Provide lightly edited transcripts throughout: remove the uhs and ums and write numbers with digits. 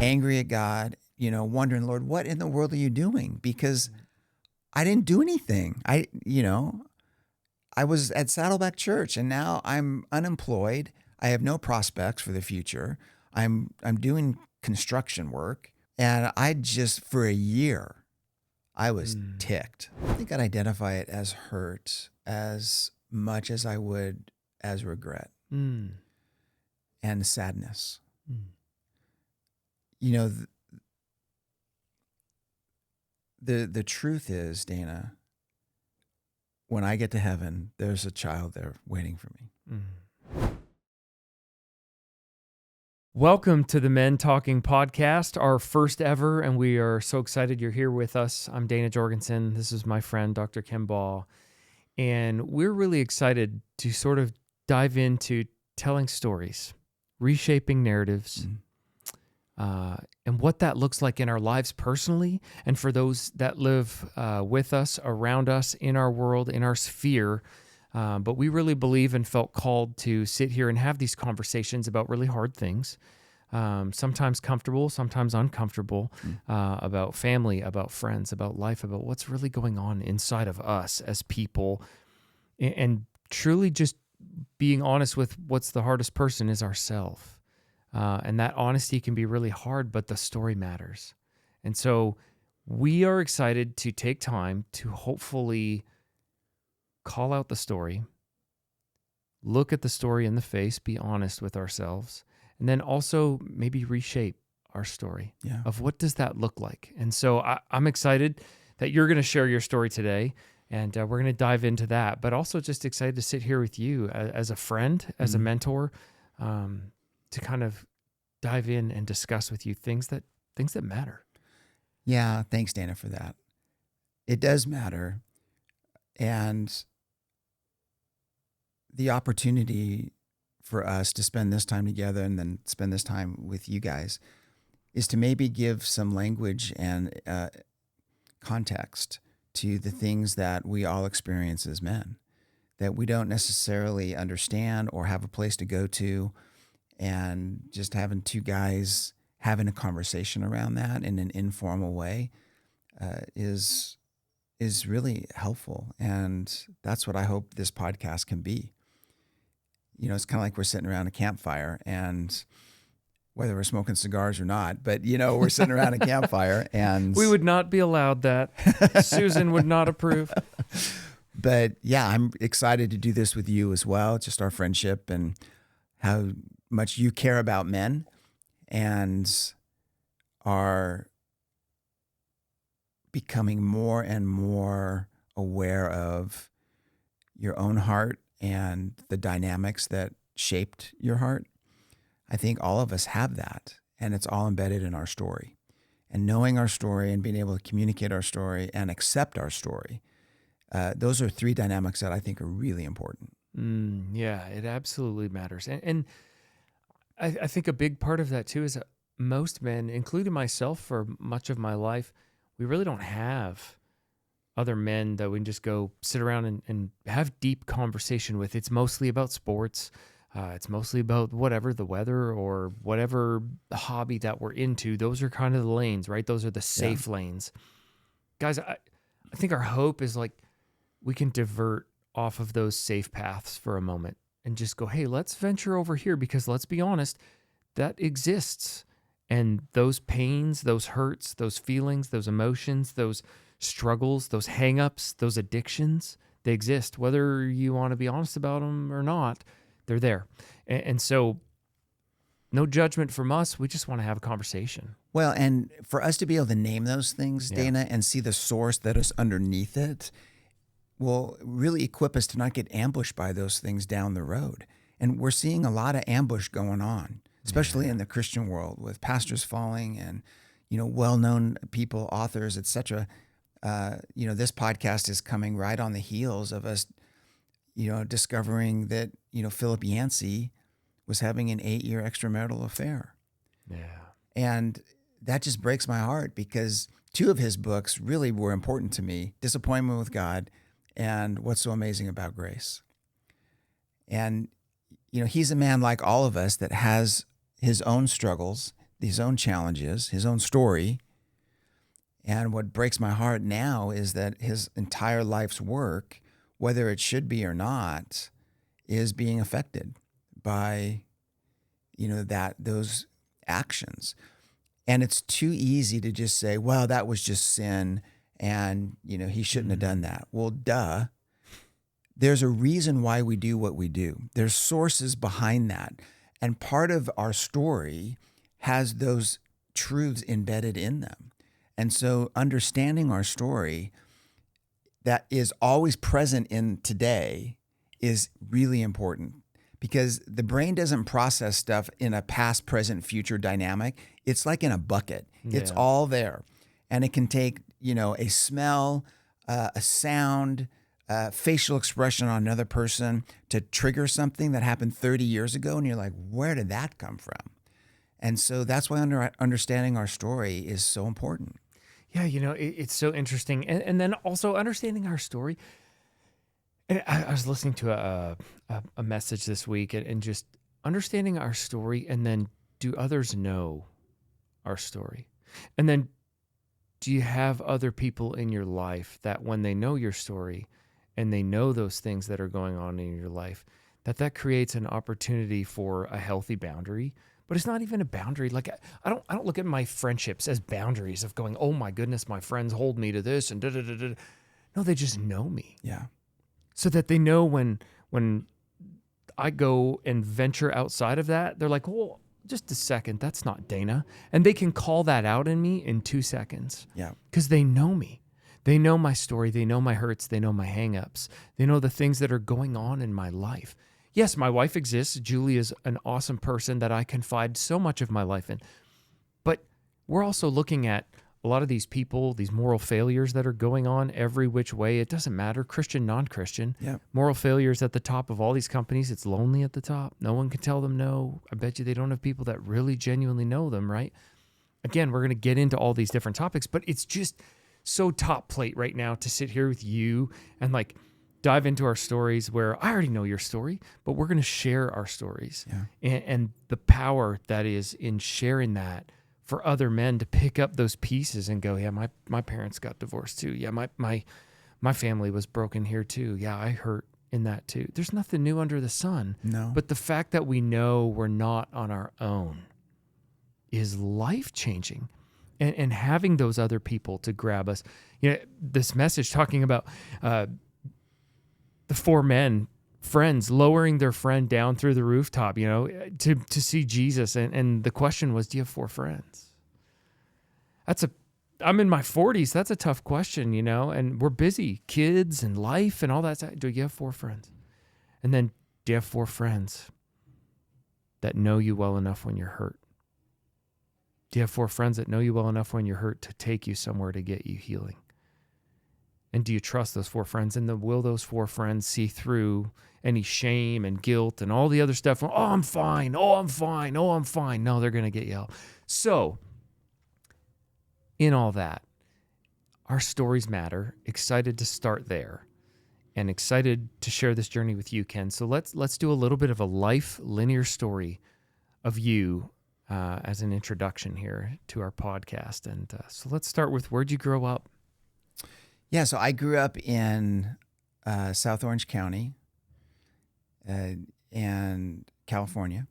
angry at God, wondering, Lord, what in the world are you doing? Because I didn't do anything. I was at Saddleback Church, and now I'm unemployed. I have no prospects for the future. I'm doing construction work, and for a year, I was ticked. I think I'd identify it as hurt as much as I would as regret and sadness. The truth is, Dana, when I get to heaven, there's a child there waiting for me. Welcome to the Men Talking podcast, our first ever, and we are so excited you're here with us. I'm Dana Jorgensen. This is my friend, Dr. Ken, and we're really excited to sort of dive into telling stories, reshaping narratives, and what that looks like in our lives personally, and for those that live with us, around us, in our world, in our sphere. But we really believe and felt called to sit here and have these conversations about really hard things, sometimes comfortable, sometimes uncomfortable, about family, about friends, about life, about what's really going on inside of us as people, and truly just being honest with what's the hardest person is ourself. And that honesty can be really hard, but the story matters. And so we are excited to take time to hopefully call out the story, look at the story in the face, be honest with ourselves, and then also maybe reshape our story of what does that look like. And so I'm excited that you're going to share your story today, and we're going to dive into that, but also just excited to sit here with you as a friend, as a mentor, to kind of dive in and discuss with you things that matter. Yeah, thanks, Dana, for that. It does matter. And the opportunity for us to spend this time together and then spend this time with you guys is to maybe give some language and context to the things that we all experience as men that we don't necessarily understand or have a place to go to. And just having two guys having a conversation around that in an informal way is really helpful. And that's what I hope this podcast can be. It's kind of like we're sitting around a campfire, and whether we're smoking cigars or not, but we're sitting around a campfire, and we would not be allowed that. Susan would not approve. But yeah, I'm excited to do this with you as well. Just our friendship and how much you care about men and are becoming more and more aware of your own heart and the dynamics that shaped your heart. I think all of us have that, and it's all embedded in our story. And knowing our story and being able to communicate our story and accept our story, those are three dynamics that I think are really important. Yeah, it absolutely matters. And I think a big part of that too is that most men, including myself for much of my life, we really don't have other men that we can just go sit around and have deep conversation with. It's mostly about sports. It's mostly about whatever the weather or whatever hobby that we're into. Those are kind of the lanes, right? Those are the safe lanes. Guys, I think our hope is like we can divert off of those safe paths for a moment and just go, hey, let's venture over here, because let's be honest, that exists. And those pains, those hurts, those feelings, those emotions, those struggles, those hang-ups, those addictions, they exist. Whether you want to be honest about them or not, they're there. And so no judgment from us. We just want to have a conversation. Well, and for us to be able to name those things, Dana, and see the source that is underneath it, will really equip us to not get ambushed by those things down the road. And we're seeing a lot of ambush going on, especially in the Christian world, with pastors falling and, well-known people, authors, etc. This podcast is coming right on the heels of us, discovering that, Philip Yancey was having an 8-year extramarital affair. Yeah. And that just breaks my heart, because 2 of his books really were important to me: Disappointment with God and What's So Amazing About Grace. And, he's a man like all of us that has his own struggles, his own challenges, his own story. And what breaks my heart now is that his entire life's work, whether it should be or not, is being affected by, those actions. And it's too easy to just say, well, that was just sin and, he shouldn't have done that. Well, duh. There's a reason why we do what we do. There's sources behind that. And part of our story has those truths embedded in them. And so understanding our story that is always present in today is really important, because the brain doesn't process stuff in a past, present, future dynamic. It's like in a bucket. It's all there. And it can take, a smell, a sound, facial expression on another person to trigger something that happened 30 years ago. And you're like, where did that come from? And so that's why understanding our story is so important. Yeah, it's so interesting. And then also understanding our story. And I was listening to a message this week and just understanding our story, and then do others know our story? And then do you have other people in your life that when they know your story and they know those things that are going on in your life, that creates an opportunity for a healthy boundary? But it's not even a boundary. Like I don't look at my friendships as boundaries of going, oh my goodness, my friends hold me to this and da da da da. No, they just know me. Yeah. So that they know when I go and venture outside of that, they're like, well, just a second, that's not Dana. And they can call that out in me in 2 seconds. Yeah. Because they know me. They know my story. They know my hurts. They know my hangups. They know the things that are going on in my life. Yes, my wife exists. Julie is an awesome person that I confide so much of my life in. But we're also looking at a lot of these people, these moral failures that are going on every which way. It doesn't matter, Christian, non-Christian. Yeah. Moral failures at the top of all these companies. It's lonely at the top. No one can tell them no. I bet you they don't have people that really genuinely know them, right? Again, we're going to get into all these different topics, but it's just so top plate right now to sit here with you and dive into our stories where I already know your story, but we're going to share our stories. Yeah. And the power that is in sharing that for other men to pick up those pieces and go, yeah, my parents got divorced too. Yeah, my family was broken here too. Yeah, I hurt in that too. There's nothing new under the sun. No. But the fact that we know we're not on our own is life-changing. And having those other people to grab us. This message talking about the 4 men, friends, lowering their friend down through the rooftop, to see Jesus. And the question was, do you have 4 friends? I'm in my 40s. That's a tough question, and we're busy, kids and life and all that. Do you have 4 friends? And then do you have 4 friends that know you well enough when you're hurt? Do you have 4 friends that know you well enough when you're hurt to take you somewhere to get you healing? And do you trust those 4 friends? And will those 4 friends see through any shame and guilt and all the other stuff? Oh, I'm fine. Oh, I'm fine. Oh, I'm fine. No, they're going to get you out. So, in all that, our stories matter. Excited to start there and excited to share this journey with you, Ken. So let's do a little bit of a life linear story of you as an introduction here to our podcast. And so let's start with, where'd you grow up? Yeah, so I grew up in South Orange County and California.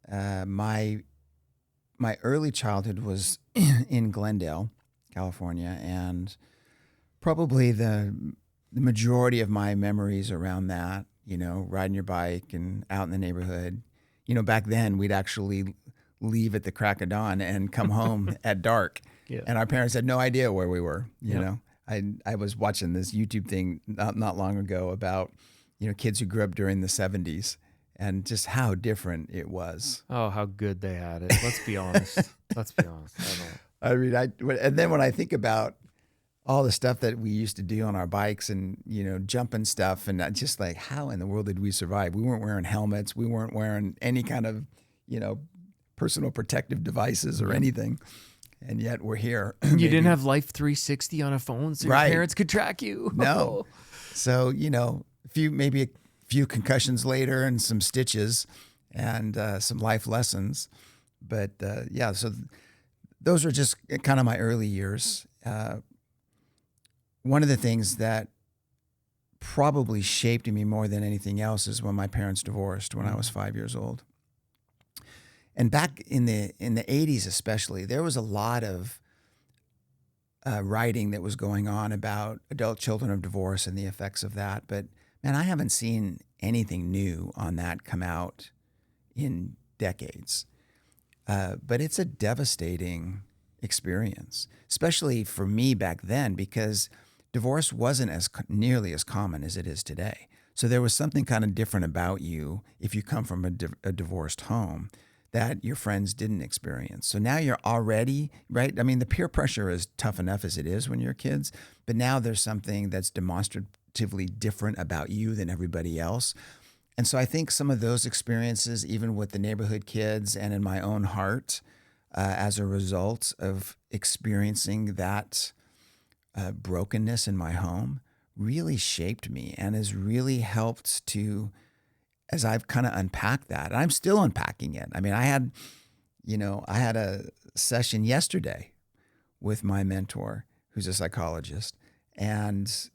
My early childhood was in Glendale, California, and probably the majority of my memories around that, riding your bike and out in the neighborhood. Back then we'd actually leave at the crack of dawn and come home at dark. Yeah. And our parents had no idea where we were, you Yep. know. I was watching this YouTube thing not long ago about, kids who grew up during the 70s and just how different it was. Oh, how good they had it. Let's be honest. Let's be honest. And then when I think about all the stuff that we used to do on our bikes and, jumping stuff, and just like, how in the world did we survive? We weren't wearing helmets. We weren't wearing any kind of, personal protective devices or anything. And yet we're here. You didn't have Life 360 on a phone so your Right. parents could track you. No. So, maybe a few concussions later and some stitches and some life lessons. But yeah, so those are just kind of my early years. One of the things that probably shaped me more than anything else is when my parents divorced when I was 5 years old. And back in the 80s especially, there was a lot of writing that was going on about adult children of divorce and the effects of that. But man, I haven't seen anything new on that come out in decades. But it's a devastating experience, especially for me back then, because divorce wasn't nearly as common as it is today. So there was something kind of different about you if you come from a divorced home that your friends didn't experience. So now you're already, right? I mean, the peer pressure is tough enough as it is when you're kids, but now there's something that's demonstratively different about you than everybody else. And so I think some of those experiences, even with the neighborhood kids and in my own heart, as a result of experiencing that brokenness in my home, really shaped me and has really helped to, as I've kind of unpacked that, and I'm still unpacking it. I mean, I had a session yesterday with my mentor, who's a psychologist, and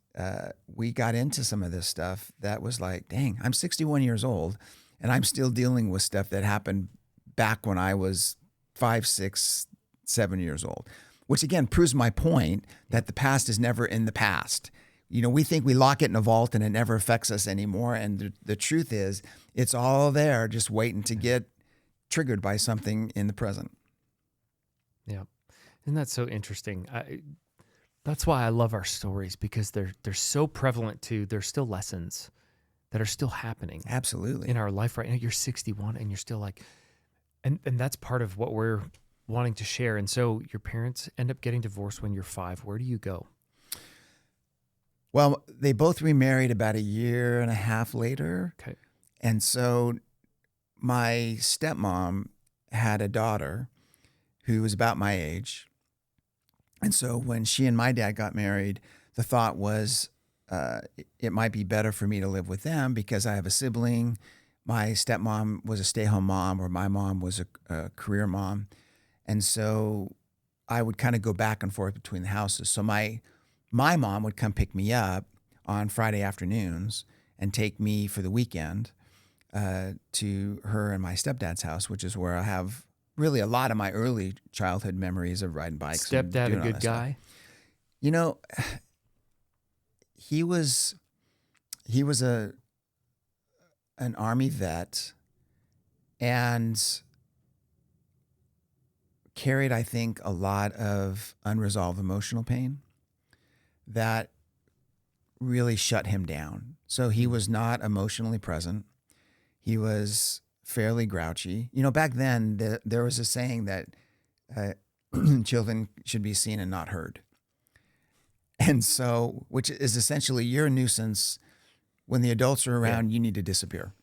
we got into some of this stuff that was like, dang, I'm 61 years old, and I'm still dealing with stuff that happened back when I was 5, 6, 7 years old, which again proves my point that the past is never in the past. You know, we think we lock it in a vault and it never affects us anymore. And the truth is, it's all there just waiting to get triggered by something in the present. Yeah. And that's so interesting. That's why I love our stories, because they're so prevalent too. There's still lessons that are still happening. Absolutely. In our life right now. You're 61 and you're still like, and that's part of what we're wanting to share. And so your parents end up getting divorced when you're 5. Where do you go? Well, they both remarried about 1.5 years later. Okay. And so my stepmom had a daughter who was about my age. And so when she and my dad got married, the thought was it might be better for me to live with them because I have a sibling. My stepmom was a stay-home mom, or my mom was a career mom. And so I would kind of go back and forth between the houses. So my mom would come pick me up on Friday afternoons and take me for the weekend to her and my stepdad's house, which is where I have really a lot of my early childhood memories of riding bikes. Stepdad, a good guy? Stuff. You know, he was an Army vet and carried, I think, a lot of unresolved emotional pain that really shut him down. So he was not emotionally present. He was fairly grouchy. You know, back then there was a saying that children should be seen and not heard. And so, which is essentially, you're a nuisance. When the adults are around, you need to disappear.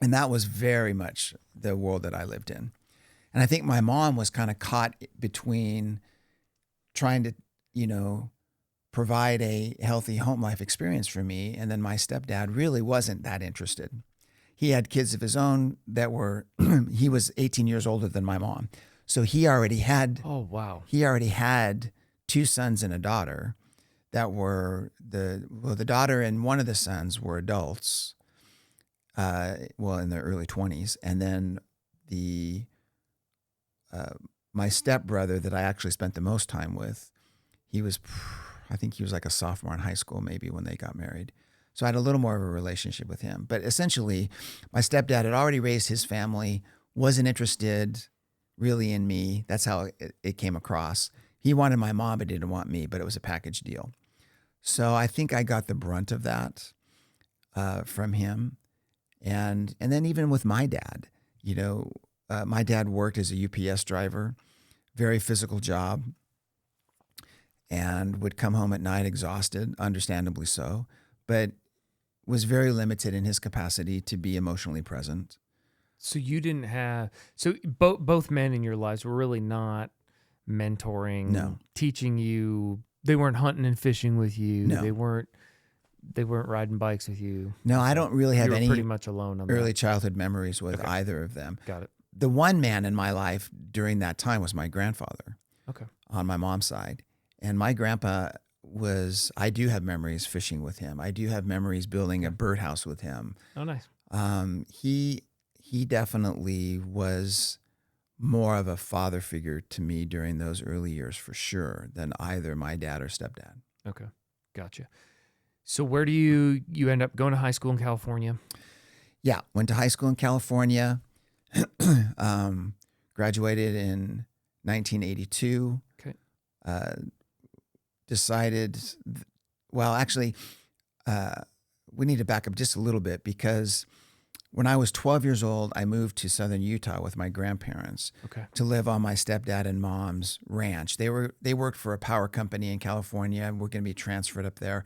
And that was very much the world that I lived in. And I think my mom was kind of caught between trying to, provide a healthy home life experience for me. And then my stepdad really wasn't that interested. He had kids of his own that were, he was 18 years older than my mom. So he already had, oh, wow. He already had 2 sons and a daughter that were the daughter and one of the sons were adults, in their early 20s. And then my stepbrother that I actually spent the most time with, I think he was like a sophomore in high school maybe when they got married. So I had a little more of a relationship with him. But essentially, my stepdad had already raised his family, wasn't interested really in me. That's how it came across. He wanted my mom, but didn't want me, but it was a package deal. So I think I got the brunt of that from him. And then even with my dad, my dad worked as a UPS driver, very physical job, and would come home at night exhausted, understandably so, but was very limited in his capacity to be emotionally present. So you didn't have, both men in your lives were really not mentoring, no, teaching you. They weren't hunting and fishing with you. No. They weren't riding bikes with you. No, I don't really have any pretty much alone on early that. childhood memories with either of them. Got it. the one man in my life during that time was my grandfather. Okay. On my mom's side. And my grandpa I do have memories fishing with him. I do have memories building a birdhouse with him. Oh, nice. He definitely was more of a father figure to me during those early years for sure than either my dad or stepdad. Okay. Gotcha. So where do you end up going to high school in California? Yeah. Went to high school in California, graduated in 1982. Okay. Decided, we need to back up just a little bit because when I was 12 years old, I moved to southern Utah with my grandparents to live on my stepdad and mom's ranch. They worked for a power company in California and were going to be transferred up there.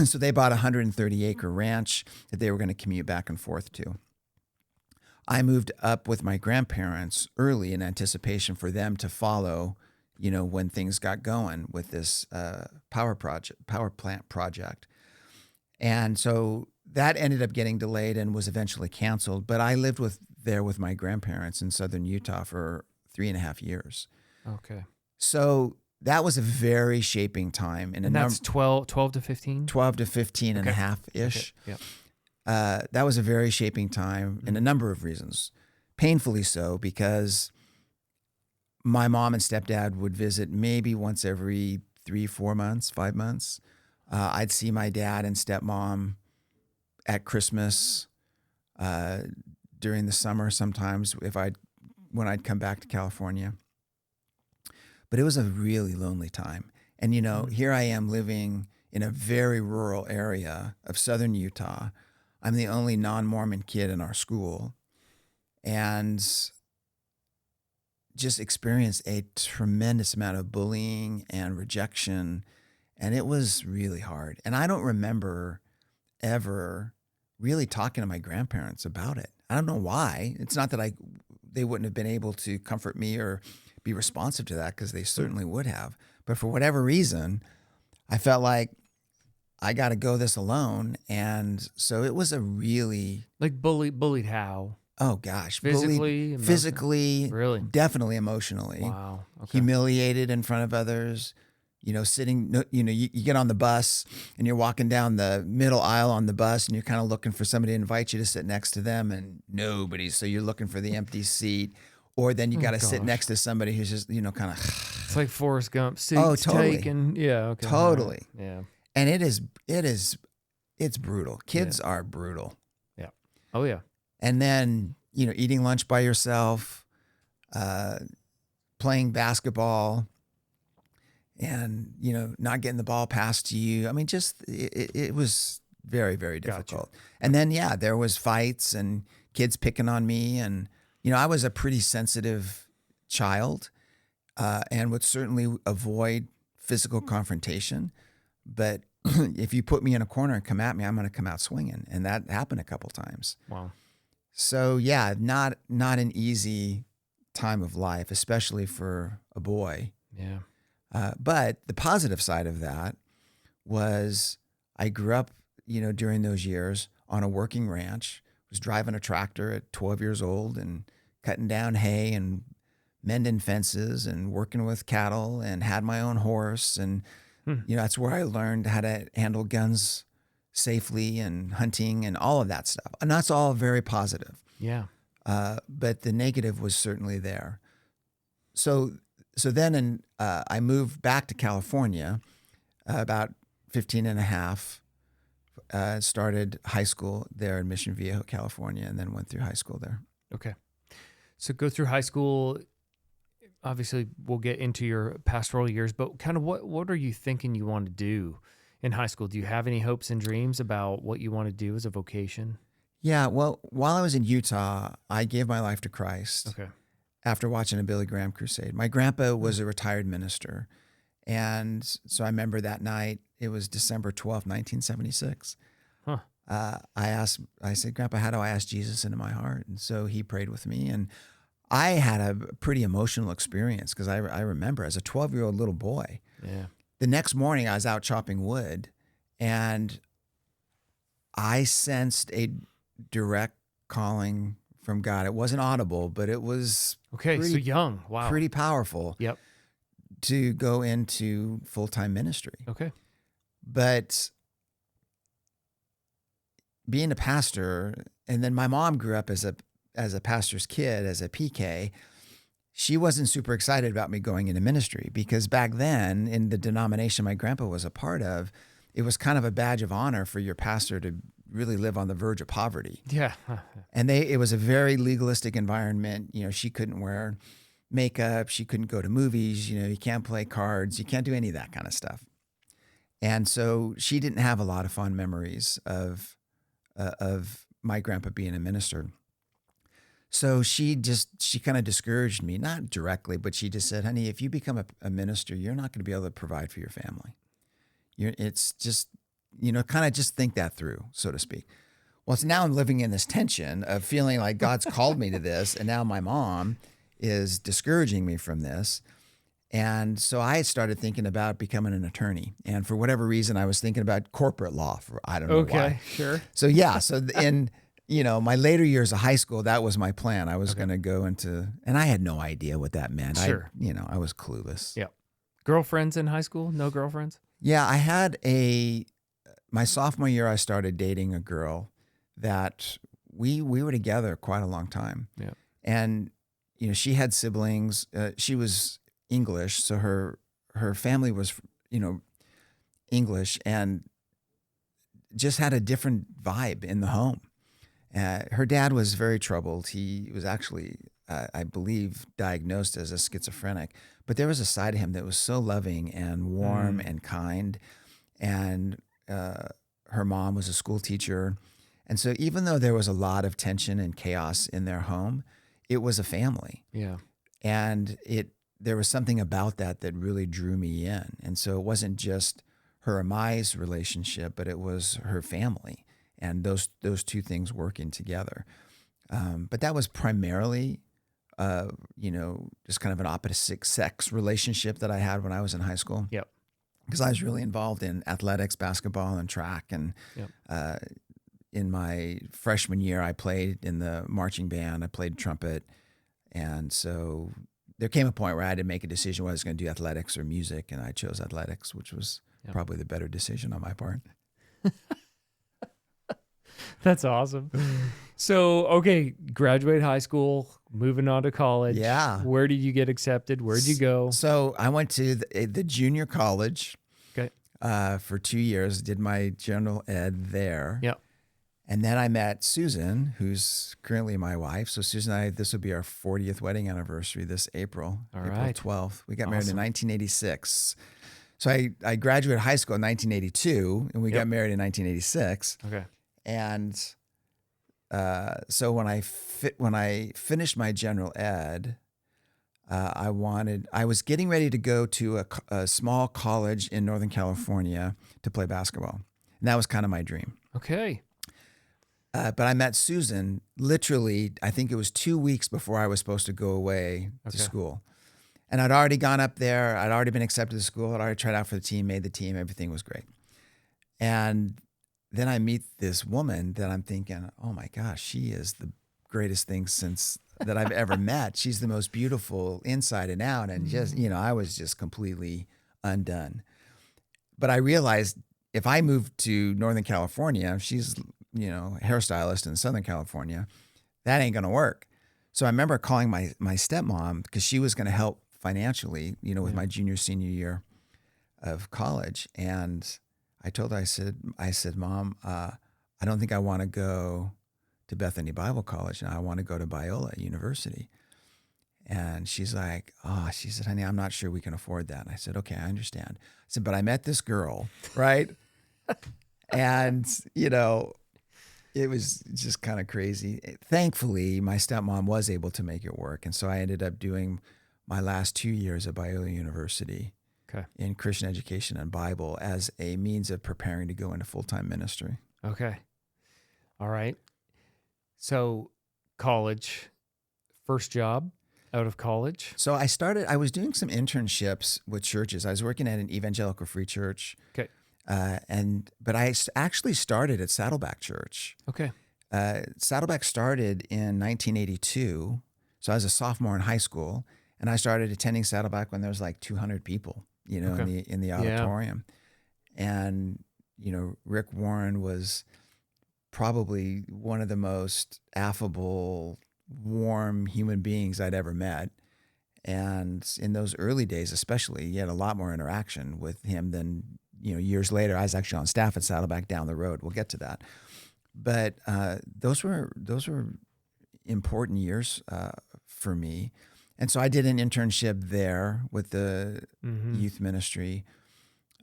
So they bought a 130-acre ranch that they were going to commute back and forth to. I moved up with my grandparents early in anticipation for them to follow, when things got going with this power plant project. And so that ended up getting delayed and was eventually canceled. But I lived there with my grandparents in southern Utah for 3.5 years. Okay. So that was a very shaping time. And that's 12 to 15? 12 to 15 and a half-ish. Okay. Yeah. That was a very shaping time in a number of reasons. Painfully so, because my mom and stepdad would visit maybe once every 3-4 months, 5 months. I'd see my dad and stepmom at Christmas, during the summer sometimes when I'd come back to California. But it was a really lonely time. And, here I am living in a very rural area of southern Utah. I'm the only non-Mormon kid in our school and just experienced a tremendous amount of bullying and rejection. And it was really hard. And I don't remember ever really talking to my grandparents about it. I don't know why. It's not that they wouldn't have been able to comfort me or be responsive to that, because they certainly would have. But for whatever reason, I felt like I got to go this alone. And so it was a really... Like bullied how? Oh gosh. Physically? Physically. Really? Definitely emotionally. Wow. Okay. Humiliated in front of others. Sitting, you get on the bus and you're walking down the middle aisle on the bus and you're kind of looking for somebody to invite you to sit next to them, and nobody. So you're looking for the empty seat, or then you got to sit next to somebody who's just, kind of. It's like Forrest Gump. Seats totally. taken. Yeah. Okay. Totally. Yeah. And it's brutal. Kids are brutal. Yeah. Oh yeah. And then, eating lunch by yourself, playing basketball, and, not getting the ball passed to you. I mean, just, it was very, very difficult. Gotcha. And then, there was fights and kids picking on me. And, I was a pretty sensitive child, and would certainly avoid physical confrontation. But if you put me in a corner and come at me, I'm going to come out swinging. And that happened a couple times. Wow. So not an easy time of life, especially for a boy. Yeah. But the positive side of that was I grew up, during those years on a working ranch, was driving a tractor at 12 years old and cutting down hay and mending fences and working with cattle, and had my own horse. And, that's where I learned how to handle guns safely and hunting and all of that stuff. And that's all very positive. Yeah. But the negative was certainly there. So then I moved back to California about 15 and a half, started high school there in Mission Viejo, California, and then went through high school there. Okay. So go through high school. Obviously, we'll get into your pastoral years, but kind of what are you thinking you want to do in high school? Do you have any hopes and dreams about what you want to do as a vocation? Yeah, well, while I was in Utah, I gave my life to Christ. Okay. After watching a Billy Graham crusade. My grandpa was a retired minister. And so I remember that night, it was December 12th, 1976. Huh. I said, Grandpa, how do I ask Jesus into my heart? And so he prayed with me. And I had a pretty emotional experience because I remember as a 12-year-old little boy, the next morning I was out chopping wood and I sensed a direct calling from God. It wasn't audible, but it was Okay, so young. Wow. pretty powerful Yep. to go into full-time ministry. Okay. But being a pastor, and then my mom grew up as a pastor's kid, as a PK, she wasn't super excited about me going into ministry because back then in the denomination my grandpa was a part of, it was kind of a badge of honor for your pastor to really live on the verge of poverty. Yeah. And it was a very legalistic environment. You know, she couldn't wear makeup. She couldn't go to movies. You know, you can't play cards. You can't do any of that kind of stuff. And so she didn't have a lot of fond memories of my grandpa being a minister. So she kind of discouraged me, not directly, but she just said, honey, if you become a minister, you're not going to be able to provide for your family. It's just, kind of just think that through, so to speak. Well, it's now I'm living in this tension of feeling like God's called me to this. And now my mom is discouraging me from this. And so I started thinking about becoming an attorney. And for whatever reason, I was thinking about corporate law I don't know why. Okay, sure. So yeah, in my later years of high school, that was my plan. I was going to go into, and I had no idea what that meant. Sure. I was clueless. Yeah. Girlfriends in high school? No girlfriends? Yeah, I had my sophomore year, I started dating a girl that we were together quite a long time. Yeah. And, she had siblings. She was English, so her family was, English, and just had a different vibe in the home. Her dad was very troubled. He was actually, I believe, diagnosed as a schizophrenic, but there was a side of him that was so loving and warm and kind. And her mom was a school teacher. And so even though there was a lot of tension and chaos in their home, it was a family. Yeah. And there was something about that really drew me in. And so it wasn't just her and my's relationship, but it was her family. And those two things working together. But that was primarily, just kind of an opposite sex relationship that I had when I was in high school. Yep. Because I was really involved in athletics, basketball, and track. And in my freshman year, I played in the marching band. I played trumpet. And so there came a point where I had to make a decision whether I was going to do athletics or music. And I chose athletics, which was probably the better decision on my part. That's awesome. So, okay, graduate high school, moving on to college. Yeah. Where did you get accepted? Where'd you go? So I went to the junior college for 2 years, did my general ed there. Yeah. And then I met Susan, who's currently my wife. So Susan and I, this will be our 40th wedding anniversary this April, April 12th. We got married in 1986. So I graduated high school in 1982, and we got married in 1986. Okay. And so when I finished my general ed, I was getting ready to go to a small college in Northern California to play basketball. And that was kind of my dream. Okay. But I met Susan literally, I think it was 2 weeks before I was supposed to go away to school. And I'd already gone up there. I'd already been accepted to school. I'd already tried out for the team, made the team. Everything was great. And then I meet this woman that I'm thinking, oh my gosh, she is the greatest thing that I've ever met. She's the most beautiful inside and out. And just, I was just completely undone. But I realized if I moved to Northern California, she's, hairstylist in Southern California, that ain't going to work. So I remember calling my stepmom because she was going to help financially, with my senior year of college. And I told her, I said, Mom, I don't think I want to go to Bethany Bible College. And I want to go to Biola University. And she's like, she said, honey, I'm not sure we can afford that. And I said, okay, I understand. I said, but I met this girl, right? And, it was just kind of crazy. Thankfully, my stepmom was able to make it work. And so I ended up doing my last 2 years at Biola University in Christian education and Bible as a means of preparing to go into full-time ministry. Okay. All right. So college, first job out of college. So I was doing some internships with churches. I was working at an evangelical free church. Okay. But I actually started at Saddleback Church. Okay. Saddleback started in 1982. So I was a sophomore in high school, and I started attending Saddleback when there was like 200 people, Okay. in the Yeah. auditorium. And, Rick Warren was probably one of the most affable, warm human beings I'd ever met. And in those early days, especially, you had a lot more interaction with him than, years later. I was actually on staff at Saddleback down the road. We'll get to that. But those were important years for me. And so I did an internship there with the youth ministry,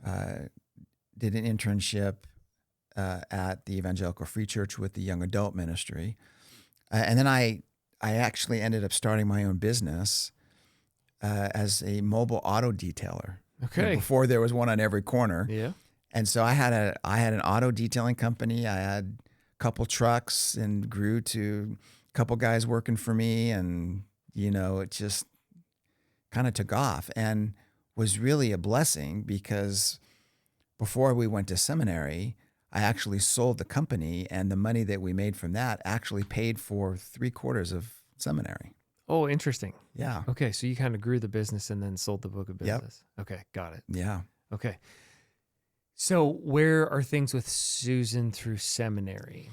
did an internship at the Evangelical Free Church with the young adult ministry. And then I actually ended up starting my own business as a mobile auto detailer. Okay. Before there was one on every corner. Yeah. And so I had an auto detailing company. I had a couple trucks and grew to a couple guys working for me. And, it just kind of took off and was really a blessing because before we went to seminary, I actually sold the company, and the money that we made from that actually paid for 3/4 of seminary. Oh, interesting. Yeah. Okay. So you kind of grew the business and then sold the book of Yep. business. Okay. Got it. Yeah. Okay. So where are things with Susan through seminary?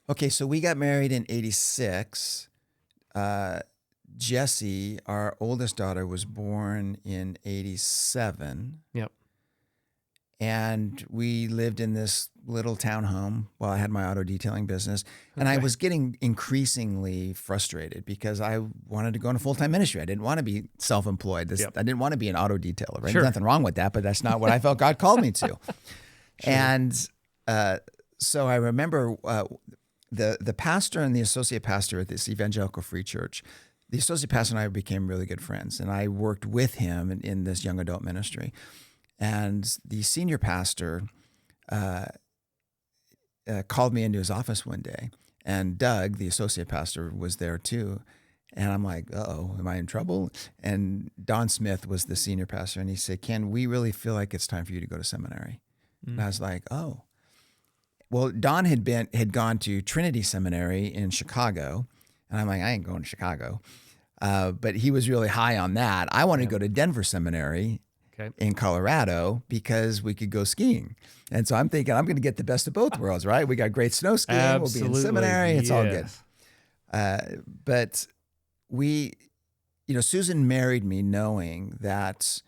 Okay, so we got married in 86. Jessie, our oldest daughter, was born in 87. Yep. And we lived in this little townhome while I had my auto detailing business. And I Okay. was getting increasingly frustrated because I wanted to go into full-time ministry. I didn't want to be self-employed. Yep. I didn't want to be an auto detailer. Right? Sure. There's nothing wrong with that, but that's not what I felt God called me to. Sure. And so I remember the pastor and the associate pastor at this Evangelical Free Church, the associate pastor and I became really good friends, and I worked with him in this young adult ministry. And the senior pastor called me into his office one day, and Doug, the associate pastor, was there too. And I'm like, uh-oh, am I in trouble? And Don Smith was the senior pastor, and he said, Ken, we really feel like it's time for you to go to seminary. And I was like, oh. Well, Don had gone to Trinity Seminary in Chicago, and I'm like, I ain't going to Chicago. But he was really high on that. I wanted to go to Denver Seminary in Colorado because we could go skiing. And so I'm thinking I'm going to get the best of both worlds, right? We got great snow skiing. Absolutely. We'll be in seminary. It's all good. Yes. But we, Susan married me knowing that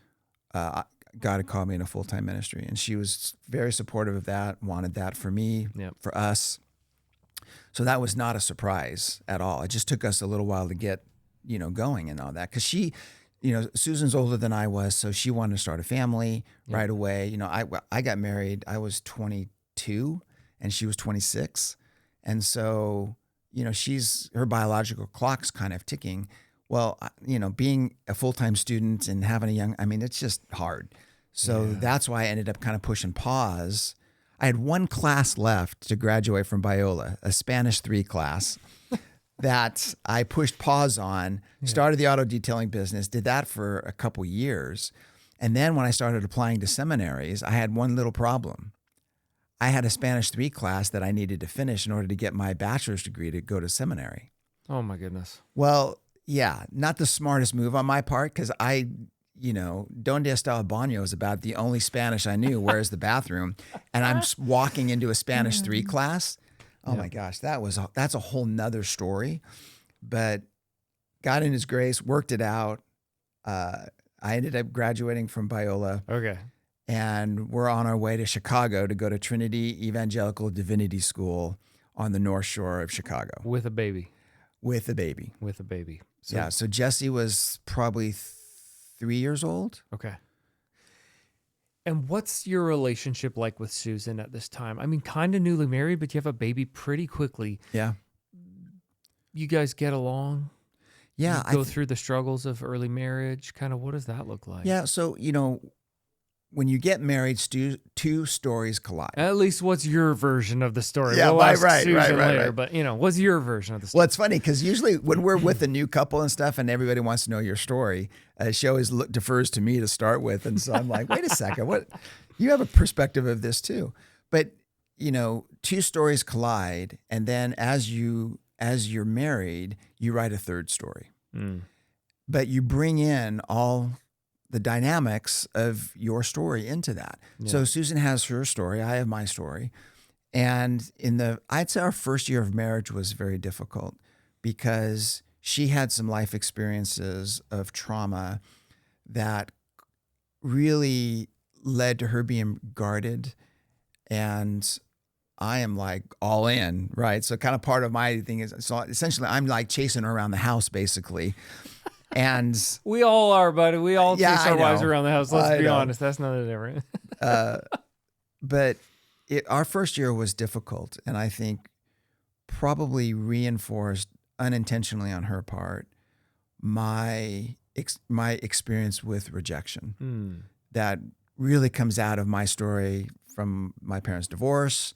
God had called me in a full-time ministry, and she was very supportive of that, wanted that for me, for us. So that was not a surprise at all. It just took us a little while to get, going and all that. Because she, Susan's older than I was, so she wanted to start a family right away. I got married, I was 22 and she was 26. And so, her biological clock's kind of ticking. Well, being a full-time student and having it's just hard. So that's why I ended up kind of pushing pause. I had one class left to graduate from Biola, a Spanish 3 class that I pushed pause on, started the auto detailing business, did that for a couple years. And then when I started applying to seminaries, I had one little problem. I had a Spanish 3 class that I needed to finish in order to get my bachelor's degree to go to seminary. Oh my goodness. Well, yeah, not the smartest move on my part because Donde está el baño is about the only Spanish I knew. Where's the bathroom? And I'm walking into a Spanish 3 class. Oh my gosh, that's a whole nother story. But God in his grace worked it out. I ended up graduating from Biola. Okay. And we're on our way to Chicago to go to Trinity Evangelical Divinity School on the North Shore of Chicago. With a baby. With a baby. With a baby. So Jessie was probably 3 years old. Okay. And what's your relationship like with Susan at this time? Kind of newly married, but you have a baby pretty quickly. Yeah. You guys get along? Yeah. You go through the struggles of early marriage? Kind of what does that look like? Yeah. So, when you get married, two stories collide. At least what's your version of the story? Yeah, we'll ask right, Susan later, right. but what's your version of the story? Well, it's funny because usually when we're with a new couple and stuff and everybody wants to know your story, she always defers to me to start with. And so I'm like, wait a second, what? You have a perspective of this too. But, two stories collide, and then as you're married, you write a third story. But you bring in all the dynamics of your story into that. Yeah. So Susan has her story, I have my story. And I'd say our first year of marriage was very difficult because she had some life experiences of trauma that really led to her being guarded. And I am like all in, right? So kind of part of my thing is, so essentially I'm like chasing her around the house basically. And we all are, buddy. We all chase our wives around the house. Let's be honest. That's not different. But our first year was difficult, and I think probably reinforced unintentionally on her part my experience with rejection. That really comes out of my story from my parents' divorce,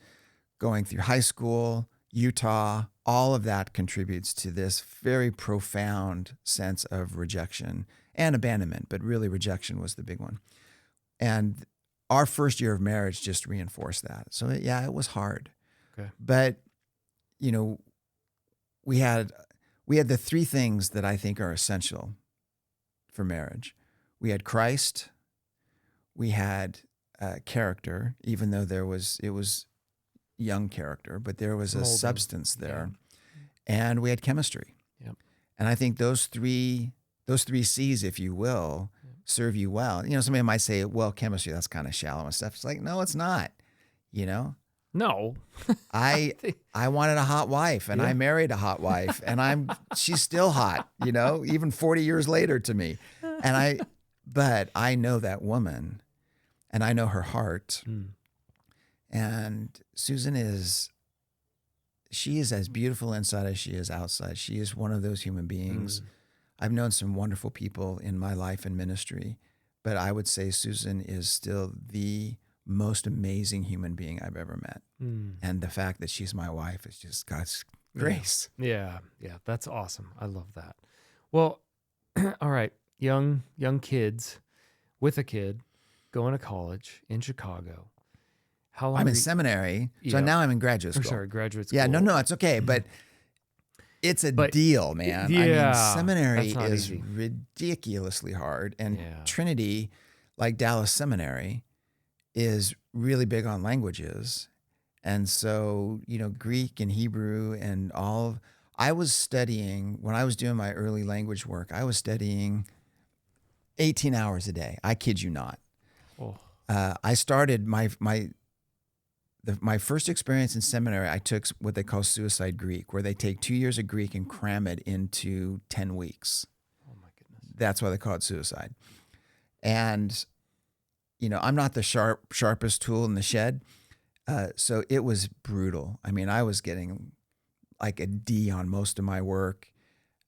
going through high school, Utah. All of that contributes to this very profound sense of rejection and abandonment, but really rejection was the big one. And our first year of marriage just reinforced that. So it was hard. Okay. But, we had the three things that I think are essential for marriage. We had Christ, we had character, even though it was young character, but there was a substance there, and we had chemistry. Yep. And I think those three C's, if you will, serve you well. Somebody might say, well, chemistry, that's kind of shallow and stuff. It's like, no, it's not, No. I wanted a hot wife, and I married a hot wife, and she's still hot, even 40 years later to me. But I know that woman, and I know her heart. And Susan she is as beautiful inside as she is outside. She is one of those human beings. I've known some wonderful people in my life and ministry, but I would say Susan is still the most amazing human being I've ever met. And the fact that she's my wife is just God's grace. Yeah. That's awesome. I love that. Well, all right. Young kids with a kid going to college in Chicago. How long? I'm in seminary, so now I'm in graduate school. Graduate school. Yeah, no, it's okay, but it's a deal, man. Seminary is ridiculously hard, and Trinity, like Dallas Seminary, is really big on languages. And so, Greek and Hebrew and I was studying, when I was doing my early language work, I was studying 18 hours a day. I kid you not. Oh. I started my first experience in seminary, I took what they call suicide Greek, where they take 2 years of Greek and cram it into 10 weeks. Oh my goodness. That's why they call it suicide. And, I'm not the sharpest tool in the shed. So it was brutal. I mean, I was getting like a D on most of my work.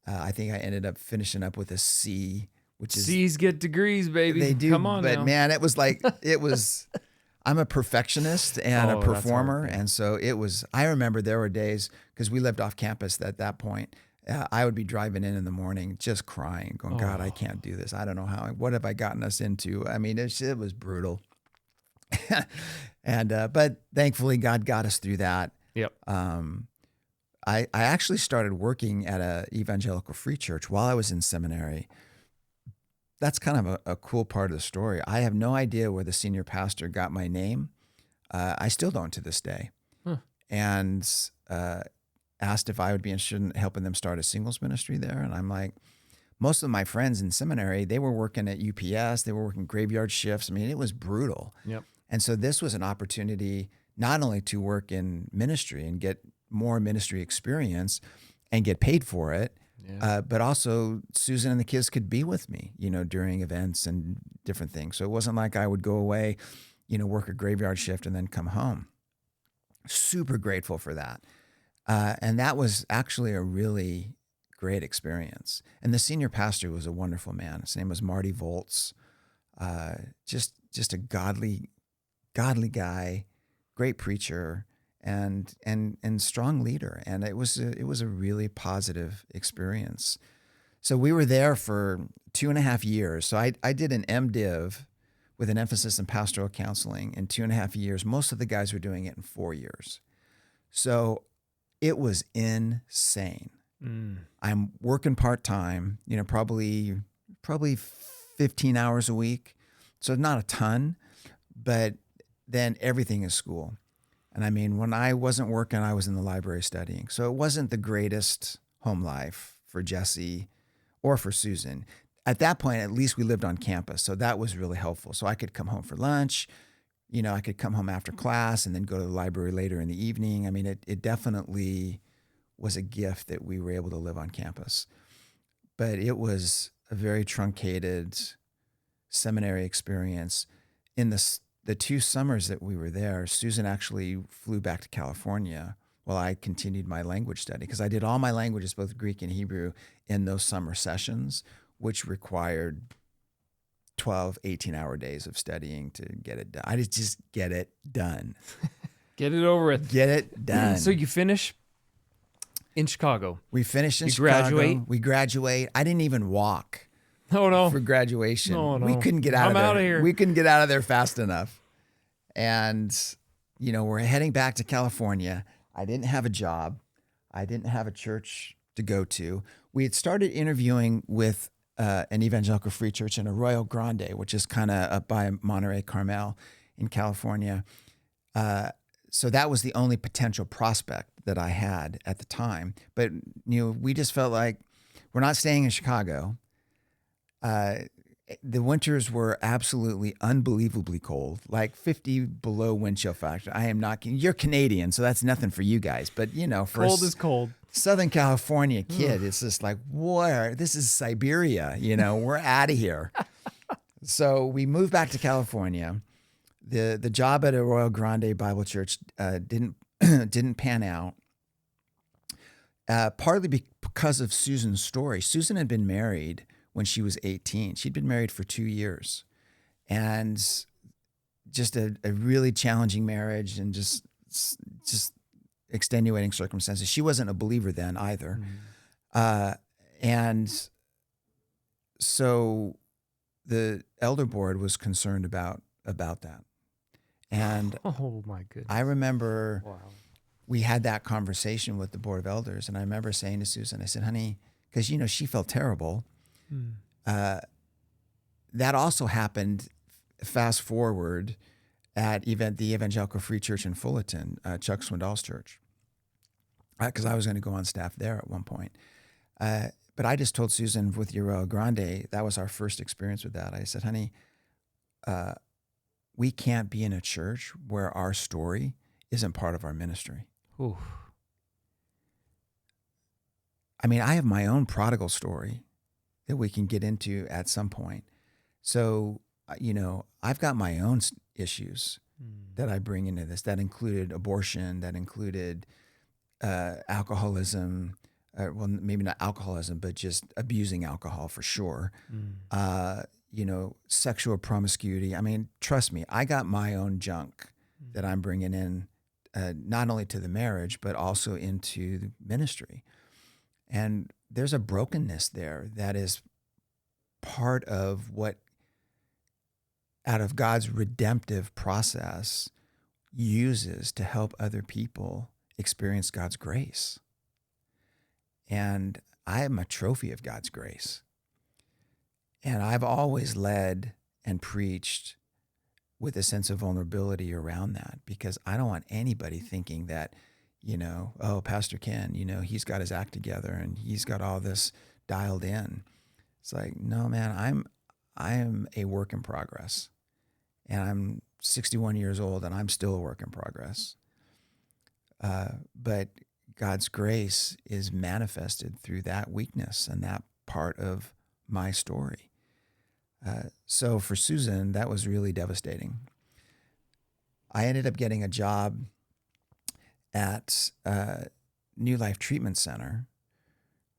I think I ended up finishing up with a C, which is... C's get degrees, baby. They do. Come on but now. Man, it was I'm a perfectionist and a performer. And so I remember there were days, because we lived off campus at that point, I would be driving in the morning just crying, going, God, I can't do this. I don't know what have I gotten us into? I mean, it was brutal. But thankfully God got us through that. Yep. I actually started working at a evangelical free church while I was in seminary. That's kind of a cool part of the story. I have no idea where the senior pastor got my name. I still don't to this day. And asked if I would be interested in helping them start a singles ministry there. And I'm like, most of my friends in seminary, they were working at UPS. They were working graveyard shifts. I mean, it was brutal. Yep. And so this was an opportunity not only to work in ministry and get more ministry experience and get paid for it, but also Susan and the kids could be with me, during events and different things. So it wasn't like I would go away, work a graveyard shift and then come home. Super grateful for that. And that was actually a really great experience. And the senior pastor was a wonderful man. His name was Marty Volz. Just a godly guy, great preacher, and strong leader. And it was a really positive experience. So we were there for 2.5 years. So I did an MDiv with an emphasis in pastoral counseling in 2.5 years. Most of the guys were doing it in 4 years. So it was insane. I'm working part-time, probably 15 hours a week. So not a ton, but then everything is school. And I mean, when I wasn't working, I was in the library studying. So it wasn't the greatest home life for Jesse or for Susan. At that point, at least we lived on campus. So that was really helpful. So I could come home for lunch. I could come home after class and then go to the library later in the evening. I mean, it definitely was a gift that we were able to live on campus. But it was a very truncated seminary experience. In the 2 summers that we were there, Susan actually flew back to California while I continued my language study, because I did all my languages, both Greek and Hebrew, in those summer sessions, which required 12, 18-hour days of studying to get it done. I just get it done. Get it over with. Get it done. So you finish in Chicago. We finished in Chicago. Graduate. We graduate. I didn't even walk. Oh, no. For graduation. No. We couldn't get out of there. I'm out of here. We couldn't get out of there fast enough. And, we're heading back to California. I didn't have a job. I didn't have a church to go to. We had started interviewing with an evangelical free church in Arroyo Grande, which is kind of up by Monterey Carmel in California. So that was the only potential prospect that I had at the time. But, we just felt like we're not staying in Chicago. The winters were absolutely unbelievably cold, like 50 below wind chill factor. I am not, you're Canadian, so that's nothing for you guys. But, for cold is cold. Southern California kid, it's just like, this is Siberia, we're out of here. So we moved back to California. The job at Arroyo Grande Bible Church didn't pan out. Partly because of Susan's story. Susan had been married when she was 18. She'd been married for 2 years, and just a really challenging marriage and just extenuating circumstances. She wasn't a believer then either. And so the elder board was concerned about that. And oh my goodness. I remember Wow. we had that conversation with the board of elders, and I remember saying to Susan, I said, honey, because, she felt terrible. That also happened, fast forward, at the Evangelical Free Church in Fullerton, Chuck Swindoll's church, because I was going to go on staff there at one point. But I just told Susan with Arroyo Grande, that was our first experience with that. I said, honey, we can't be in a church where our story isn't part of our ministry. Oof. I mean, I have my own prodigal story that we can get into at some point. So, I've got my own issues that I bring into this. That included abortion, that included alcoholism, well, maybe not alcoholism, but just abusing alcohol for sure. Sexual promiscuity. I mean, trust me, I got my own junk that I'm bringing in, not only to the marriage, but also into the ministry. And there's a brokenness there that is part of what, out of God's redemptive process, uses to help other people experience God's grace. And I am a trophy of God's grace. And I've always led and preached with a sense of vulnerability around that, because I don't want anybody thinking that, oh, Pastor Ken, he's got his act together and he's got all this dialed in. It's like, no, man, I am a work in progress, and I'm 61 years old and I'm still a work in progress. But God's grace is manifested through that weakness and that part of my story. So for Susan, that was really devastating. I ended up getting a job at New Life Treatment Center.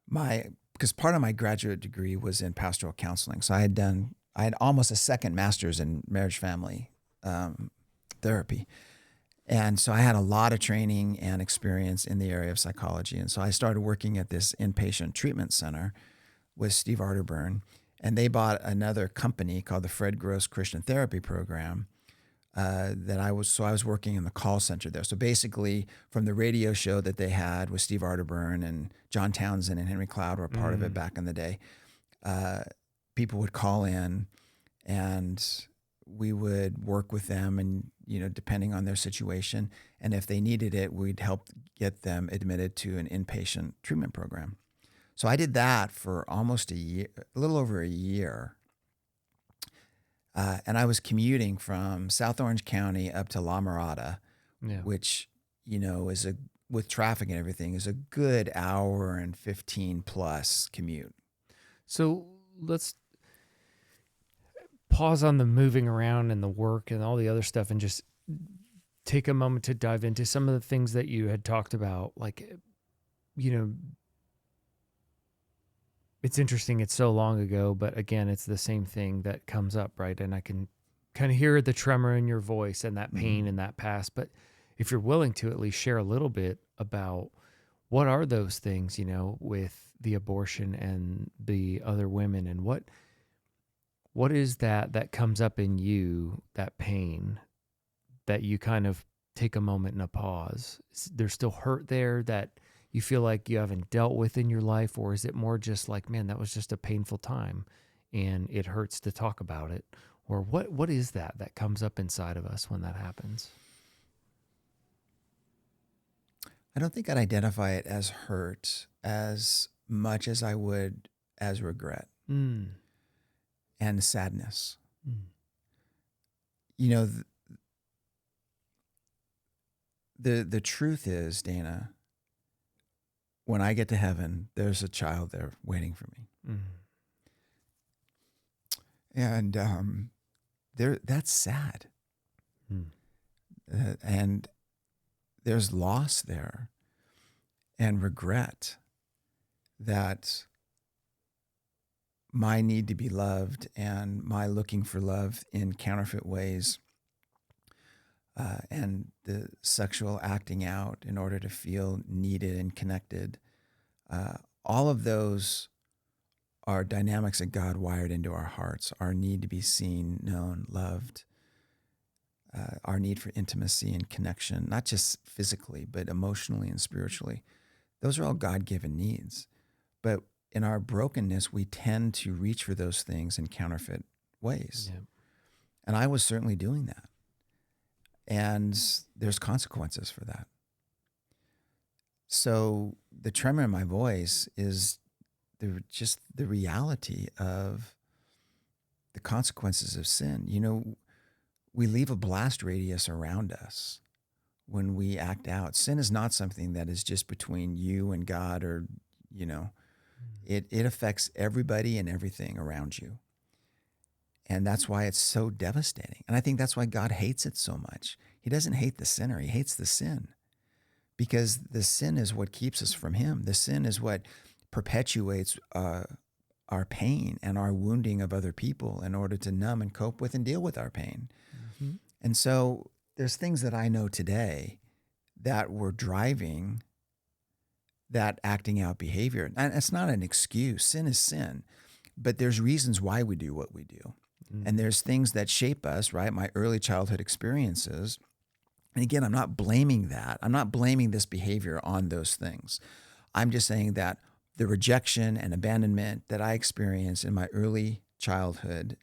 Because part of my graduate degree was in pastoral counseling. So I had almost a second master's in marriage family therapy. And so I had a lot of training and experience in the area of psychology. And so I started working at this inpatient treatment center with Steve Arterburn. And they bought another company called the Fred Gross Christian Therapy Program. I was working in the call center there. So basically, from the radio show that they had with Steve Arterburn and John Townsend and Henry Cloud were part of it back in the day, people would call in, and we would work with them, and depending on their situation, and if they needed it, we'd help get them admitted to an inpatient treatment program. So I did that for almost a year, a little over a year. And I was commuting from South Orange County up to La Mirada, which, is with traffic and everything, is a good hour and 15 plus commute. So let's pause on the moving around and the work and all the other stuff and just take a moment to dive into some of the things that you had talked about. Like, it's interesting. It's so long ago, but again, it's the same thing that comes up, right? And I can kind of hear the tremor in your voice and that pain in that past. But if you're willing to at least share a little bit about what are those things, with the abortion and the other women, and what is that comes up in you, that pain, that you kind of take a moment and a pause? There's still hurt there that you feel like you haven't dealt with in your life, or is it more just like, man, that was just a painful time and it hurts to talk about it? Or what is that comes up inside of us when that happens? I don't think I'd identify it as hurt as much as I would as regret and sadness. The truth is, Dana, when I get to heaven, there's a child there waiting for me. And that's sad. And there's loss there and regret that my need to be loved and my looking for love in counterfeit ways, and the sexual acting out in order to feel needed and connected. All of those are dynamics that God wired into our hearts. Our need to be seen, known, loved, our need for intimacy and connection, not just physically, but emotionally and spiritually. Those are all God-given needs. But in our brokenness, we tend to reach for those things in counterfeit ways. Yeah. And I was certainly doing that. And there's consequences for that. So the tremor in my voice is just the reality of the consequences of sin. We leave a blast radius around us when we act out. Sin is not something that is just between you and God, or, it affects everybody and everything around you. And that's why it's so devastating. And I think that's why God hates it so much. He doesn't hate the sinner. He hates the sin, because the sin is what keeps us from him. The sin is what perpetuates our pain and our wounding of other people in order to numb and cope with and deal with our pain. And so there's things that I know today that were driving that acting out behavior. And it's not an excuse. Sin is sin. But there's reasons why we do what we do. And there's things that shape us, right? My early childhood experiences. And again, I'm not blaming that. I'm not blaming this behavior on those things. I'm just saying that the rejection and abandonment that I experienced in my early childhood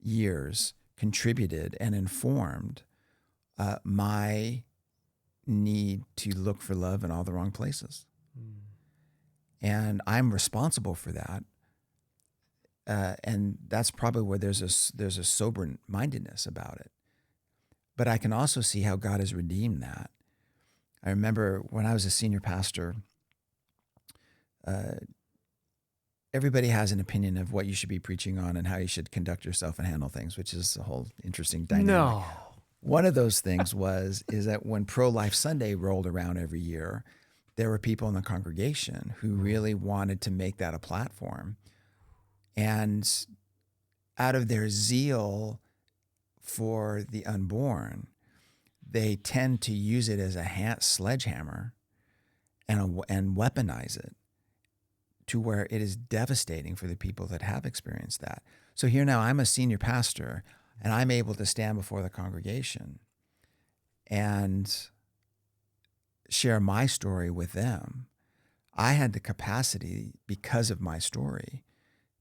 years contributed and informed my need to look for love in all the wrong places. And I'm responsible for that. And that's probably where there's a sober-mindedness about it. But I can also see how God has redeemed that. I remember when I was a senior pastor, everybody has an opinion of what you should be preaching on and how you should conduct yourself and handle things, which is a whole interesting dynamic. No. One of those things is that when Pro-Life Sunday rolled around every year, there were people in the congregation who really wanted to make that a platform. And out of their zeal for the unborn, they tend to use it as a sledgehammer and weaponize it to where it is devastating for the people that have experienced that. So here now I'm a senior pastor and I'm able to stand before the congregation and share my story with them. I had the capacity, because of my story,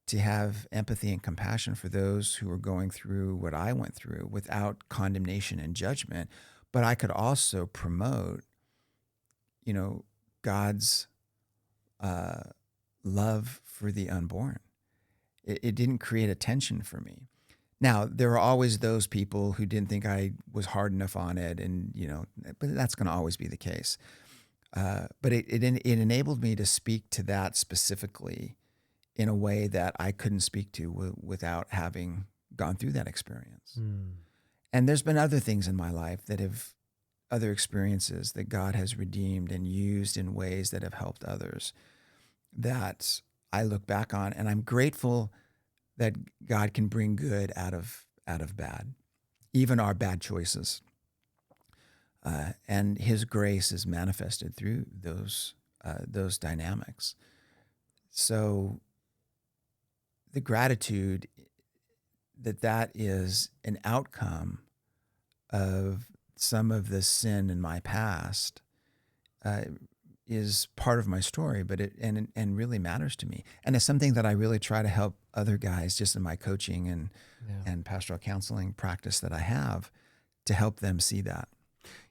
to have empathy and compassion for those who were going through what I went through without condemnation and judgment. But I could also promote, God's love for the unborn. It didn't create a tension for me. Now, there are always those people who didn't think I was hard enough on it, and but that's going to always be the case. But it enabled me to speak to that specifically in a way that I couldn't speak to without having gone through that experience. And there's been other things in my life that have other experiences that God has redeemed and used in ways that have helped others that I look back on, and I'm grateful that God can bring good out of bad, even our bad choices. And His grace is manifested through those dynamics. So the gratitude that is an outcome of some of the sin in my past is part of my story, but it really matters to me. And it's something that I really try to help other guys just in my coaching and pastoral counseling practice that I have, to help them see that.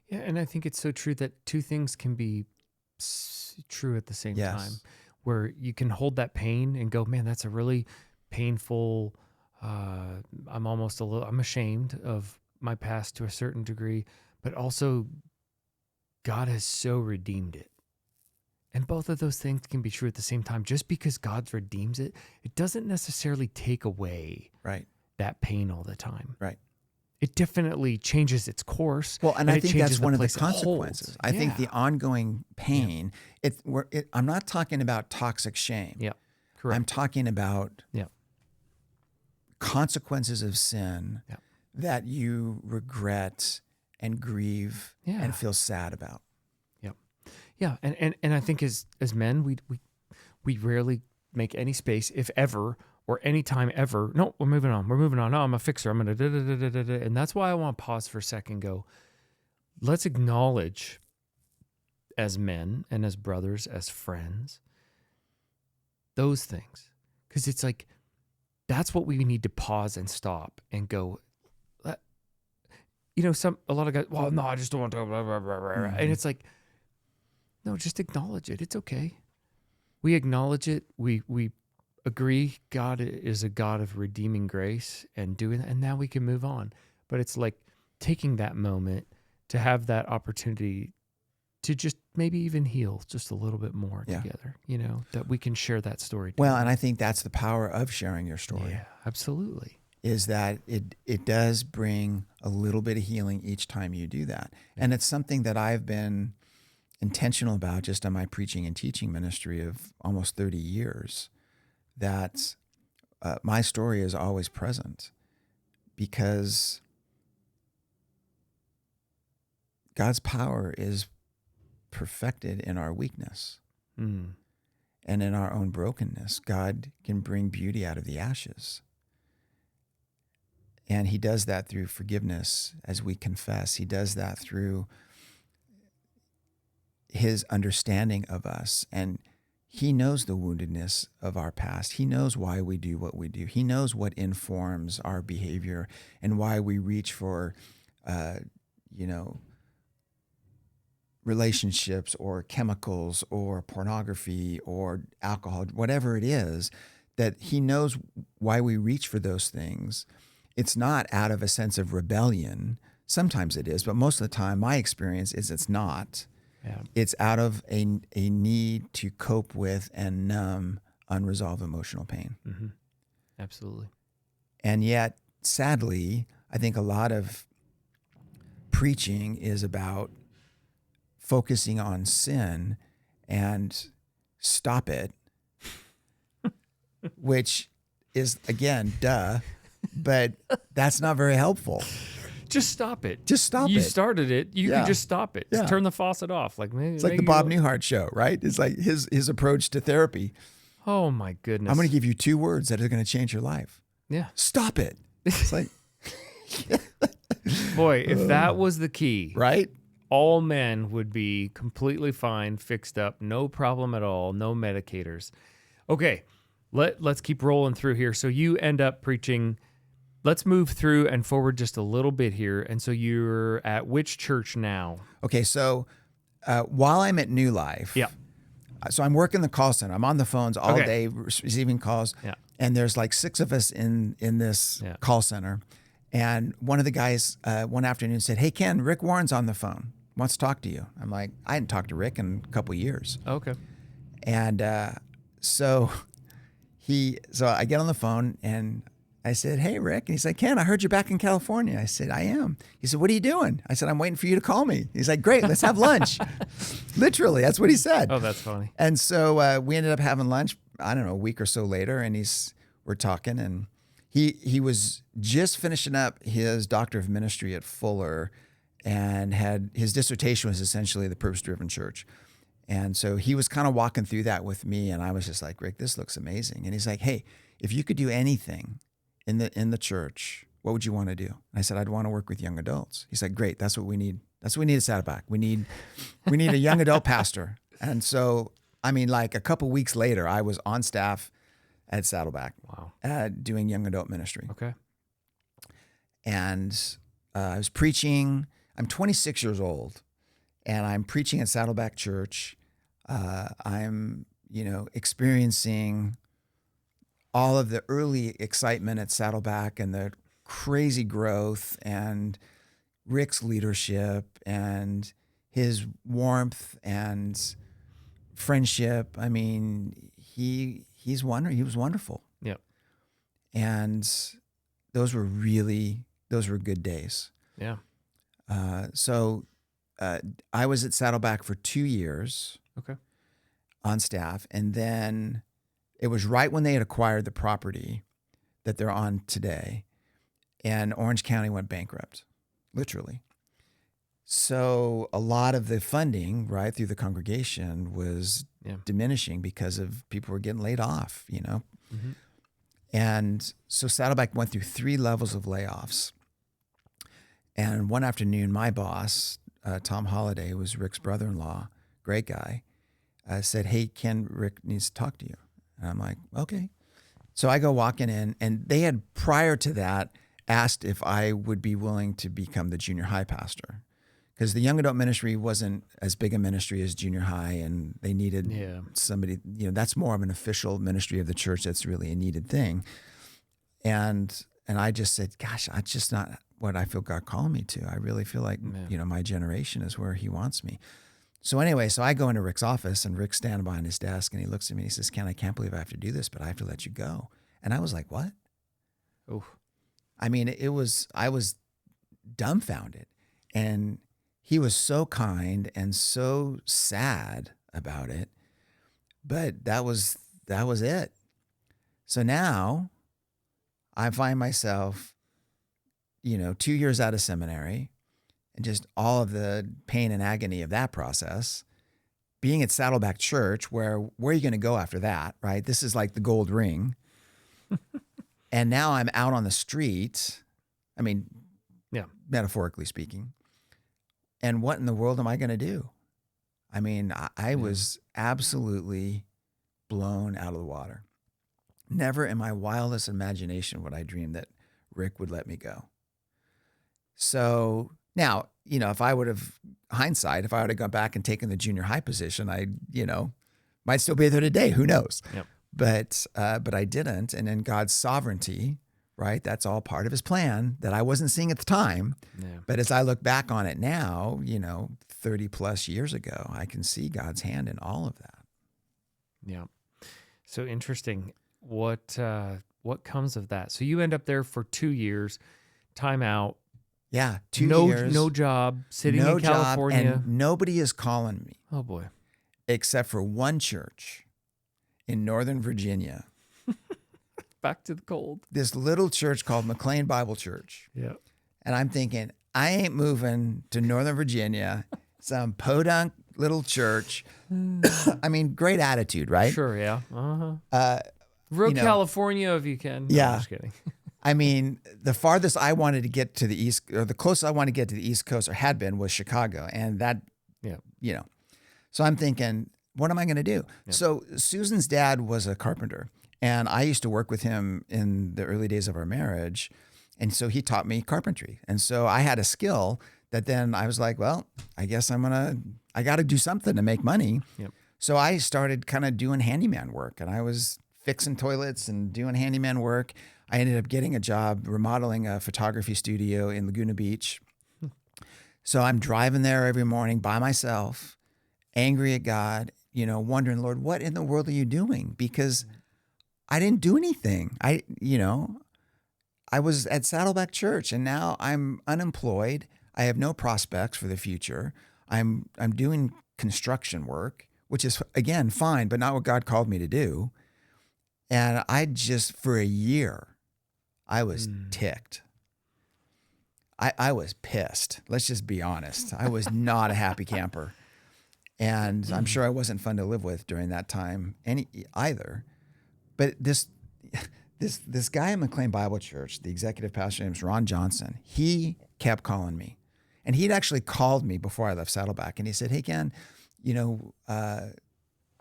Yeah, and I think it's so true that two things can be true at the same time, where you can hold that pain and go, man, that's a really painful, I'm ashamed of my past to a certain degree, but also God has so redeemed it. And both of those things can be true at the same time. Just because God redeems it, it doesn't necessarily take away that pain all the time. Right. It definitely changes its course. Well, and I think that's one of the place it holds. consequences. I think the ongoing pain, I'm not talking about toxic shame. Yeah, correct. I'm talking about consequences of sin that you regret and grieve and feel sad about. Yeah, and I think as men, we rarely make any space, if ever, or any time ever. No, we're moving on. No, I'm a fixer. I'm going to and that's why I want to pause for a second and go, let's acknowledge as men and as brothers, as friends, those things. Because it's like, that's what we need to pause and stop and go, a lot of guys, well, no, I just don't want to, blah, blah, blah, blah. And it's like, no, just acknowledge it. It's okay. We acknowledge it. We agree God is a God of redeeming grace and doing that, and now we can move on. But it's like taking that moment to have that opportunity to just maybe even heal just a little bit more together, that we can share that story together. Well, and I think that's the power of sharing your story. Yeah, absolutely. Is that it does bring a little bit of healing each time you do that. And it's something that I've been intentional about just on my preaching and teaching ministry of almost 30 years, that my story is always present, because God's power is perfected in our weakness and in our own brokenness. God can bring beauty out of the ashes. And He does that through forgiveness as we confess. He does that through His understanding of us, and He knows the woundedness of our past. He knows why we do what we do. He knows what informs our behavior and why we reach for, relationships or chemicals or pornography or alcohol, whatever it is, that He knows why we reach for those things. It's not out of a sense of rebellion. Sometimes it is, but most of the time my experience is it's not. Yeah. It's out of a need to cope with and numb unresolved emotional pain. Mm-hmm. Absolutely. And yet, sadly, I think a lot of preaching is about focusing on sin and stop it, which is, again, duh, but that's not very helpful. Just stop it. Just stop it. You started it. You can just stop it. Just turn the faucet off. It's like the Bob Newhart show, right? It's like his approach to therapy. Oh my goodness. I'm going to give you 2 words that are going to change your life. Yeah. Stop it. It's like, boy, if that was the key, right? all men would be completely fine, fixed up, no problem at all, no medicators. Okay, let's keep rolling through here. So you end up preaching. Let's move through and forward just a little bit here. And so you're at which church now? Okay, so while I'm at New Life, Yeah. So I'm working the call center. I'm on the phones all Okay. day receiving calls. Yeah. And there's like 6 of us in this call center. And one of the guys one afternoon said, "Hey, Ken, Rick Warren's on the phone. Wants to talk to you." I'm like, I hadn't talked to Rick in a couple of years. Okay. And so I get on the phone and I said, "Hey, Rick." And he's like, "Ken, I heard you're back in California." I said, "I am." He said, "What are you doing?" I said, "I'm waiting for you to call me." He's like, "Great, let's have lunch." Literally, that's what he said. Oh, that's funny. And so we ended up having lunch, I don't know, a week or so later, and we're talking, and he was just finishing up his Doctor of Ministry at Fuller, and had his dissertation was essentially the purpose-driven church. And so he was kind of walking through that with me, and I was just like, "Rick, this looks amazing." And he's like, "Hey, if you could do anything in the church, what would you want to do?" And I said, "I'd want to work with young adults." He's like, "Great, that's what we need. That's what we need at Saddleback. We need a young adult pastor." And so, I mean, like a couple weeks later, I was on staff at Saddleback. Wow. Doing young adult ministry. Okay. And I was preaching. I'm 26 years old, and I'm preaching at Saddleback Church. I'm, experiencing all of the early excitement at Saddleback and the crazy growth and Rick's leadership and his warmth and friendship. I mean, he was wonderful. Yep. And those were good days. Yeah. So I was at Saddleback for 2 years. Okay. On staff, and then it was right when they had acquired the property that they're on today, and Orange County went bankrupt, literally. So a lot of the funding, right, through the congregation was diminishing because of people were getting laid off, Mm-hmm. And so Saddleback went through 3 levels of layoffs. And one afternoon, my boss, Tom Holliday, who was Rick's brother-in-law, great guy, said, "Hey, Ken, Rick needs to talk to you." And I'm like, "Okay." So I go walking in, and they had prior to that asked if I would be willing to become the junior high pastor, because the young adult ministry wasn't as big a ministry as junior high, and they needed somebody, that's more of an official ministry of the church. That's really a needed thing. And I just said, "Gosh, that's just not what I feel God calling me to. I really feel like, my generation is where he wants me." So anyway, I go into Rick's office, and Rick's standing behind his desk, and he looks at me and he says, "Ken, I can't believe I have to do this, but I have to let you go." And I was like, "What?" Oh, I mean, I was dumbfounded, and he was so kind and so sad about it, but that was it. So now I find myself, 2 years out of seminary, and just all of the pain and agony of that process, being at Saddleback Church, where are you going to go after that, right? This is like the gold ring. And now I'm out on the street. I mean, metaphorically speaking. And what in the world am I going to do? I mean, I was absolutely blown out of the water. Never in my wildest imagination would I dream that Rick would let me go. So now, if I would have gone back and taken the junior high position, I, might still be there today. Who knows? Yep. But I didn't. And in God's sovereignty, right? That's all part of his plan that I wasn't seeing at the time. Yeah. But as I look back on it now, 30 plus years ago, I can see God's hand in all of that. Yeah. So interesting. What comes of that? So you end up there for 2 years, time out. Yeah, 2 years. No job, sitting in California. Job, and nobody is calling me. Oh, boy. Except for one church in Northern Virginia. Back to the cold. This little church called McLean Bible Church. Yeah. And I'm thinking, I ain't moving to Northern Virginia, some podunk little church. I mean, great attitude, right? Sure, yeah. Real California if you can. No, Yeah. I'm just kidding. I mean, the farthest I wanted to get to the East, or the closest I wanted to get to the East Coast, or had been, was Chicago. And that, so I'm thinking, what am I going to do? Yeah. So Susan's dad was a carpenter, and I used to work with him in the early days of our marriage. And so he taught me carpentry. And so I had a skill that then I was like, well, I guess I got to do something to make money. Yep. So I started kind of doing handyman work, and I was fixing toilets and doing handyman work. I ended up getting a job remodeling a photography studio in Laguna Beach. So I'm driving there every morning by myself, angry at God, wondering, Lord, what in the world are you doing? Because I didn't do anything. I was at Saddleback Church, and now I'm unemployed. I have no prospects for the future. I'm doing construction work, which is, again, fine, but not what God called me to do. And for a year, I was ticked. I was pissed. Let's just be honest. I was not a happy camper. And I'm sure I wasn't fun to live with during that time either. But this guy at McLean Bible Church, the executive pastor, named Ron Johnson, he kept calling me. And he'd actually called me before I left Saddleback. And he said, hey, Ken, do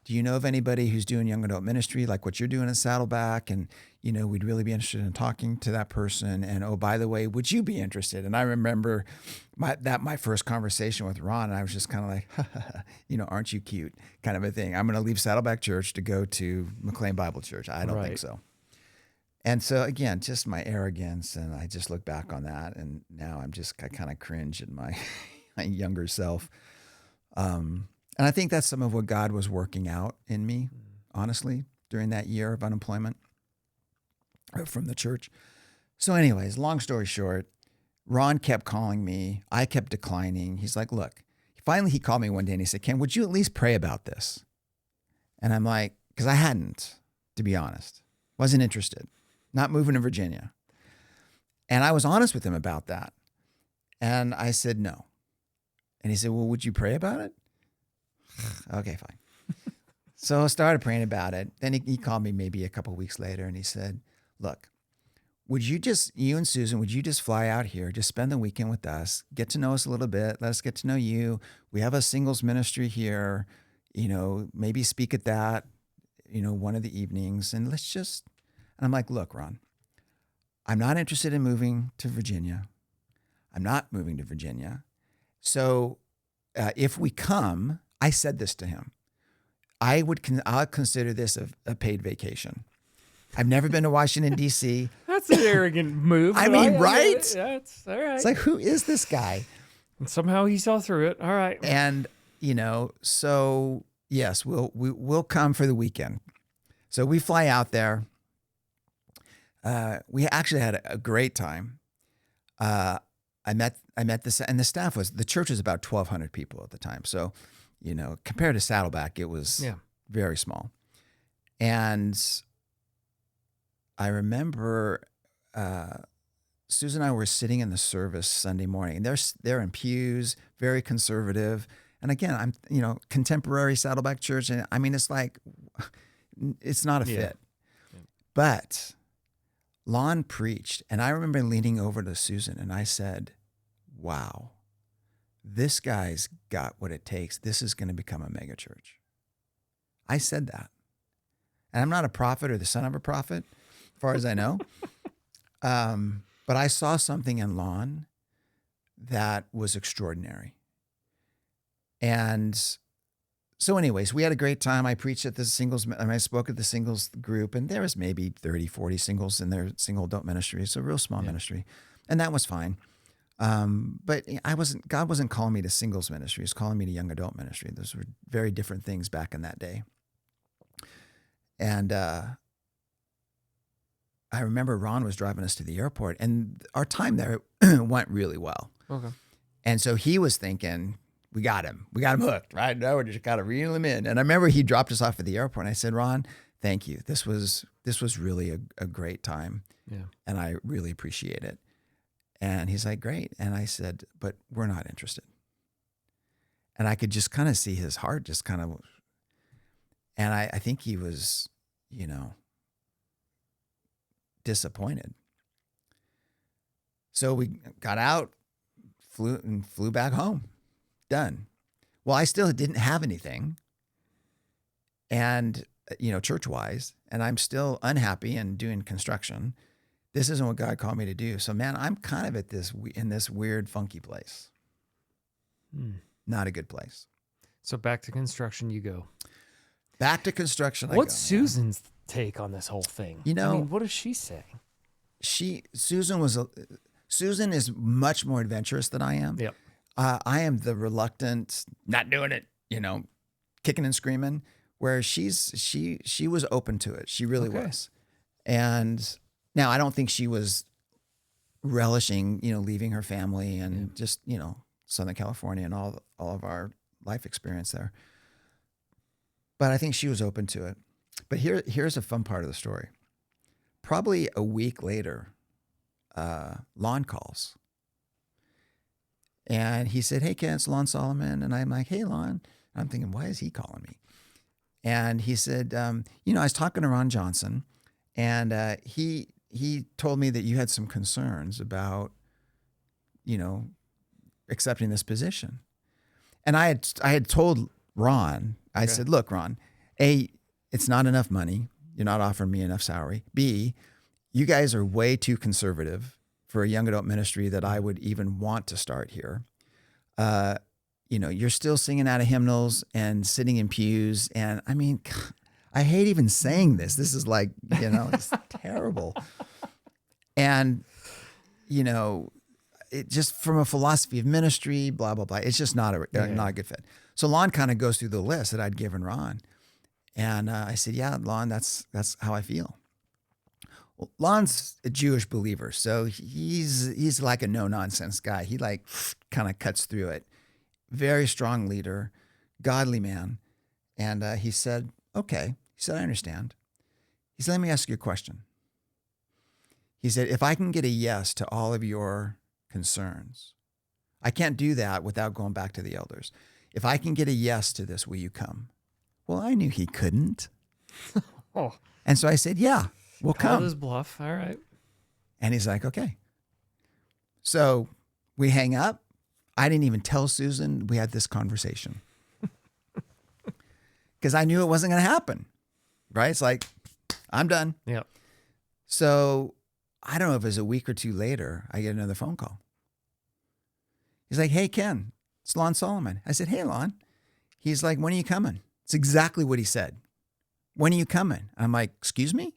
you know of anybody who's doing young adult ministry like what you're doing at Saddleback? And, we'd really be interested in talking to that person. And, oh, by the way, would you be interested? And I remember my first conversation with Ron, and I was just kind of like, aren't you cute kind of a thing. I'm going to leave Saddleback Church to go to McLean Bible Church. I don't think so. And so, again, just my arrogance. And I just look back on that. And now I kind of cringe at my younger self. And I think that's some of what God was working out in me, honestly, during that year of unemployment from the church. So anyways, long story short, Ron kept calling me. I kept declining. He's like, look, finally he called me one day and he said, Ken, would you at least pray about this? And I'm like, because I hadn't, to be honest, wasn't interested, not moving to Virginia. And I was honest with him about that. And I said, no. And he said, well, would you pray about it? Okay, fine. So I started praying about it. Then he called me maybe a couple of weeks later and he said, look, you and Susan, would you just fly out here, just spend the weekend with us, get to know us a little bit, let us get to know you. We have a singles ministry here, maybe speak at that, one of the evenings. And and I'm like, look, Ron, I'm not interested in moving to Virginia. I'm not moving to Virginia. So if we come, I said this to him, I'll consider this a paid vacation. I've never been to Washington, D.C. That's an arrogant move. I mean, right? That's all right. It's like, who is this guy? And somehow he saw through it. All right. And, so yes, we'll come for the weekend. So we fly out there. We actually had a great time. I met this, and the church was about 1,200 people at the time. So, compared to Saddleback, it was very small. And I remember Susan and I were sitting in the service Sunday morning, and they're in pews, very conservative. And again, I'm, contemporary Saddleback Church. And I mean, it's like, it's not a fit. Yeah. But Lon preached, and I remember leaning over to Susan and I said, wow, this guy's got what it takes. This is going to become a mega church. I said that. And I'm not a prophet or the son of a prophet, as far as I know. But I saw something in Lon that was extraordinary. And so anyways, we had a great time. I preached at the singles, I spoke at the singles group, and there was maybe 30, 40 singles in their single adult ministry. So a real small ministry. And that was fine. But God wasn't calling me to singles ministry. He was calling me to young adult ministry. Those were very different things back in that day. And I remember Ron was driving us to the airport, and our time there went really well. Okay. And so he was thinking, we got him hooked, right? No, we just got to reel him in. And I remember he dropped us off at the airport, and I said, Ron, thank you. This was really a great time. Yeah. And I really appreciate it. And he's like, great. And I said, but we're not interested. And I could just kind of see his heart just kind of, and I think he was, disappointed. So we got out, flew back home. Done. Well, I still didn't have anything. And, church-wise, and I'm still unhappy and doing construction. This isn't what God called me to do. So, man, I'm kind of in this weird, funky place. Not a good place. So back to construction you go. Back to construction I go. What's Susan's take on this whole thing? What does she say? Susan is much more adventurous than I am. Yep. I am the reluctant, not doing it, kicking and screaming, where she was open to it. She really was. And now I don't think she was relishing, leaving her family and just, Southern California and all of our life experience there. But I think she was open to it. But here's a fun part of the story. Probably a week later, Lon calls. And he said, "Hey, Ken, it's Lon Solomon." And I'm like, "Hey, Lon." I'm thinking, why is he calling me? And he said, I was talking to Ron Johnson, and he told me that you had some concerns about, accepting this position. And I had told Ron, I said, "Look, Ron, A, it's not enough money. You're not offering me enough salary. B, you guys are way too conservative for a young adult ministry that I would even want to start here. You're still singing out of hymnals and sitting in pews. And I mean, I hate even saying this. This is like, it's terrible. And, it just from a philosophy of ministry, blah, blah, blah. It's just not a good fit." So Lon kind of goes through the list that I'd given Ron. And I said, "Yeah, Lon, that's how I feel." Well, Lon's a Jewish believer, so he's like a no-nonsense guy. He like kind of cuts through it. Very strong leader, godly man. And he said, "Okay." He said, "I understand." He said, "Let me ask you a question." He said, "If I can get a yes to all of your concerns, I can't do that without going back to the elders. If I can get a yes to this, will you come?" Well, I knew he couldn't. Oh. And so I said, "Yeah, we'll come." Called his bluff. All right. And he's like, "Okay." So we hang up. I didn't even tell Susan we had this conversation because I knew it wasn't going to happen. Right? It's like, I'm done. Yep. So I don't know if it was a week or two later, I get another phone call. He's like, "Hey, Ken, it's Lon Solomon." I said, "Hey, Lon." He's like, "When are you coming?" It's exactly what he said. "When are you coming?" I'm like, "Excuse me?"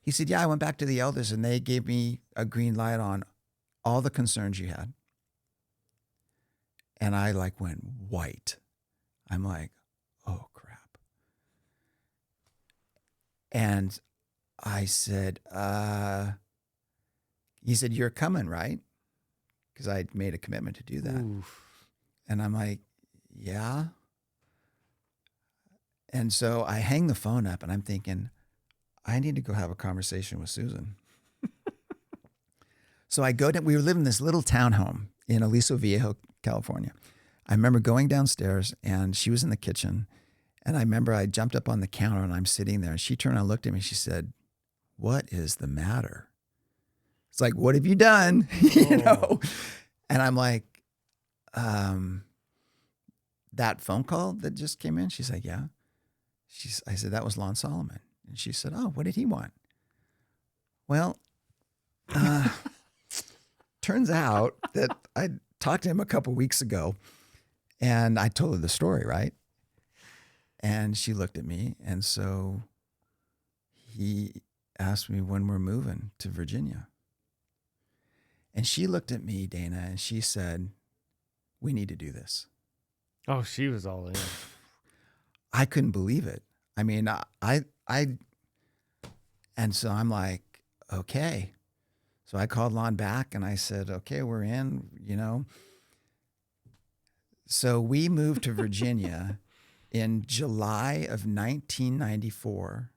He said, "Yeah, I went back to the elders and they gave me a green light on all the concerns you had." And I like went white. I'm like, "Oh, crap." And I said, he said, "You're coming, right?" Because I made a commitment to do that. Oof. And I'm like, "Yeah." And so I hang the phone up and I'm thinking, I need to go have a conversation with Susan. So I go down, we were living in this little townhome in Aliso Viejo, California. I remember going downstairs and she was in the kitchen. And I remember I jumped up on the counter and I'm sitting there and she turned and looked at me and she said, "What is the matter?" It's like, "What have you done?" And I'm like, "That phone call that just came in?" She's like, "Yeah." I said, "That was Lon Solomon." And she said, "Oh, what did he want?" Well, turns out that I talked to him a couple weeks ago and I told her the story, right? And she looked at me. And so he asked me when we're moving to Virginia. And she looked at me, Dana, and she said, "We need to do this." Oh, she was all in. I couldn't believe it. I mean, and so I'm like, "Okay." So I called Lon back and I said, "Okay, we're in, So we moved to Virginia in July of 1994,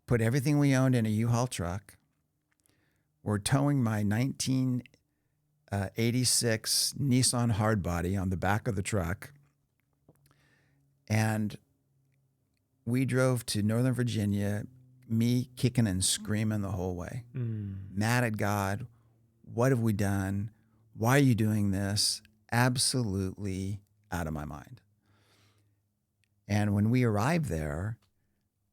put everything we owned in a U-Haul truck. We're towing my '86 Nissan hardbody on the back of the truck. And we drove to Northern Virginia, me kicking and screaming the whole way, mad at God. What have we done? Why are you doing this? Absolutely out of my mind. And when we arrived there,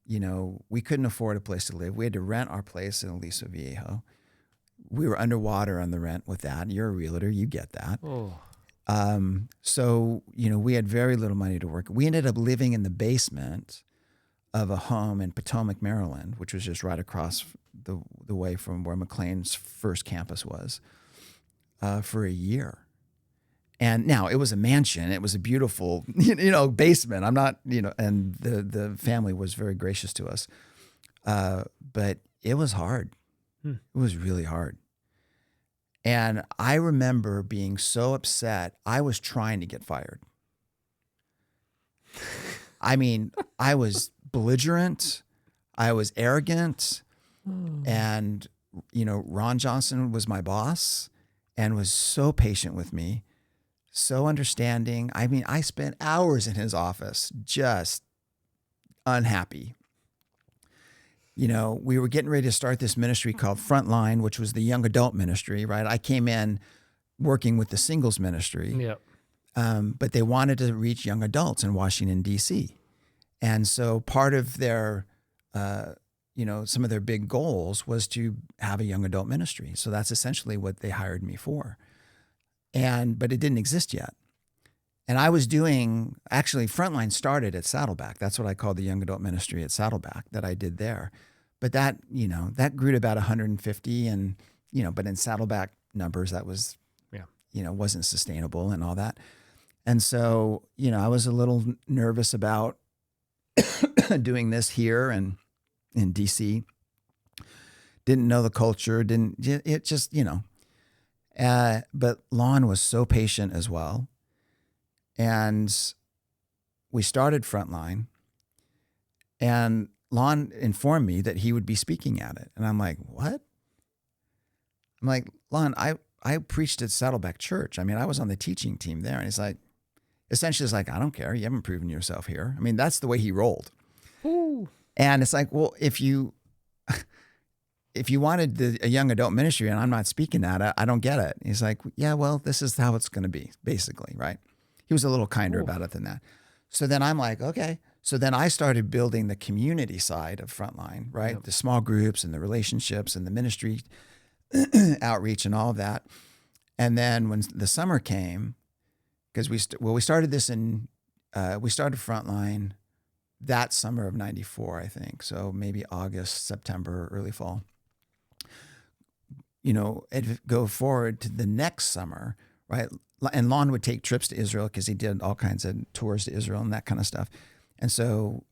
you know, we couldn't afford a place to live. We had to rent our place in Aliso Viejo. We were underwater on the rent with that. You're a realtor, you get that. Oh. So, you know, we had very little money to work. We ended up living in the basement of a home in Potomac, Maryland, which was just right across the way from where McLean's first campus was, for a year. And now it was a mansion. It was a beautiful, you know, basement. I'm not, you know, and the family was very gracious to us. But it was hard. It was really hard. And I remember being so upset. I was trying to get fired. I mean, I was belligerent. I was arrogant. And, you know, Ron Johnson was my boss and was so patient with me, so understanding. I mean, I spent hours in his office just unhappy. You know, we were getting ready to start this ministry called Frontline, which was the young adult ministry, right? I came in working with the singles ministry, Yep. But they wanted to reach young adults in Washington, D.C. And so part of their, you know, some of their big goals was to have a young adult ministry. So that's essentially what they hired me for. But it didn't exist yet. And I was doing, actually, Frontline started at Saddleback. That's what I called the young adult ministry at Saddleback that I did there. But that, you know, that grew to about 150 and, you know, but in Saddleback numbers, that was, you know, wasn't sustainable and all that. And so, you know, I was a little nervous about doing this here and in DC. Didn't know the culture, it just, you know. But Lon was so patient as well. And we started Frontline, and Lon informed me that he would be speaking at it. And I'm like, what? I'm like, Lon, I preached at Saddleback Church. I mean, I was on the teaching team there. And he's like, essentially, it's like, I don't care. You haven't proven yourself here. I mean, that's the way he rolled. Ooh. And it's like, well, if you wanted a young adult ministry and I'm not speaking at it, I don't get it. He's like, yeah, well, this is how it's going to be, basically, right? He was a little kinder about it than that. So then I'm like, okay. So then I started building the community side of Frontline, right? Yep. The small groups and the relationships and the ministry outreach and all of that. And then when the summer came, because we started this we started Frontline that summer of '94, I think. So maybe August, September, early fall. You know, go forward to the next summer, right? And Lon would take trips to Israel because he did all kinds of tours to Israel and that kind of stuff. And so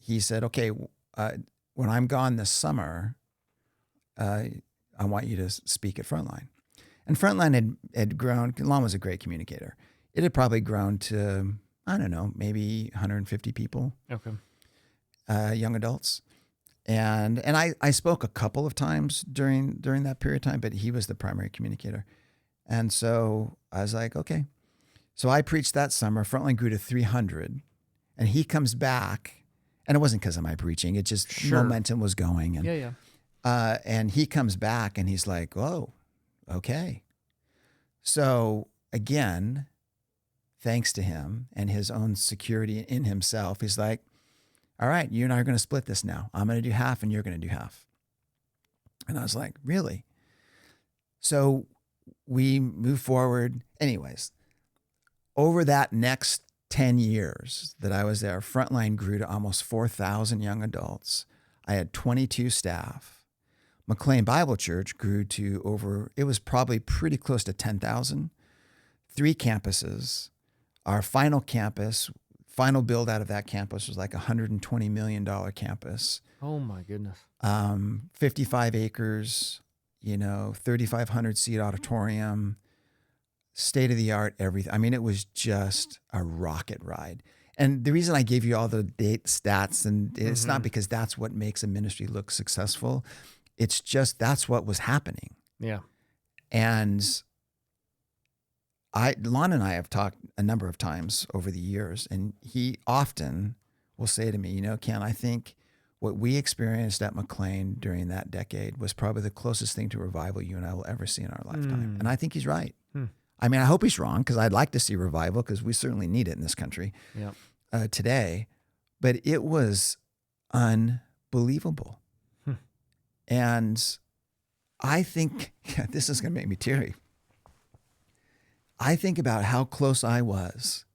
he said, okay, when I'm gone this summer, I want you to speak at Frontline. And Frontline had grown. Lon was a great communicator. It had probably grown to, I don't know, maybe 150 people. Okay. Young adults. And I spoke a couple of times during that period of time, but he was the primary communicator. And so I was like, okay. So I preached that summer. Frontline grew to 300. And he comes back. And it wasn't because of my preaching. It just, momentum was going. And, and he comes back and he's like, oh, okay. So again, thanks to him and his own security in himself, he's like, all right, you and I are going to split this now. I'm going to do half and you're going to do half. And I was like, really? So we move forward. Anyways, over that next 10 years that I was there, Frontline grew to almost 4,000 young adults. I had 22 staff. McLean Bible Church grew to it was probably pretty close to 10,000. 3 campuses. Our final build out of that campus was like $120 million campus. Oh my goodness. 55 acres, 3,500 seat auditorium, state of the art, everything. I mean, it was just a rocket ride. And the reason I gave you all the stats, and it's not because that's what makes a ministry look successful. It's just, that's what was happening. Yeah. And Lon and I have talked a number of times over the years, and he often will say to me, Ken, I think what we experienced at McLean during that decade was probably the closest thing to revival you and I will ever see in our lifetime. And I think he's right. I mean, I hope he's wrong, because I'd like to see revival, because we certainly need it in this country today. But it was unbelievable. And I think, this is going to make me teary. I think about how close I was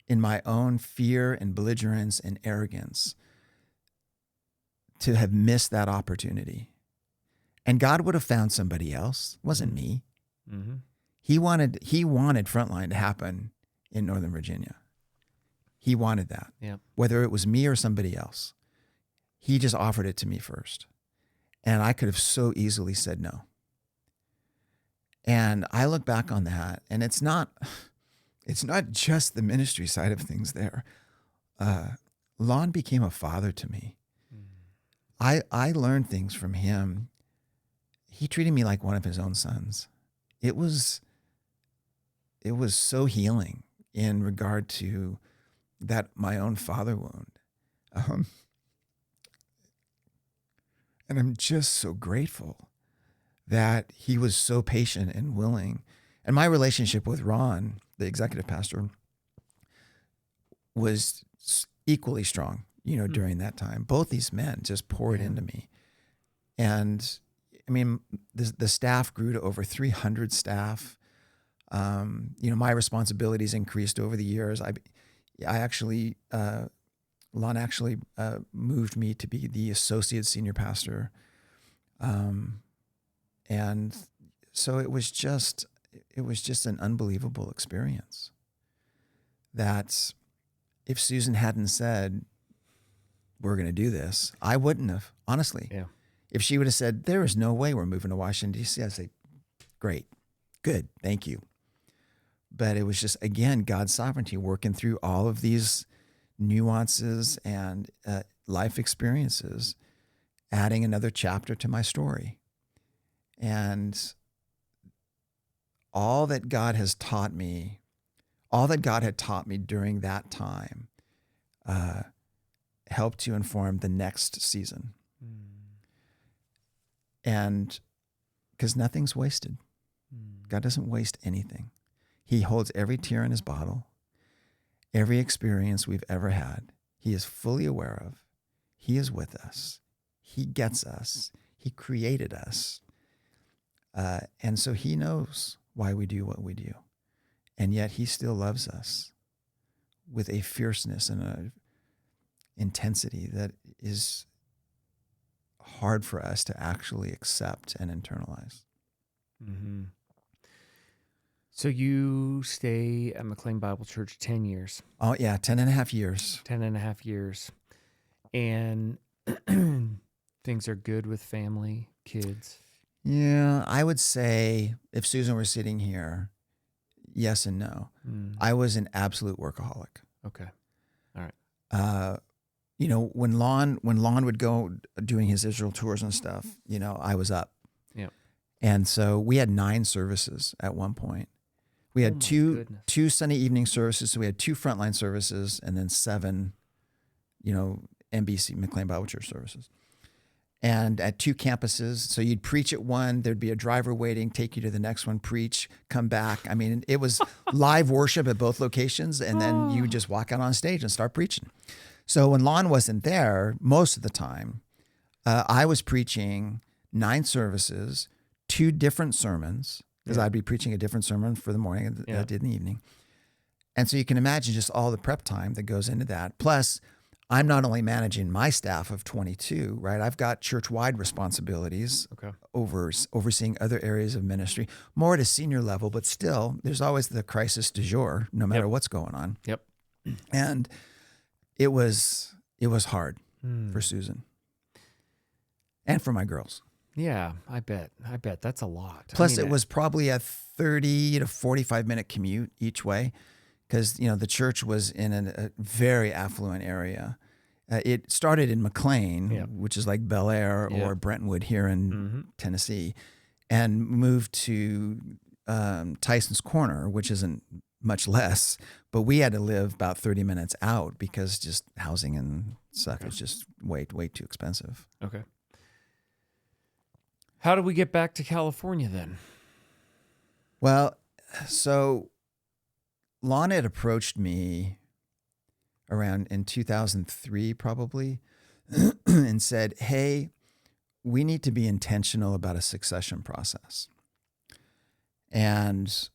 in my own fear and belligerence and arrogance to have missed that opportunity. And God would have found somebody else. It wasn't me. Mm-hmm. He wanted Frontline to happen in Northern Virginia. He wanted that. Yeah. Whether it was me or somebody else. He just offered it to me first. And I could have so easily said no. And I look back on that, and it's not just the ministry side of things there. Lon became a father to me. I learned things from him. He treated me like one of his own sons. It was so healing in regard to that, my own father wound. And I'm just so grateful that he was so patient and willing. And my relationship with Ron, the executive pastor, was equally strong, during that time. Both these men just poured into me. And I mean, the staff grew to over 300 staff. My responsibilities increased over the years. Lon actually moved me to be the associate senior pastor. And so it was just an unbelievable experience that if Susan hadn't said, we're going to do this, I wouldn't have, honestly. Yeah. If she would have said, there is no way we're moving to Washington, D.C., I'd say, great, good, thank you. But it was just, again, God's sovereignty working through all of these nuances and life experiences, adding another chapter to my story. And all that God had taught me during that time helped to inform the next season. And because nothing's wasted. God doesn't waste anything. He holds every tear in his bottle, every experience we've ever had. He is fully aware of. He is with us. He gets us. He created us. And so he knows why we do what we do. And yet he still loves us with a fierceness and a intensity that is hard for us to actually accept and internalize. Mm-hmm. So you stay at McLean Bible Church 10 years. Oh, yeah, 10 and a half years. 10 and a half years. And things are good with family, kids? Yeah, I would say if Susan were sitting here, yes and no. I was an absolute workaholic. Okay. All right. When Lon would go doing his Israel tours and stuff, I was up. Yeah. And so we had 9 services at one point. We had two Sunday evening services. So we had 2 Frontline services and then 7, MBC, McLean Bible Church services. And at 2 campuses. So you'd preach at one, there'd be a driver waiting, take you to the next one, preach, come back. I mean, it was live worship at both locations. And then you would just walk out on stage and start preaching. So when Lon wasn't there, most of the time, I was preaching 9 services, 2 different sermons, because I'd be preaching a different sermon for the morning than I did in the evening. And so you can imagine just all the prep time that goes into that. Plus, I'm not only managing my staff of 22, right? I've got church-wide responsibilities, overseeing other areas of ministry, more at a senior level, but still, there's always the crisis du jour, no matter what's going on. Yep. And it was hard for Susan and for my girls. Yeah, I bet that's a lot. Plus, it was probably a 30 to 45 minute commute each way, because the church was in a very affluent area. It started in McLean, which is like Bel Air or Brentwood here in Tennessee, and moved to Tyson's Corner, which isn't much less, but we had to live about 30 minutes out because just housing and stuff is just way too expensive. Okay. How do we get back to California then? Well, so Lon had approached me around in 2003 probably and said, hey, we need to be intentional about a succession process. And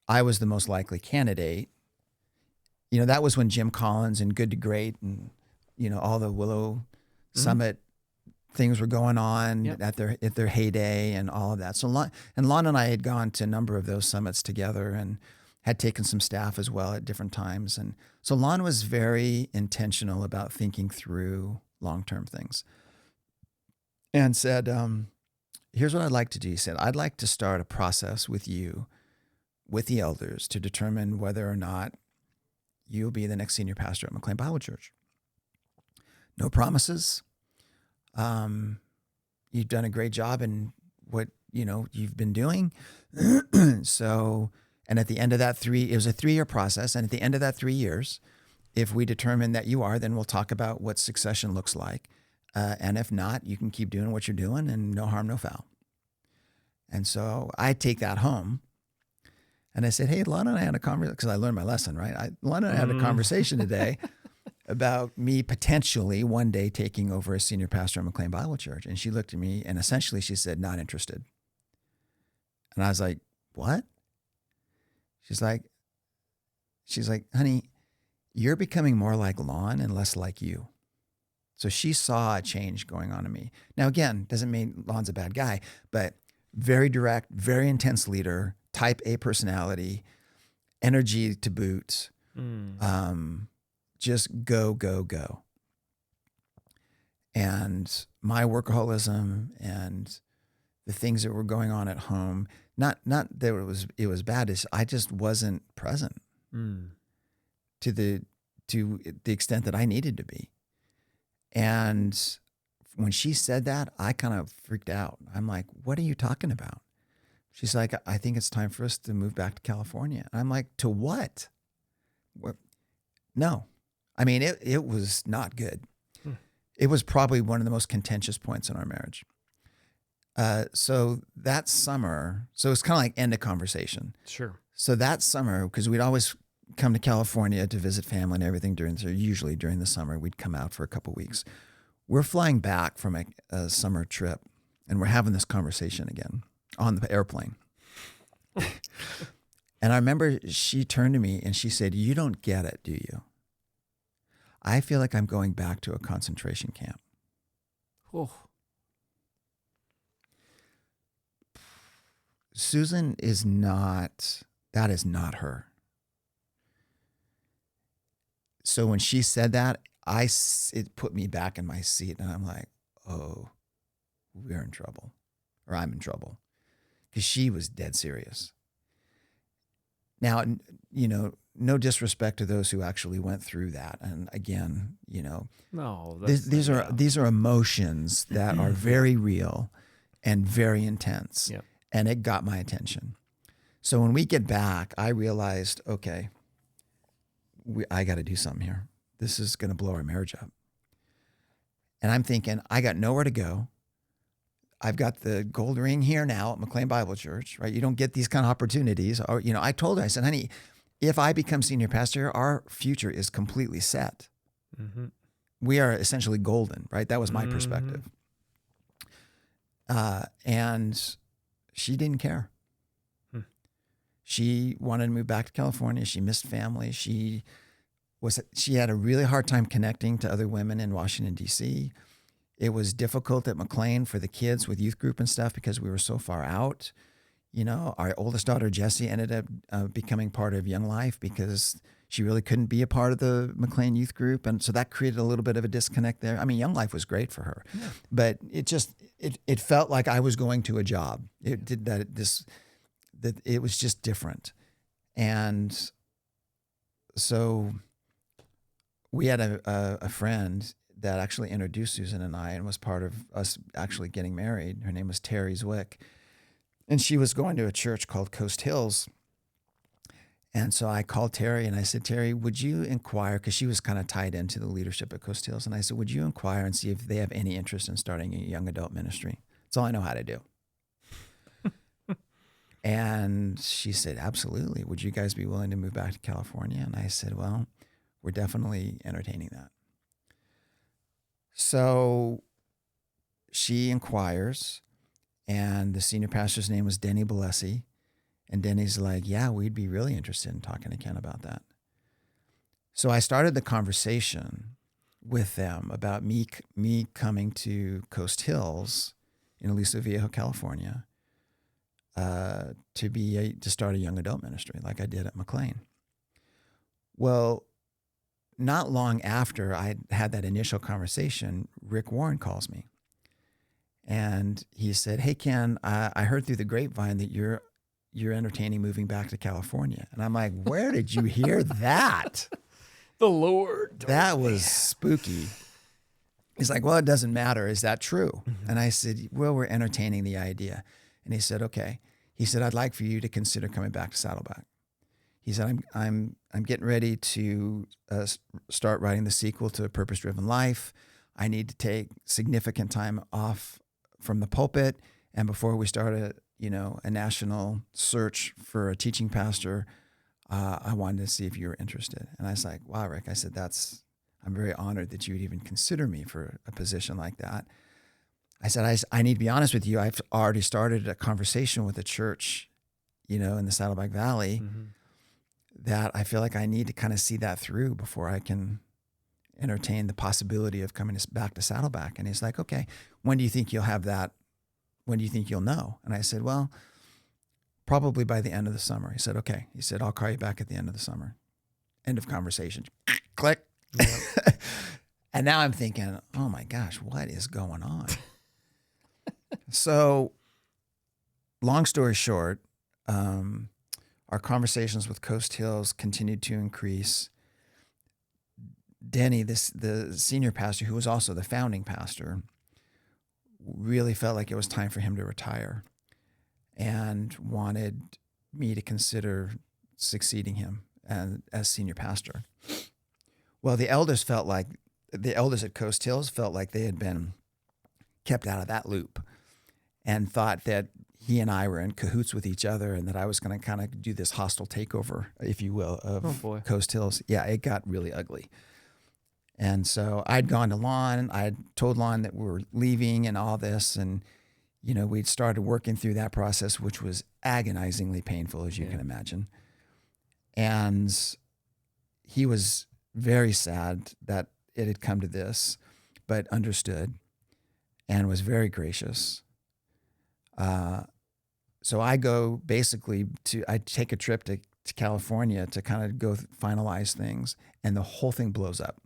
I was the most likely candidate. You know, that was when Jim Collins and Good to Great and, you know, all the Willow Summit things were going on at their heyday and all of that. So Lon and I had gone to a number of those summits together and had taken some staff as well at different times. And so Lon was very intentional about thinking through long-term things and said, here's what I'd like to do. He said, I'd like to start a process with you, with the elders, to determine whether or not you'll be the next senior pastor at McLean Bible Church. No promises. You've done a great job in what, you know, you've been doing. So, and at the end of that it was a 3-year process. And at the end of that 3 years, if we determine that you are, then we'll talk about what succession looks like. And if not, you can keep doing what you're doing and no harm, no foul. And so I take that home and I said, hey, Lon and I had a conversation, because I learned my lesson, right? Lon and I had a conversation today about me potentially one day taking over as senior pastor at McLean Bible Church. And she looked at me and essentially she said, not interested. And I was like, what? She's like, honey, you're becoming more like Lon and less like you. So she saw a change going on in me. Now, again, doesn't mean Lon's a bad guy, but very direct, very intense leader, type A personality, energy to boot, just go, go, go. And my workaholism and the things that were going on at home, not that it was bad, is I just wasn't present to the extent that I needed to be. And when she said that, I kind of freaked out. I'm like, what are you talking about? She's like, I think it's time for us to move back to California. And I'm like, to what? No. I mean, it was not good. It was probably one of the most contentious points in our marriage. So that summer, so it's kind of like end of conversation. Sure. So that summer, because we'd always come to California to visit family and everything usually during the summer, we'd come out for a couple of weeks. We're flying back from a summer trip and we're having this conversation again on the airplane. And I remember she turned to me and she said, you don't get it, do you? I feel like I'm going back to a concentration camp. Oh. Susan that is not her. So when she said that, it put me back in my seat and I'm like, oh, we're in trouble, or I'm in trouble, because she was dead serious. Now, you know, no disrespect to those who actually went through that. And again, you know, no, these are emotions that are very real and very intense. Yep. And it got my attention. So when we get back, I realized, okay, I got to do something here. This is going to blow our marriage up. And I'm thinking, I got nowhere to go. I've got the gold ring here now at McLean Bible Church, right? You don't get these kind of opportunities. Or, you know, I told her, I said, honey, if I become senior pastor, our future is completely set. Mm-hmm. We are essentially golden, right? That was my perspective. And she didn't care. She wanted to move back to California. She missed family. She had a really hard time connecting to other women in Washington, D.C. It was difficult at McLean for the kids with youth group and stuff because we were so far out. You know, our oldest daughter, Jessie, ended up becoming part of Young Life because she really couldn't be a part of the McLean youth group. And so that created a little bit of a disconnect there. I mean, Young Life was great for her, but it felt like I was going to a job. It did that it was just different. And so we had a friend that actually introduced Susan and I and was part of us actually getting married. Her name was Terry Zwick. And she was going to a church called Coast Hills. And so I called Terry and I said, Terry, would you inquire? Because she was kind of tied into the leadership at Coast Hills. And I said, would you inquire and see if they have any interest in starting a young adult ministry? That's all I know how to do. And she said, absolutely. Would you guys be willing to move back to California? And I said, well, we're definitely entertaining that. So she inquires, and the senior pastor's name was Denny Balesi. And Denny's like, yeah, we'd be really interested in talking to Ken about that. So I started the conversation with them about me coming to Coast Hills in Aliso Viejo, California, to start a young adult ministry like I did at McLean. Well, not long after I had that initial conversation, Rick Warren calls me. And he said, hey, Ken, I heard through the grapevine that you're entertaining moving back to California. And I'm like, where did you hear that? The Lord. That was spooky. He's like, well, it doesn't matter. Is that true? Mm-hmm. And I said, well, we're entertaining the idea. And he said, okay. He said, I'd like for you to consider coming back to Saddleback. He said, I'm getting ready to start writing the sequel to A Purpose-Driven Life. I need to take significant time off from the pulpit. And before we start a national search for a teaching pastor, I wanted to see if you were interested. And I was like, wow, Rick, I said, I'm very honored that you would even consider me for a position like that. I said, I need to be honest with you. I've already started a conversation with a church, in the Saddleback Valley, mm-hmm. that I feel like I need to kind of see that through before I can entertain the possibility of coming back to Saddleback. And he's like, okay, when do you think you'll have that? When do you think you'll know? And I said, well, probably by the end of the summer. He said, okay. He said, I'll call you back at the end of the summer. End of conversation. Click. Yep. And now I'm thinking, oh my gosh, what is going on? So long story short, our conversations with Coast Hills continued to increase. Denny, the senior pastor, who was also the founding pastor, really felt like it was time for him to retire and wanted me to consider succeeding him as senior pastor. Well, the elders at Coast Hills felt like they had been kept out of that loop and thought that he and I were in cahoots with each other and that I was going to kind of do this hostile takeover, if you will, of Coast Hills. Yeah, it got really ugly. And so I'd gone to Lon. I'd told Lon that we were leaving and all this. And, we'd started working through that process, which was agonizingly painful, as you can imagine. And he was very sad that it had come to this, but understood and was very gracious. So I go I take a trip to California to kind of go finalize things, and the whole thing blows up.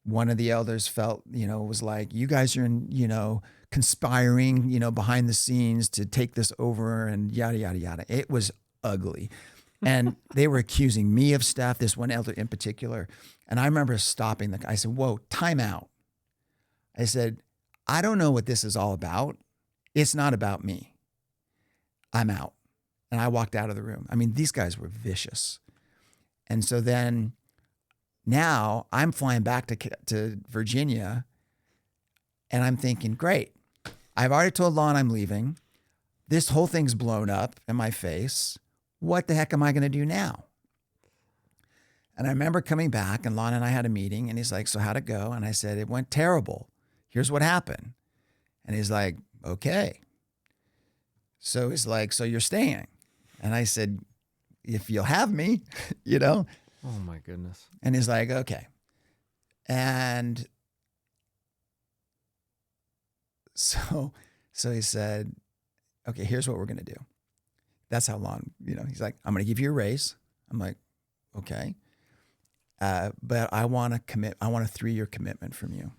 One of the elders felt, was like, you guys are conspiring, behind the scenes to take this over and yada, yada, yada. It was ugly. And they were accusing me of stuff, this one elder in particular. And I remember stopping I said, whoa, time out. I said, I don't know what this is all about. It's not about me. I'm out. And I walked out of the room. I mean, these guys were vicious. And so then now I'm flying back to Virginia, and I'm thinking, great. I've already told Lon I'm leaving. This whole thing's blown up in my face. What the heck am I going to do now? And I remember coming back, and Lon and I had a meeting, and he's like, so how'd it go? And I said, it went terrible. Here's what happened. And he's like, okay. So he's like, so you're staying? And I said, if you'll have me, Oh my goodness. And he's like, okay. And so he said, okay, here's what we're going to do. That's how long, he's like, I'm going to give you a raise. I'm like, okay. But I want a 3-year commitment from you.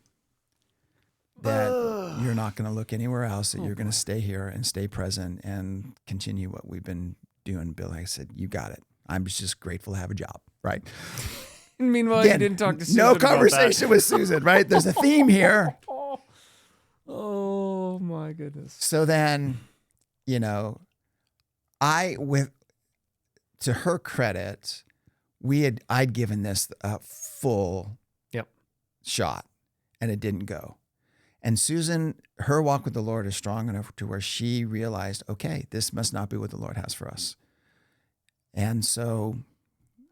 That you're not going to look anywhere else, that you're going to stay here and stay present and continue what we've been doing. Bill, I said, you got it. I'm just grateful to have a job, right? Meanwhile, you didn't talk to Susan. No conversation with Susan, right? There's a theme here. Oh my goodness. So then you know, to her credit, I'd given this a full Yep. shot and it didn't go. And Susan, her walk with the Lord is strong enough to where she realized, okay, this must not be what the Lord has for us. And so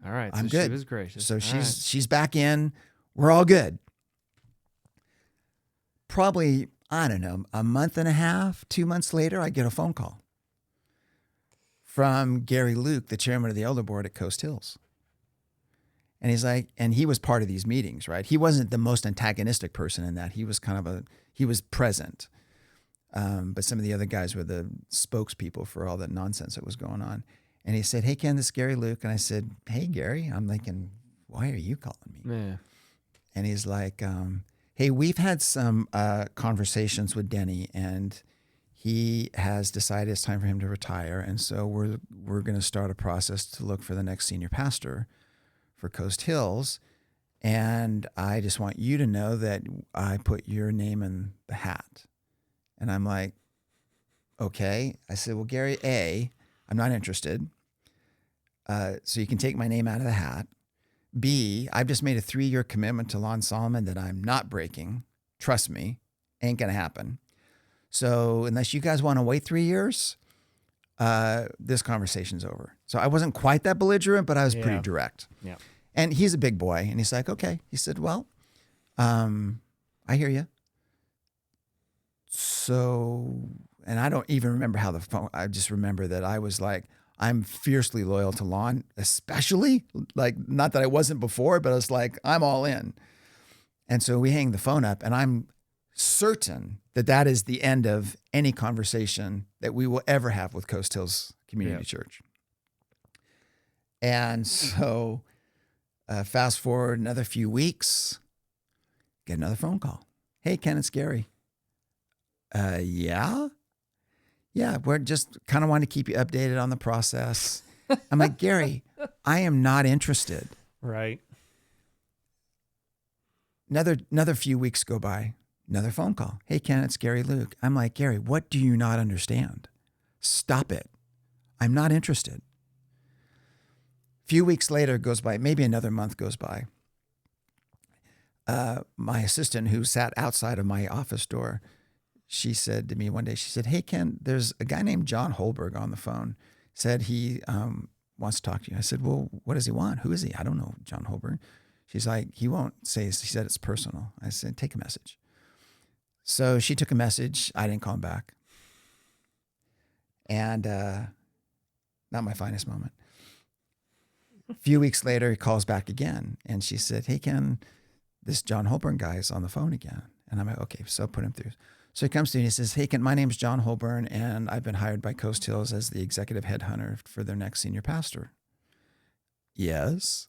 All right. I'm So good. she was gracious. So All right. she's back in. We're all good. Probably, I don't know, a month and a half, 2 months later, I get a phone call from Gary Luke, the chairman of the elder board at Coast Hills. And he's like, and he was part of these meetings, right? He wasn't the most antagonistic person in that. He was he was present. But some of the other guys were the spokespeople for all that nonsense that was going on. And he said, hey, Ken, this is Gary Luke. And I said, hey, Gary. I'm thinking, why are you calling me? Yeah. And he's like, hey, we've had some conversations with Denny, and he has decided it's time for him to retire. And so we're going to start a process to look for the next senior pastor for Coast Hills. And I just want you to know that I put your name in the hat. And I'm like, okay. I said, well, Gary, A, I'm not interested. So you can take my name out of the hat. B, I've just made a 3-year commitment to Lon Solomon that I'm not breaking. Trust me, ain't going to happen. So unless you guys want to wait 3 years, this conversation's over. So I wasn't quite that belligerent, but I was pretty direct. Yeah. And he's a big boy. And he's like, okay. He said, well, I hear you. So, and I don't even remember how the phone, I just remember that I was like, I'm fiercely loyal to Lon, especially like, not that I wasn't before, but I was like, I'm all in. And so we hang the phone up, and I'm certain that that is the end of any conversation that we will ever have with Coast Hills Community Church. And so fast forward another few weeks, get another phone call. Hey, Ken, it's Gary. Yeah, we're just kind of wanting to keep you updated on the process. I'm like, Gary, I am not interested. Right. Another few weeks go by, another phone call. Hey, Ken, it's Gary Luke. I'm like, Gary, what do you not understand? Stop it. I'm not interested. A few weeks later goes by, maybe another month goes by. My assistant, who sat outside of my office door, she said to me one day, she said, hey, Ken, there's a guy named John Holberg on the phone. Said he wants to talk to you. I said, well, what does he want? Who is he? I don't know John Holberg. She's like, he won't say. She said, it's personal. I said, take a message. So she took a message. I didn't call him back. And not my finest moment. A few weeks later, he calls back again. And she said, hey, Ken, this John Holborn guy is on the phone again. And I'm like, okay, so put him through. So he comes to me and he says, hey, Ken, my name's John Holborn, and I've been hired by Coast Hills as the executive headhunter for their next senior pastor. Yes.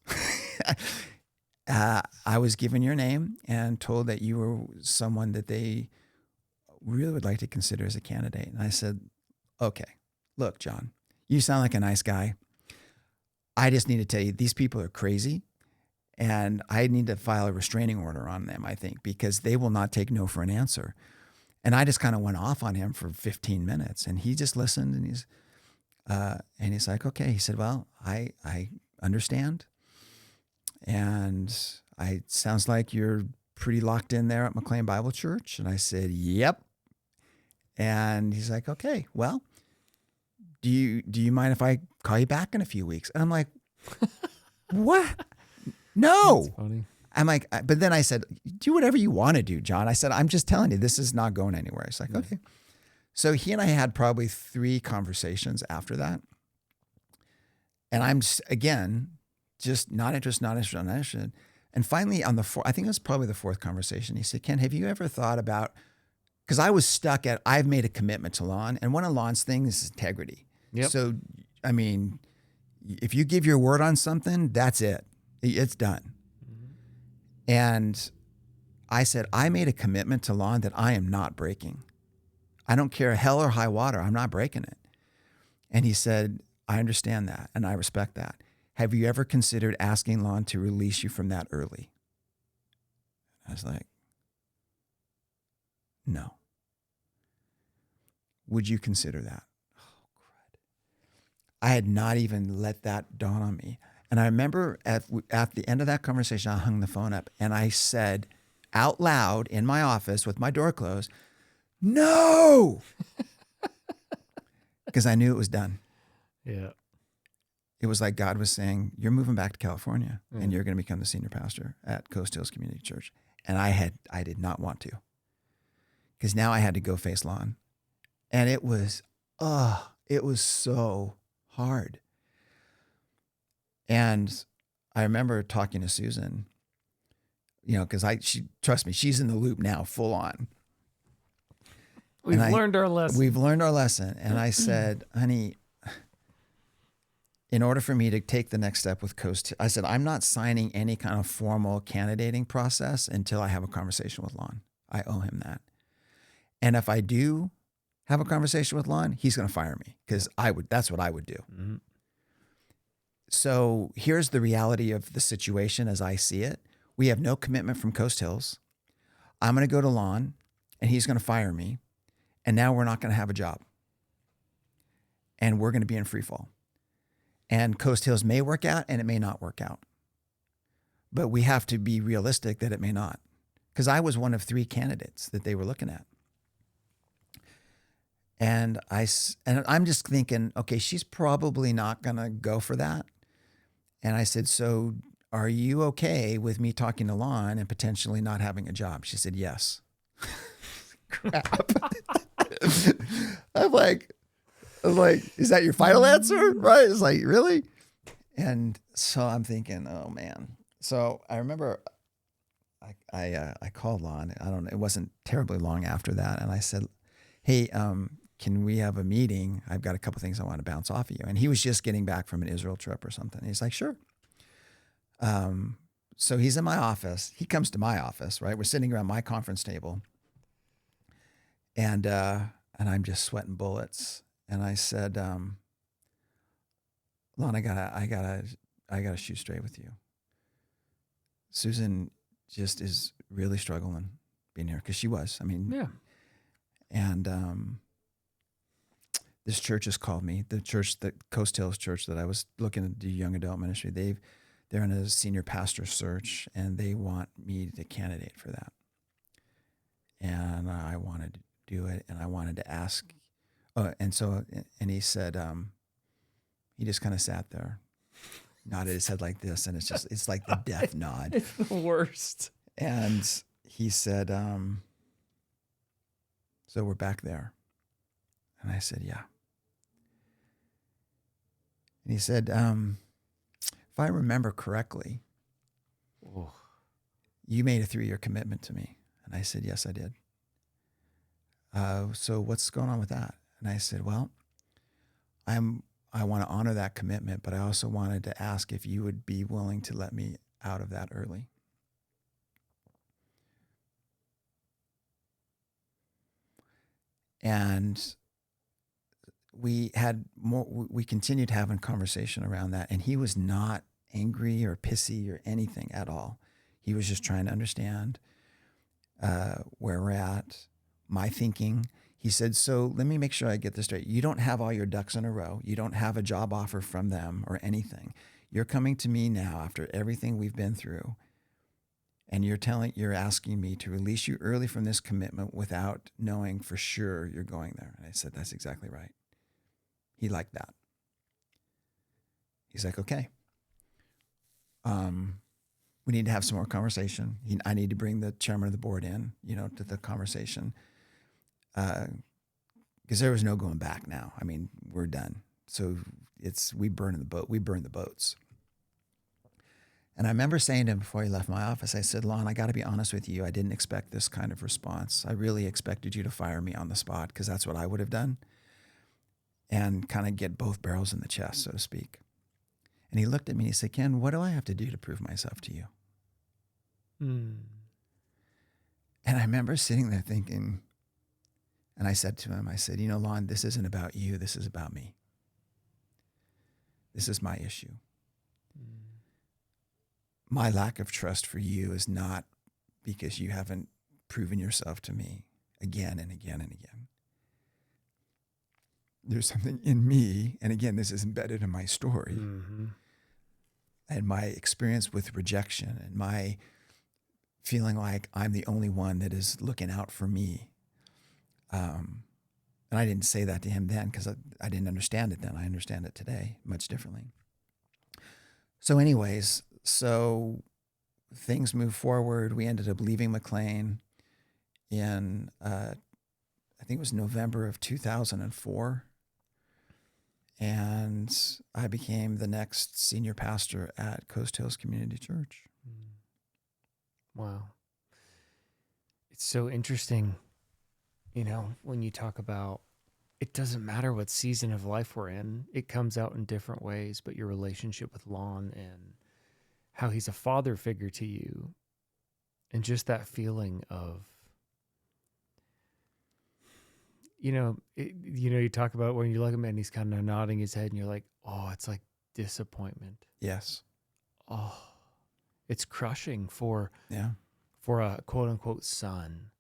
I was given your name and told that you were someone that they really would like to consider as a candidate. And I said, okay, look, John, you sound like a nice guy. I just need to tell you, these people are crazy, and I need to file a restraining order on them, I think, because they will not take no for an answer. And I just kind of went off on him for 15 minutes, and he just listened, and he's like, okay. He said, well, I understand. And sounds like you're pretty locked in there at McLean Bible Church. And I said, yep. And he's like, okay, well, do you mind if I call you back in a few weeks? And I'm like, what? No. That's funny. I'm like, but then I said, do whatever you want to do, John. I said, I'm just telling you, this is not going anywhere. He's like, okay. So he and I had probably 3 conversations after that. And I'm just not interested. And finally on I think it was probably the 4th conversation, he said, Ken, have you ever thought about, because I was stuck at, I've made a commitment to Lon, and one of Lon's things is integrity. Yep. So, I mean, if you give your word on something, that's it. It's done. And I said, I made a commitment to Lon that I am not breaking. I don't care hell or high water. I'm not breaking it. And he said, I understand that, and I respect that. Have you ever considered asking Lon to release you from that early? I was like, no. Would you consider that? I had not even let that dawn on me. And I remember at the end of that conversation, I hung the phone up and I said out loud in my office with my door closed, no, because I knew it was done. Yeah. It was like God was saying, you're moving back to California Yeah. and you're going to become the senior pastor at Coast Hills Community Church. And I did not want to, because now I had to go face Lon. And it was so hard. And I remember talking to Susan, because trust me, she's in the loop now, full on. We've learned our lesson. We've learned our lesson. And I said, honey, in order for me to take the next step with Coast, I said, I'm not signing any kind of formal candidating process until I have a conversation with Lon. I owe him that. And if I do have a conversation with Lon, he's going to fire me, because that's what I would do. Mm-hmm. So here's the reality of the situation as I see it. We have no commitment from Coast Hills. I'm going to go to Lon and he's going to fire me. And now we're not going to have a job. And we're going to be in free fall. And Coast Hills may work out and it may not work out. But we have to be realistic that it may not. Because I was one of 3 candidates that they were looking at. And I'm just thinking, okay, she's probably not going to go for that. And I said, so are you okay with me talking to Lon and potentially not having a job? She said, yes. Crap. I'm like, is that your final answer? Right? It's like, really? And so I'm thinking, oh man. So I remember I called Lon. I don't know. It wasn't terribly long after that. And I said, hey, can we have a meeting? I've got a couple things I want to bounce off of you. And he was just getting back from an Israel trip or something. And he's like, sure. So he's in my office. He comes to my office, right? We're sitting around my conference table. And I'm just sweating bullets. And I said, Lon, I gotta shoot straight with you. Susan just is really struggling being here, because she was. I mean, yeah. And this church has called me. The church, the Coast Hills Church that I was looking to do young adult ministry, they're in a senior pastor search, and they want me to candidate for that. And I wanted to do it, and I wanted to ask. And he said, he just kind of sat there, nodded his head like this, and it's like the death nod. It's the worst. And he said, so we're back there. And I said, yeah. And he said, if I remember correctly, you made a 3-year commitment to me. And I said, yes, I did. So what's going on with that? And I said, well, I want to honor that commitment, but I also wanted to ask if you would be willing to let me out of that early. And we continued having conversation around that, and he was not angry or pissy or anything at all. He was just trying to understand where we're at, my thinking. He said, so let me make sure I get this straight. You don't have all your ducks in a row. You don't have a job offer from them or anything. You're coming to me now after everything we've been through, and you're asking me to release you early from this commitment without knowing for sure you're going there. And I said, that's exactly right. He liked that. He's like, okay. We need to have some more conversation. I need to bring the chairman of the board in, to the conversation. Because there was no going back now. I mean, we're done. So we burn the boats. And I remember saying to him before he left my office, I said, Lon, I got to be honest with you. I didn't expect this kind of response. I really expected you to fire me on the spot, because that's what I would have done, and kind of get both barrels in the chest, so to speak. And he looked at me and he said, Ken, what do I have to do to prove myself to you? And I remember sitting there thinking, and I said to him, I said, Lon, this isn't about you. This is about me. This is my issue. My lack of trust for you is not because you haven't proven yourself to me again and again and again. there's something in me, and again, this is embedded in my story and my experience with rejection and my feeling like I'm the only one that is looking out for me. And I didn't say that to him then because I didn't understand it then. I understand it today much differently. So anyways, things moved forward. We ended up leaving McLean in, I think it was November of 2004. And I became the next senior pastor at Coast Hills Community Church. Wow. It's so interesting, when you talk about, it doesn't matter what season of life we're in, it comes out in different ways, but your relationship with Lon and how he's a father figure to you, and just that feeling of, you talk about when you look at him and he's kind of nodding his head and you're like, oh, it's like disappointment. Yes. Oh, it's crushing for Yeah. for a quote unquote son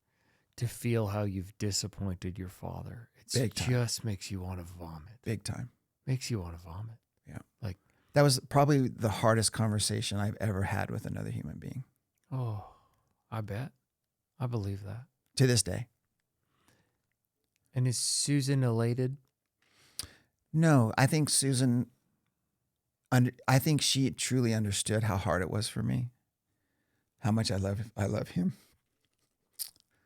to feel how you've disappointed your father. It just makes you want to vomit. Big time. Makes you want to vomit. Yeah. Like, that was probably the hardest conversation I've ever had with another human being. oh, I bet. I believe that. To this day. And is Susan elated? No, I think Susan, I think she truly understood how hard it was for me, how much I love him.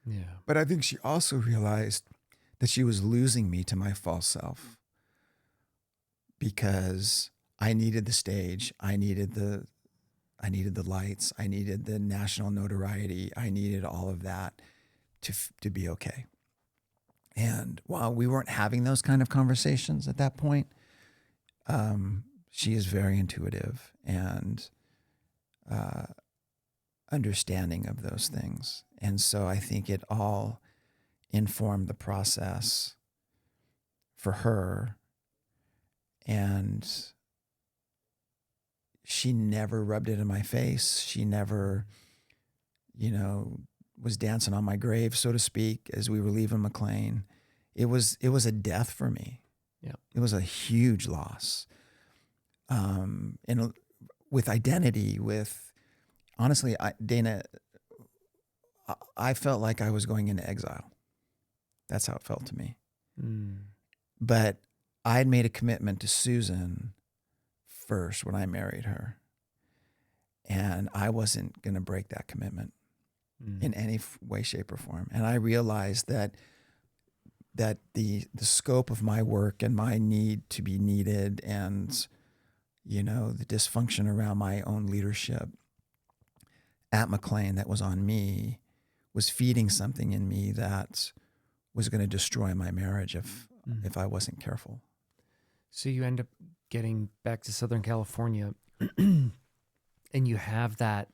Yeah. But I think she also realized that she was losing me to my false self because I needed the stage. I needed the lights. I needed the national notoriety. I needed all of that to be okay. And while we weren't having those kind of conversations at that point, she is very intuitive and understanding of those things. And so I think it all informed the process for her. And she never rubbed it in my face. She never, was dancing on my grave, so to speak, as we were leaving McLean. It was a death for me. Yeah. It was a huge loss. And with identity, honestly, Dana, I felt like I was going into exile. That's how it felt to me. But I had made a commitment to Susan first when I married her. And I wasn't going to break that commitment in any way, shape, or form. And I realized that the scope of my work and my need to be needed and, the dysfunction around my own leadership at McLean that was on me was feeding something in me that was going to destroy my marriage if I wasn't careful. So you end up getting back to Southern California and you have that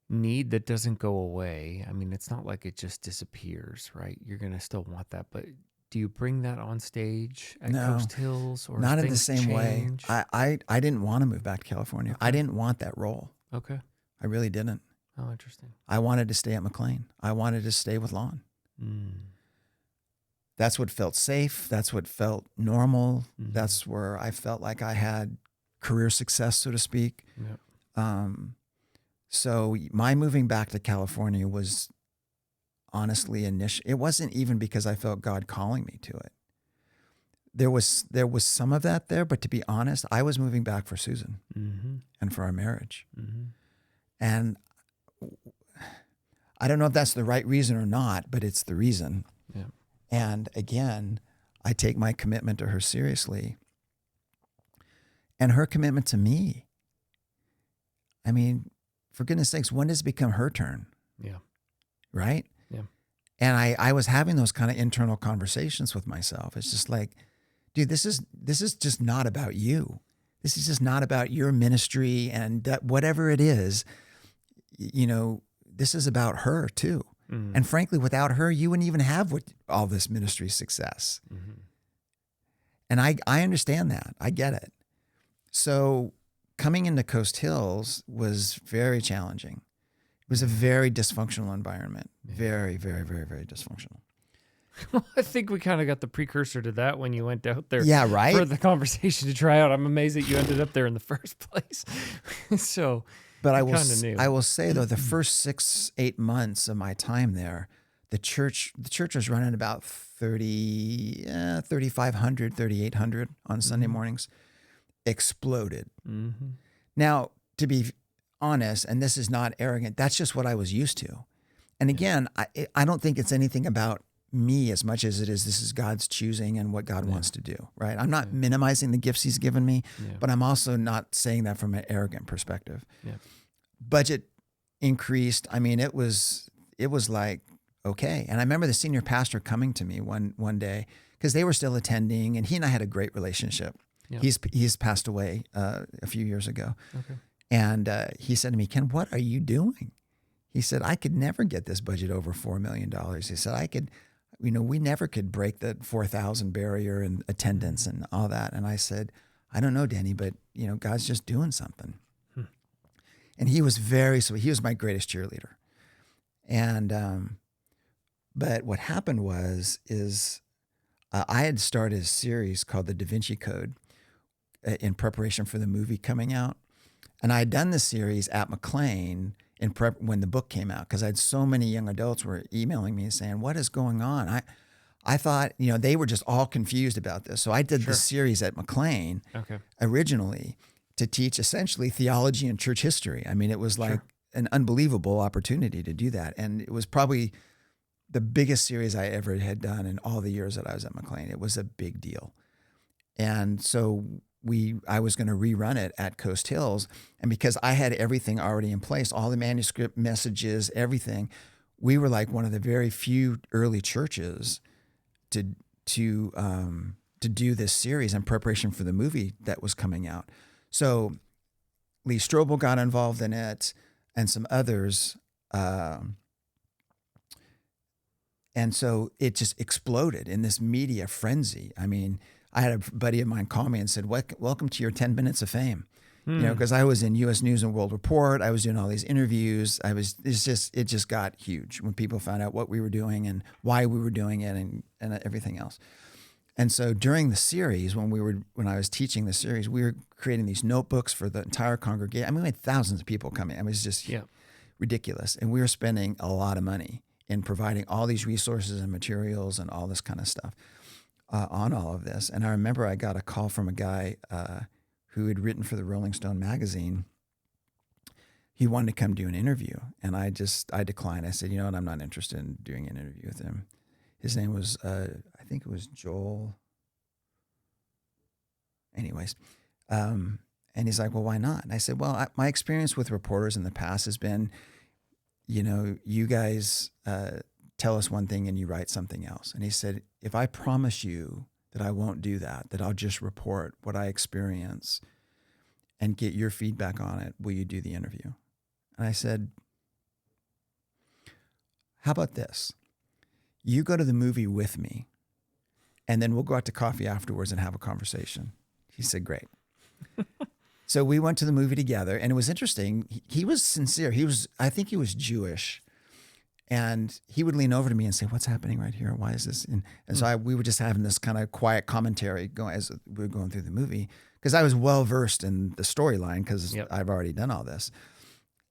need that doesn't go away. I mean, it's not like it just disappears, right? You're going to still want that, but do you bring that on stage at Coast Hills or not in the same change? way? I didn't want to move back to California. Okay. I didn't want that role. Okay. I really didn't. Oh, interesting. I wanted to stay at McLean. I wanted to stay with Lon. That's what felt safe. That's what felt normal. That's where I felt like I had career success, so to speak. Yep. So my moving back to California was honestly it wasn't even because I felt God calling me to it. There was some of that there, but to be honest, I was moving back for Susan and for our marriage. And I don't know if that's the right reason or not, but it's the reason. Yeah. And again, I take my commitment to her seriously. And her commitment to me. I mean, for goodness sakes, when does it become her turn? Yeah. Right? Yeah. And I was having those kind of internal conversations with myself. It's just like, dude, this is just not about you. This is just not about your ministry and whatever it is, this is about her too. And frankly, without her, you wouldn't even have all this ministry success. And I understand that. I get it. So coming into Coast Hills was very challenging. It was a very dysfunctional environment. Very, very, very, very dysfunctional. I think we kind of got the precursor to that when you went out there Yeah, right? for the conversation to try out. I'm amazed that you ended up there in the first place. So But you kind of knew. I will say though, the first 6-8 months of my time there, the church was running about 3,500, 3,800 on Sunday mornings. Exploded. Mm-hmm. Now, to be honest, and this is not arrogant, that's just what I was used to. And again, I don't think it's anything about me as much as it is this is God's choosing and what God wants to do, right? I'm not minimizing the gifts he's given me, but I'm also not saying that from an arrogant perspective. Yeah. Budget increased. I mean, it was like, okay. And I remember the senior pastor coming to me one day because they were still attending, and he and I had a great relationship. Yeah. He's passed away a few years ago. Okay. And he said to me, Ken, what are you doing? He said, I could never get this budget over $4 million. He said, we never could break the 4,000 barrier and attendance and all that. And I said, I don't know, Danny, but God's just doing something. And he was very sweet. He was my greatest cheerleader. And, but what happened is I had started a series called the Da Vinci Code in preparation for the movie coming out. And I had done this series at McLean when the book came out, because I had so many young adults were emailing me saying, what is going on? I thought, they were just all confused about this. So I did this series at McLean originally to teach essentially theology and church history. I mean, it was like an unbelievable opportunity to do that. And it was probably the biggest series I ever had done in all the years that I was at McLean. It was a big deal. And so I was going to rerun it at Coast Hills. And because I had everything already in place, all the manuscript messages, everything, we were like one of the very few early churches to do this series in preparation for the movie that was coming out. So Lee Strobel got involved in it and some others. And so it just exploded in this media frenzy. I mean, I had a buddy of mine call me and said, welcome to your 10 minutes of fame. Because I was in U.S. News and World Report. I was doing all these interviews. It just got huge when people found out what we were doing and why we were doing it and everything else. And so during the series, when I was teaching the series, we were creating these notebooks for the entire congregation. I mean, we had thousands of people coming. I mean, it was just ridiculous. And we were spending a lot of money in providing all these resources and materials and all this kind of stuff on all of this. And I remember I got a call from a guy who had written for the Rolling Stone magazine. He wanted to come do an interview. And I declined. I said, you know what, I'm not interested in doing an interview with him. His name was, I think it was Joel. Anyways. And he's like, well, why not? And I said, well, my experience with reporters in the past has been, you guys tell us one thing and you write something else. And he said, if I promise you that I won't do that I'll just report what I experience and get your feedback on it, will you do the interview? And I said, how about this? You go to the movie with me, and then we'll go out to coffee afterwards and have a conversation. He said, great. So we went to the movie together, and it was interesting. He was sincere. I think he was Jewish. And he would lean over to me and say, what's happening right here? Why is this? And so we were just having this kind of quiet commentary as we were going through the movie, because I was well-versed in the storyline because I've already done all this.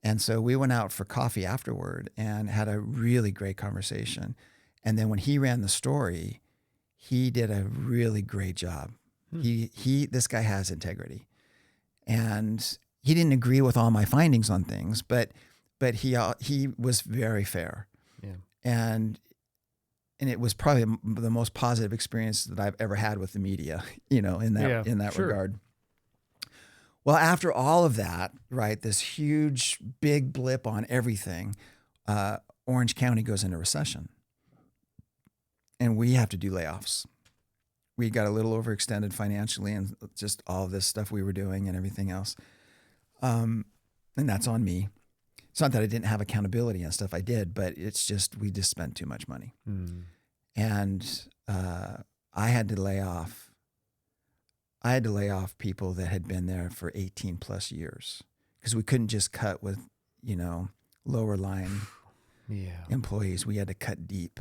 And so we went out for coffee afterward and had a really great conversation. And then when he ran the story, he did a really great job. This guy has integrity. And he didn't agree with all my findings on things, but he was very fair. Yeah. And it was probably the most positive experience that I've ever had with the media, in that regard. Well, after all of that, right, this huge, big blip on everything, Orange County goes into recession. And we have to do layoffs. We got a little overextended financially and just all of this stuff we were doing and everything else. And that's on me. It's not that I didn't have accountability and stuff, I did, but it's just, we just spent too much money. And I had to lay off people that had been there for 18 plus years, because we couldn't just cut with, lower line employees. We had to cut deep.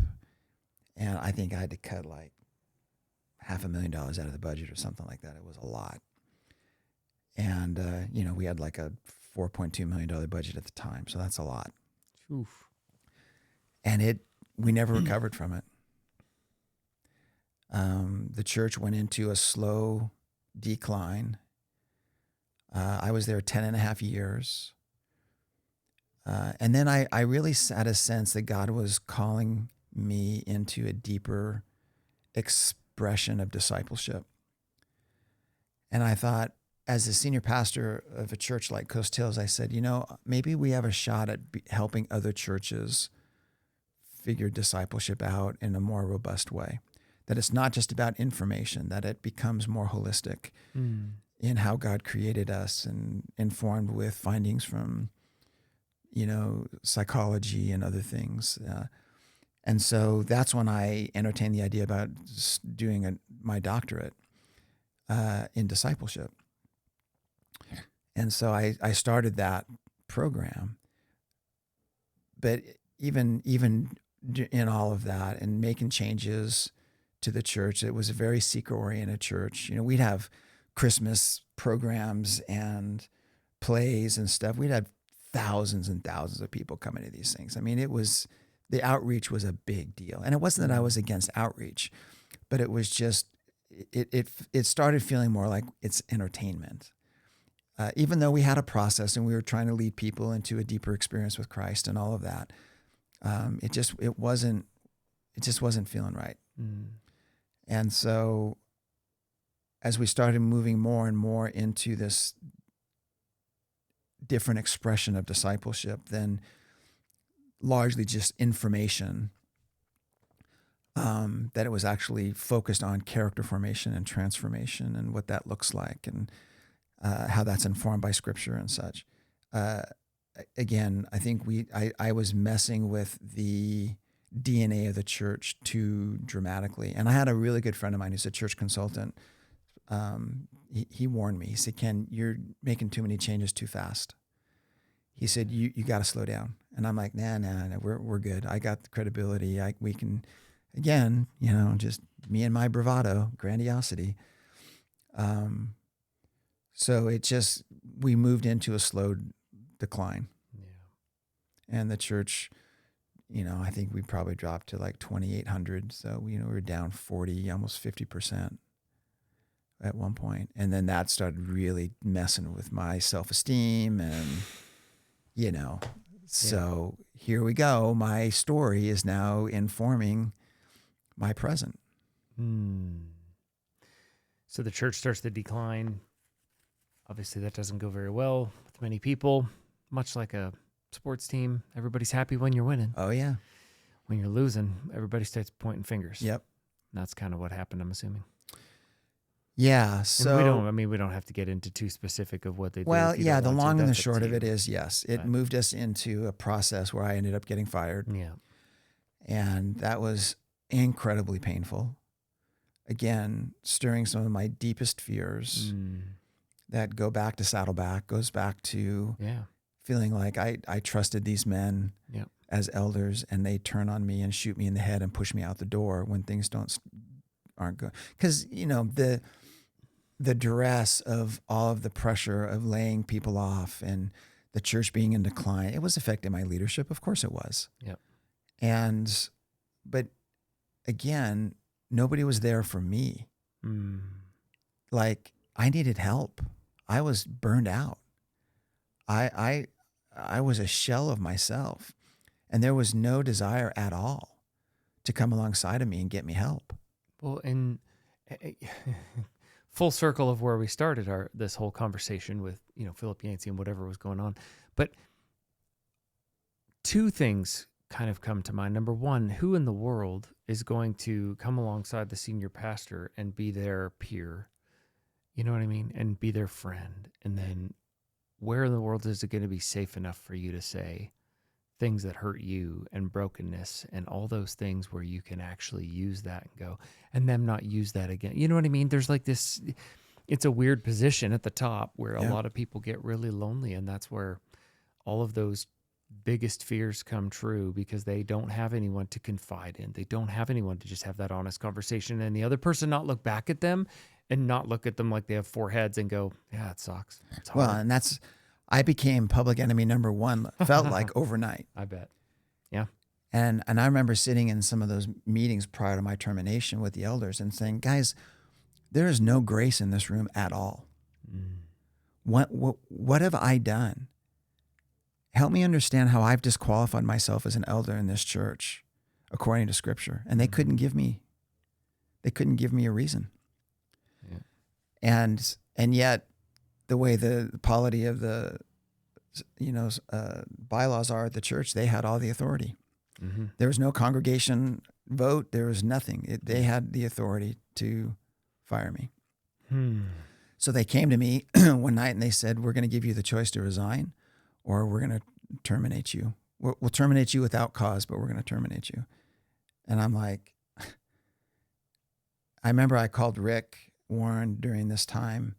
And I think I had to cut like $500,000 out of the budget or something like that. It was a lot. And, we had like a $4.2 million budget at the time. So that's a lot. Oof. And we never recovered from it. The church went into a slow decline. I was there 10 and a half years. And then I really had a sense that God was calling me into a deeper expression of discipleship. And I thought, as a senior pastor of a church like Coast Hills, I said, maybe we have a shot at helping other churches figure discipleship out in a more robust way. That it's not just about information, that it becomes more holistic in how God created us and informed with findings from, psychology and other things. And so that's when I entertained the idea about doing my doctorate in discipleship. And so I started that program. But even in all of that and making changes to the church, it was a very seeker-oriented church. We'd have Christmas programs and plays and stuff. We'd have thousands and thousands of people coming to these things. I mean, the outreach was a big deal. And it wasn't that I was against outreach, but it was just, it started feeling more like it's entertainment. Even though we had a process and we were trying to lead people into a deeper experience with Christ and all of that, it just wasn't feeling right. And so as we started moving more and more into this different expression of discipleship than largely just information, that it was actually focused on character formation and transformation and what that looks like and how that's informed by Scripture and such. Again, I think I was messing with the DNA of the church too dramatically. And I had a really good friend of mine who's a church consultant. He warned me. He said, "Ken, you're making too many changes too fast." He said, you got to slow down. And I'm like, nah, we're good. I got the credibility. We can, again, just me and my bravado, grandiosity. So we moved into a slow decline. Yeah. And the church, I think we probably dropped to like 2,800. So, we were down 40, almost 50% at one point. And then that started really messing with my self-esteem and, so here we go. My story is now informing my present. So the church starts to decline. Obviously, that doesn't go very well with many people, much like a sports team. Everybody's happy when you're winning. Oh, yeah. When you're losing, everybody starts pointing fingers. Yep. And that's kind of what happened, I'm assuming. Yeah. So we don't have to get into too specific of what they do. Well, yeah, the long and the short of it is, yes, it moved us into a process where I ended up getting fired. Yeah. And that was incredibly painful. Again, stirring some of my deepest fears that go back to Saddleback, goes back to feeling like I trusted these men as elders and they turn on me and shoot me in the head and push me out the door when things aren't good. Because, the duress of all of the pressure of laying people off and the church being in decline, it was affecting my leadership. Of course it was. Yep. But again, nobody was there for me. Like I needed help. I was burned out. I was a shell of myself and there was no desire at all to come alongside of me and get me help. Well, and full circle of where we started this whole conversation with, Philip Yancey and whatever was going on. But two things kind of come to mind. Number one, who in the world is going to come alongside the senior pastor and be their peer? You know what I mean? And be their friend. And then where in the world is it going to be safe enough for you to say things that hurt you and brokenness and all those things where you can actually use that and go and them not use that again? You know what I mean? There's like this, it's a weird position at the top where a lot of people get really lonely. And that's where all of those biggest fears come true because they don't have anyone to confide in. They don't have anyone to just have that honest conversation, and the other person not look back at them and not look at them like they have four heads and go, yeah, it sucks. It's hard. Well, and I became public enemy number one, felt like overnight. I bet. Yeah. And I remember sitting in some of those meetings prior to my termination with the elders and saying, guys, there is no grace in this room at all. What have I done? Help me understand how I've disqualified myself as an elder in this church, according to Scripture. And they couldn't give me a reason. Yeah. And yet, the way the polity of the bylaws are at the church, they had all the authority. Mm-hmm. There was no congregation vote. There was nothing. They had the authority to fire me. So they came to me one night and they said, we're going to give you the choice to resign, or we're going to terminate you. We'll terminate you without cause, but we're going to terminate you. And I'm like, I remember I called Rick Warren during this time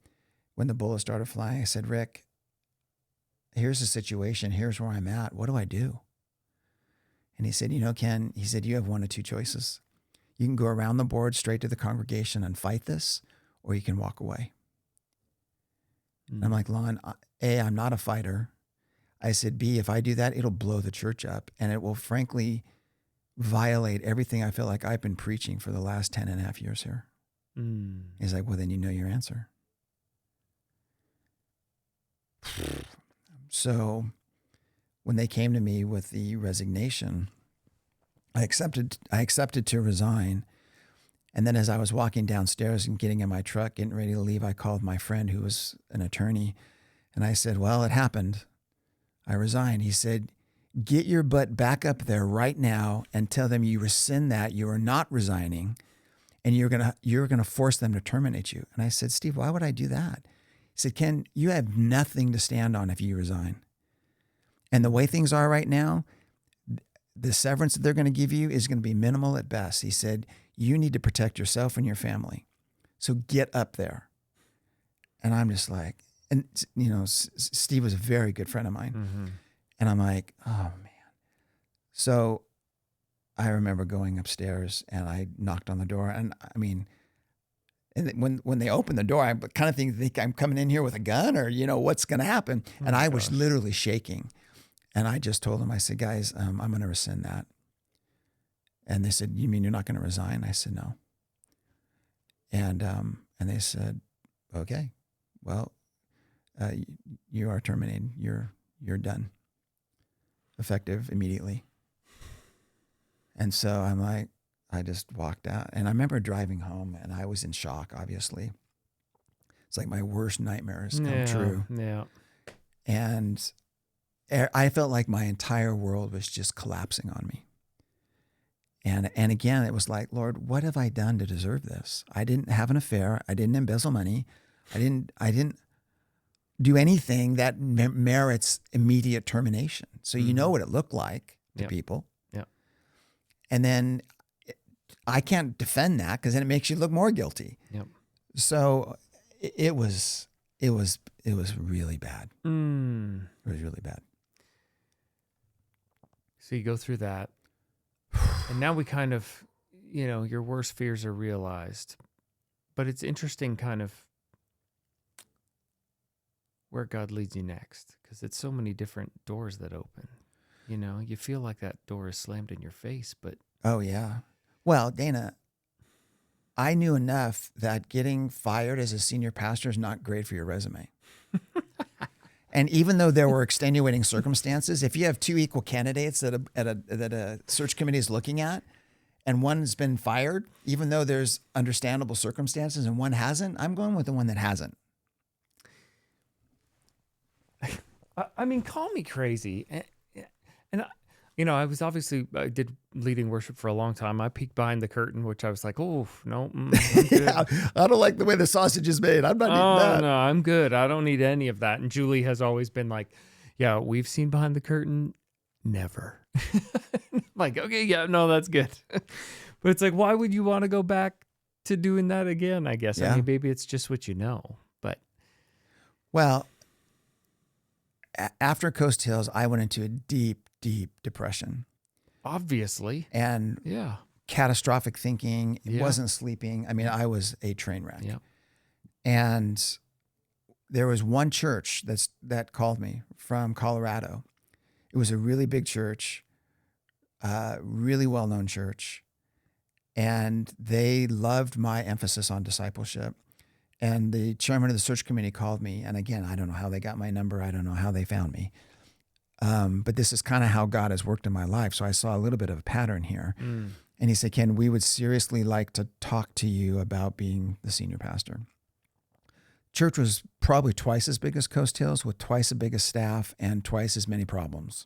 when the bullets started flying. I said, Rick, here's the situation. Here's where I'm at. What do I do? And he said, Ken, he said, you have one of two choices. You can go around the board straight to the congregation and fight this, or you can walk away. And I'm like, Lon, A, I'm not a fighter. I said, B, if I do that, it'll blow the church up, and it will frankly violate everything I feel like I've been preaching for the last 10 and a half years here. He's like, well, then you know your answer. So when they came to me with the resignation, I accepted to resign. And then as I was walking downstairs and getting in my truck, getting ready to leave, I called my friend who was an attorney. And I said, well, it happened. I resigned. He said, get your butt back up there right now and tell them you rescind that. You are not resigning, and you're gonna force them to terminate you. And I said, Steve, why would I do that? He said, Ken, you have nothing to stand on if you resign. And the way things are right now, the severance that they're going to give you is going to be minimal at best. He said, you need to protect yourself and your family. So get up there. And I'm just like, and Steve was a very good friend of mine. Mm-hmm. And I'm like, oh man. So I remember going upstairs and I knocked on the door, and I mean, and when they opened the door, I kind of think I'm coming in here with a gun, or what's going to happen. And I was literally shaking. And I just told them, I said, guys, I'm going to rescind that. And they said, you mean you're not going to resign? I said, no. And they said, okay, well, you are terminated. You're done. Effective immediately. And so I'm like, I just walked out. And I remember driving home, and I was in shock, obviously. It's like my worst nightmares come true. Yeah. And I felt like my entire world was just collapsing on me. And again, it was like, Lord, what have I done to deserve this? I didn't have an affair. I didn't embezzle money. I didn't do anything that merits immediate termination. So you know what it looked like to people. Yeah. And then I can't defend that, because then it makes you look more guilty. Yep. So it was really bad. It was really bad. So you go through that, and now we kind of, your worst fears are realized, but it's interesting kind of where God leads you next, because it's so many different doors that open. You feel like that door is slammed in your face, but. Oh yeah. Well, Dana, I knew enough that getting fired as a senior pastor is not great for your resume. And even though there were extenuating circumstances, if you have two equal candidates that a search committee is looking at, and one's been fired, even though there's understandable circumstances and one hasn't, I'm going with the one that hasn't. I mean, call me crazy. And I did leading worship for a long time. I peeked behind the curtain, which I was like, oh, no. Yeah, I don't like the way the sausage is made. I'm not eating that. No, I'm good. I don't need any of that. And Julie has always been like, yeah, we've seen behind the curtain. Never. Like, okay, yeah, no, that's good. But it's like, why would you want to go back to doing that again, I guess? Yeah. I mean, maybe it's just what you know. But well, after Coast Hills, I went into a deep, deep depression Obviously. and Yeah. catastrophic thinking. Yeah. Wasn't sleeping. I mean, I was a train wreck. Yeah. And there was one church that called me from Colorado. It was a really big church, really well-known church. And they loved my emphasis on discipleship. And the chairman of the search committee called me. And again, I don't know how they got my number. I don't know how they found me. But this is kind of how God has worked in my life. So I saw a little bit of a pattern here. And he said, Ken, we would seriously like to talk to you about being the senior pastor. Church was probably twice as big as Coast Hills, with twice as big a staff and twice as many problems.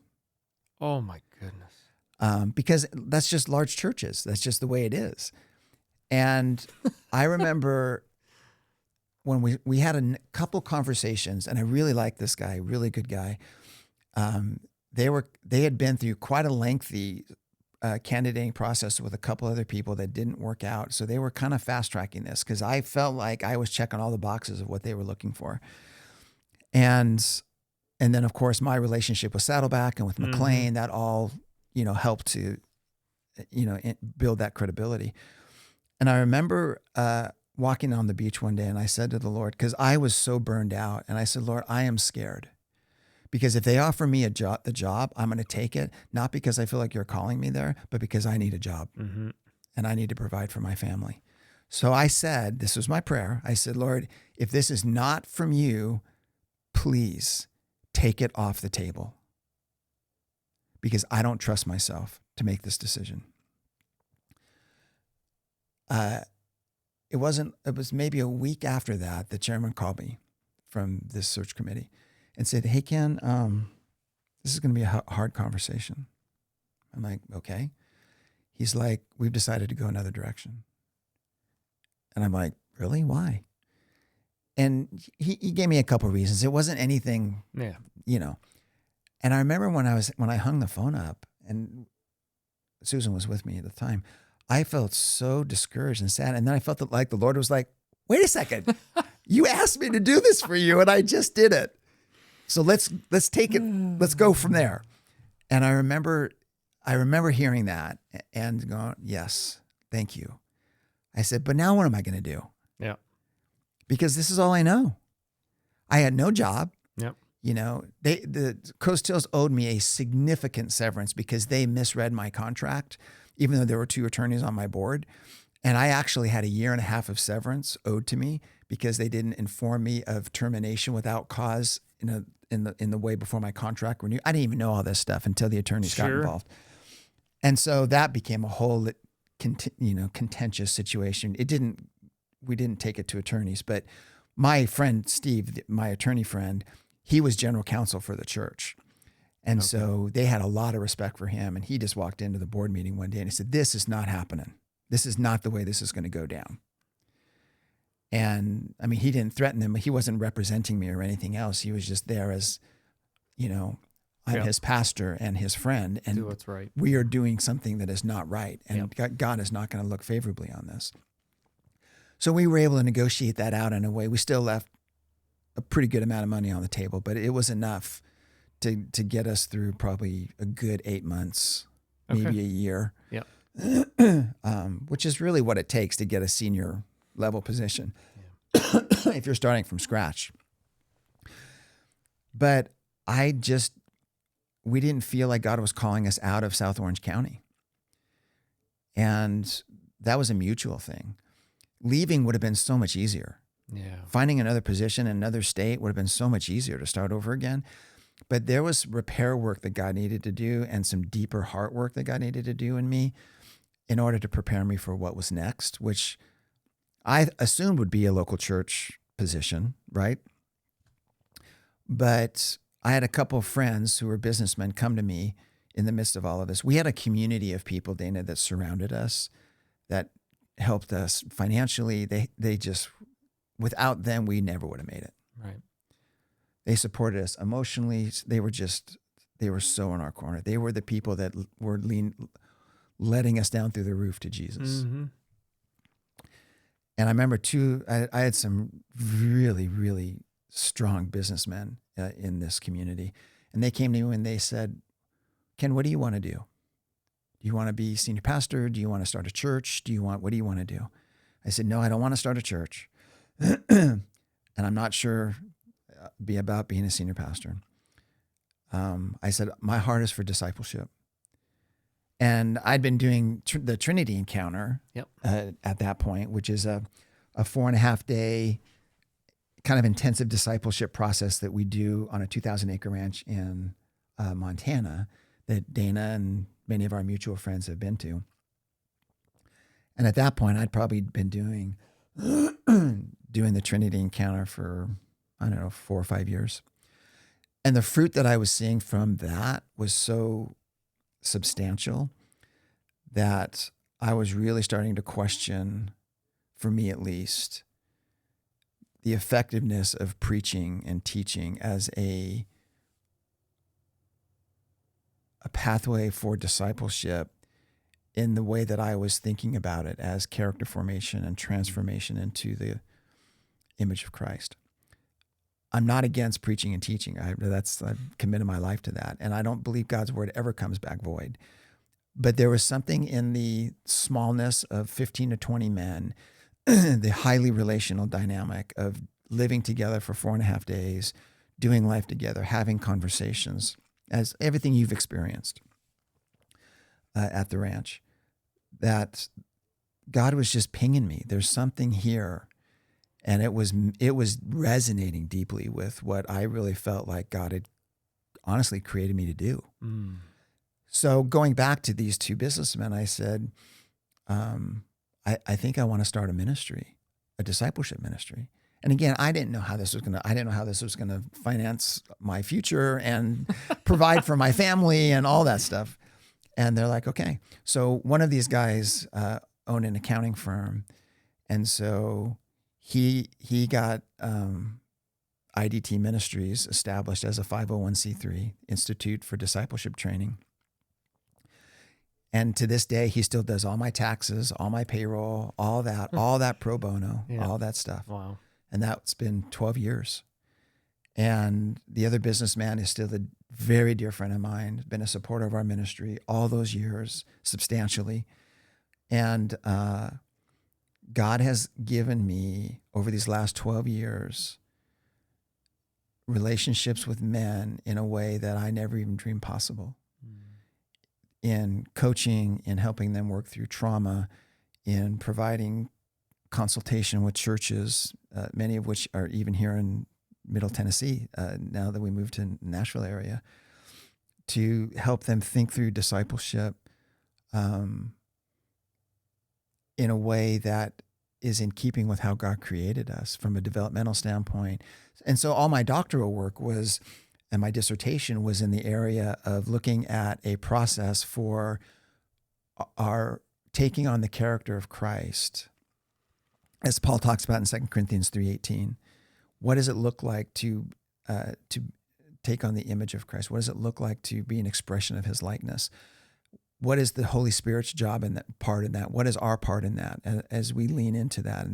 Oh my goodness. Because that's just large churches. That's just the way it is. And I remember when we had a couple conversations, and I really liked this guy, really good guy. They had been through quite a lengthy candidating process with a couple other people that didn't work out. So they were kind of fast tracking this because I felt like I was checking all the boxes of what they were looking for. And then of course my relationship with Saddleback and with McLean, that all, helped to, build that credibility. And I remember walking on the beach one day and I said to the Lord, because I was so burned out, and I said, Lord, I am scared. Because if they offer me the job, I'm going to take it, not because I feel like you're calling me there, but because I need a job and I need to provide for my family. So I said, this was my prayer. I said, Lord, if this is not from you, please take it off the table, because I don't trust myself to make this decision. It was maybe a week after that, the chairman called me from this search committee and said, hey, Ken, this is going to be a hard conversation. I'm like, okay. He's like, we've decided to go another direction. And I'm like, really? Why? And he gave me a couple of reasons. It wasn't anything, And I remember when I hung the phone up, and Susan was with me at the time, I felt so discouraged and sad. And then I felt like the Lord was like, wait a second, you asked me to do this for you, and I just did it. So let's take it. Let's go from there. And I remember hearing that and going, yes, thank you. I said, but now what am I going to do? Yeah. Because this is all I know. I had no job. Yep. The Coast Hills owed me a significant severance because they misread my contract, even though there were 2 attorneys on my board. And I actually had 1.5 years of severance owed to me because they didn't inform me of termination without cause in the way before my contract renewed. I didn't even know all this stuff until the attorneys got involved. And so that became a whole contentious situation. We didn't take it to attorneys, but my friend Steve, my attorney friend, he was general counsel for the church. And so they had a lot of respect for him. And he just walked into the board meeting one day and he said, this is not happening. This is not the way this is going to go down. And I mean, he didn't threaten them, but he wasn't representing me or anything else. He was just there as, I'm his pastor and his friend, and do what's right. We are doing something that is not right. And God is not going to look favorably on this. So we were able to negotiate that out in a way. We still left a pretty good amount of money on the table, but it was enough to get us through probably a good 8 months, maybe a year. Yeah. Which is really what it takes to get a senior level position if you're starting from scratch. But we didn't feel like God was calling us out of South Orange County. And that was a mutual thing. Leaving would have been so much easier. Yeah. Finding another position in another state would have been so much easier to start over again. But there was repair work that God needed to do and some deeper heart work that God needed to do in me in order to prepare me for what was next, which I assumed would be a local church position, right? But I had a couple of friends who were businessmen come to me in the midst of all of this. We had a community of people, Dana, that surrounded us, that helped us financially. They just, without them, we never would have made it. Right. They supported us emotionally. They were so in our corner. They were the people that were letting us down through the roof to Jesus. Mm-hmm. And I remember I had some really, really strong businessmen in this community. And they came to me and they said, Ken, what do you want to do? Do you want to be senior pastor? Do you want to start a church? What do you want to do? I said, no, I don't want to start a church. And I'm not sure about being a senior pastor. I said, my heart is for discipleship. And I'd been doing the Trinity Encounter at that point, which is a 4.5 day kind of intensive discipleship process that we do on a 2,000-acre ranch in Montana that Dana and many of our mutual friends have been to. And at that point, I'd probably been doing the Trinity Encounter for, 4 or 5 years. And the fruit that I was seeing from that was so substantial that I was really starting to question, for me at least, the effectiveness of preaching and teaching as a pathway for discipleship in the way that I was thinking about it as character formation and transformation into the image of Christ. I'm not against preaching and teaching. I've committed my life to that. And I don't believe God's word ever comes back void. But there was something in the smallness of 15 to 20 men, the highly relational dynamic of living together for 4.5 days, doing life together, having conversations, as everything you've experienced at the ranch, that God was just pinging me. There's something here. And it was resonating deeply with what I really felt like God had honestly created me to do. Mm. So going back to these two businessmen, I said, I think I want to start a ministry, a discipleship ministry. And again, I didn't know how this was going to finance my future and provide for my family and all that stuff. And they're like, okay. So one of these guys owned an accounting firm. And so he got IDT Ministries established as a 501c3 Institute for Discipleship Training. And to this day, he still does all my taxes, all my payroll, all that pro bono, all that stuff. Wow. And that's been 12 years. And the other businessman is still a very dear friend of mine, been a supporter of our ministry all those years, substantially. And God has given me, over these last 12 years, relationships with men in a way that I never even dreamed possible. In coaching, in helping them work through trauma, in providing consultation with churches, many of which are even here in Middle Tennessee, now that we moved to the Nashville area, to help them think through discipleship in a way that is in keeping with how God created us from a developmental standpoint. And so all my doctoral work and my dissertation was in the area of looking at a process for our taking on the character of Christ, as Paul talks about in 2 Corinthians 3:18. What does it look like to take on the image of Christ? What does it look like to be an expression of his likeness? What is the Holy Spirit's job in that part in that? What is our part in that as we lean into that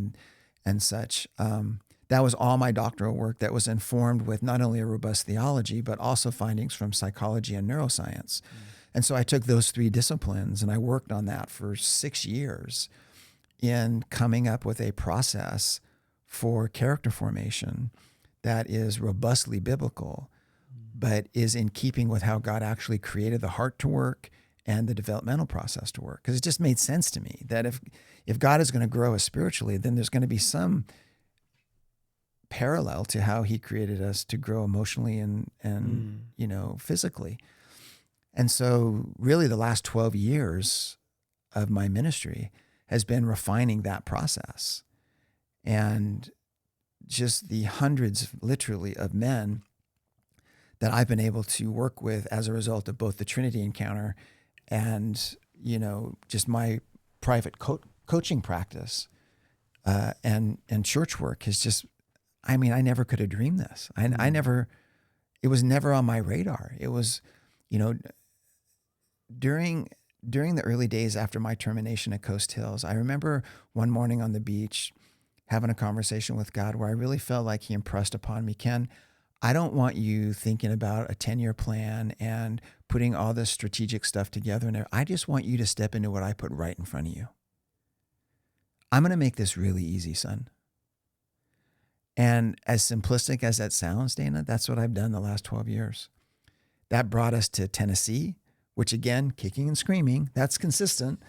and such? That was all my doctoral work that was informed with not only a robust theology, but also findings from psychology and neuroscience. And so I took those 3 disciplines and I worked on that for 6 years in coming up with a process for character formation that is robustly biblical, but is in keeping with how God actually created the heart to work and the developmental process to work. Because it just made sense to me that if God is going to grow us spiritually, then there's going to be some parallel to how he created us to grow emotionally and physically. And so really the last 12 years of my ministry has been refining that process. And just the hundreds, literally, of men that I've been able to work with as a result of both the Trinity Encounter and, just my private coaching practice and church work has just, I never could have dreamed this. It was never on my radar. It was, during the early days after my termination at Coast Hills, I remember one morning on the beach having a conversation with God where I really felt like he impressed upon me, Ken, I don't want you thinking about a 10-year plan and putting all this strategic stuff together. And I just want you to step into what I put right in front of you. I'm going to make this really easy, son. And as simplistic as that sounds, Dana, that's what I've done the last 12 years. That brought us to Tennessee, which again, kicking and screaming, that's consistent.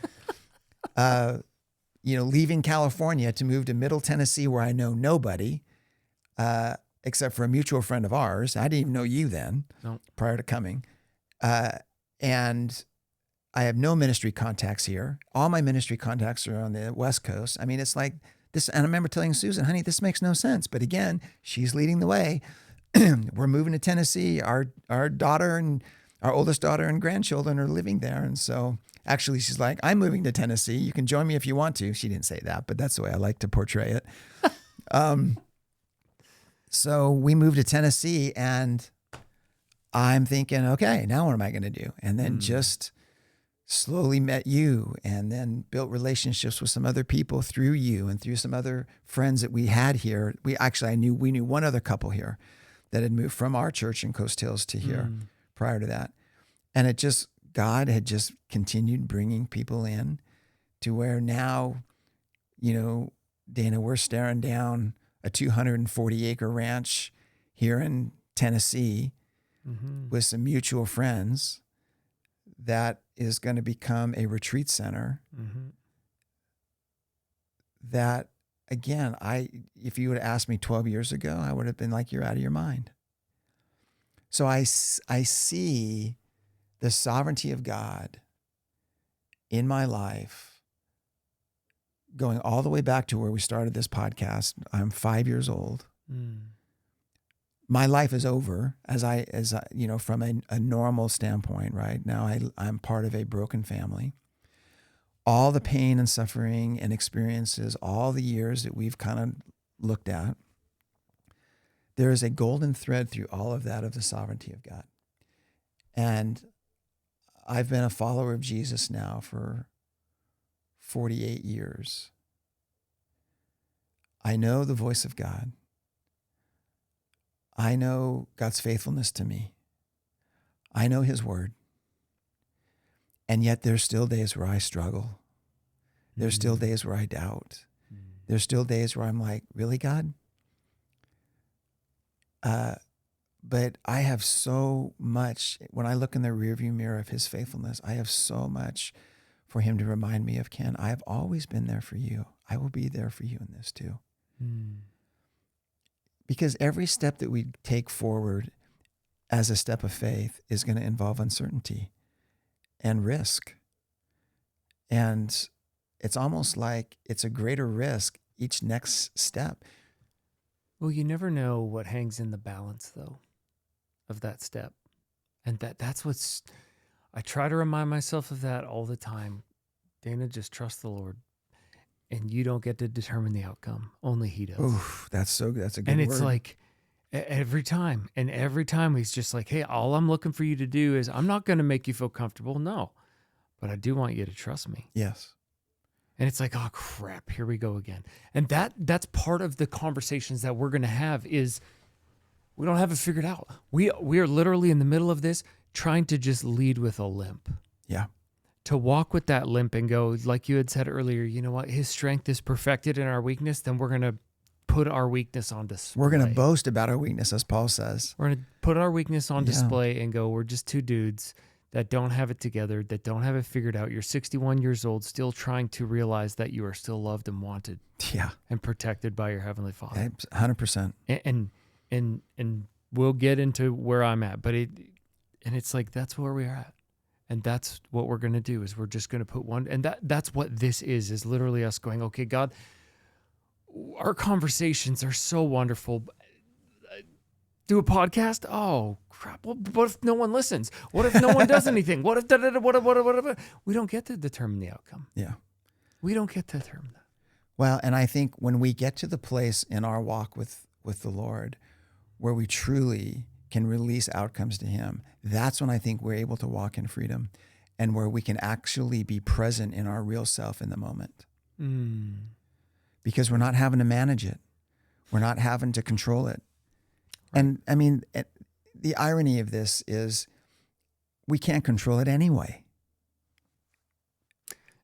Leaving California to move to Middle Tennessee where I know nobody, except for a mutual friend of ours. I didn't even know you then, prior to coming. And I have no ministry contacts here. All my ministry contacts are on the West Coast. I mean, it's like this. And I remember telling Susan, honey, this makes no sense. But again, she's leading the way. We're moving to Tennessee. Our daughter and our oldest daughter and grandchildren are living there. And so actually she's like, I'm moving to Tennessee. You can join me if you want to. She didn't say that, but that's the way I like to portray it. So we moved to Tennessee and I'm thinking, okay, now what am I going to do? And then just slowly met you and then built relationships with some other people through you and through some other friends that we had here. We knew one other couple here that had moved from our church in Coast Hills to here prior to that. And God had just continued bringing people in to where now, Dana, we're staring down a 240-acre ranch here in Tennessee with some mutual friends that is going to become a retreat center that, again, if you would have asked me 12 years ago, I would have been like, you're out of your mind. So I see the sovereignty of God in my life going all the way back to where we started this podcast. I'm 5 years old. My life is over as I from a normal standpoint, right? Now I'm part of a broken family. All the pain and suffering and experiences, all the years that we've kind of looked at, there is a golden thread through all of that of the sovereignty of God. And I've been a follower of Jesus now for 48 years. I know the voice of God. I know God's faithfulness to me. I know his word. And yet there's still days where I struggle. There's still days where I doubt. There's still days where I'm like, really, God? But I have so much, when I look in the rearview mirror of his faithfulness, I have so much for him to remind me of, Ken, I have always been there for you. I will be there for you in this too. Because every step that we take forward as a step of faith is going to involve uncertainty and risk. And it's almost like it's a greater risk each next step. Well, you never know what hangs in the balance, though, of that step. And that's what's, I try to remind myself of that all the time. Dana, just trust the Lord. And you don't get to determine the outcome. Only he does. Oof, that's a good word. And it's like every time. And every time he's just like, hey, all I'm looking for you to do is, I'm not going to make you feel comfortable. No. But I do want you to trust me. Yes. And it's like, oh crap, here we go again. And that's part of the conversations that we're going to have is we don't have it figured out. We are literally in the middle of this trying to just lead with a limp. Yeah. To walk with that limp and go, like you had said earlier, you know what? His strength is perfected in our weakness. Then we're going to put our weakness on display. We're going to boast about our weakness, as Paul says. We're going to put our weakness on display and go, we're just two dudes that don't have it together, that don't have it figured out. You're 61 years old, still trying to realize that you are still loved and wanted. Yeah. And protected by your Heavenly Father. 100%. And we'll get into where I'm at, but it's like, that's where we are at. And that's what we're going to do is we're just going to put one, and that's what this is literally us going, okay, God, our conversations are so wonderful. Do a podcast? Oh, crap. Well, what if no one listens? What if no one does anything? What if, what? We don't get to determine the outcome. Yeah. We don't get to determine that. Well, and I think when we get to the place in our walk with the Lord where we truly can release outcomes to him, that's when I think we're able to walk in freedom and where we can actually be present in our real self in the moment. Because we're not having to manage it. We're not having to control it. And I mean, the irony of this is we can't control it anyway.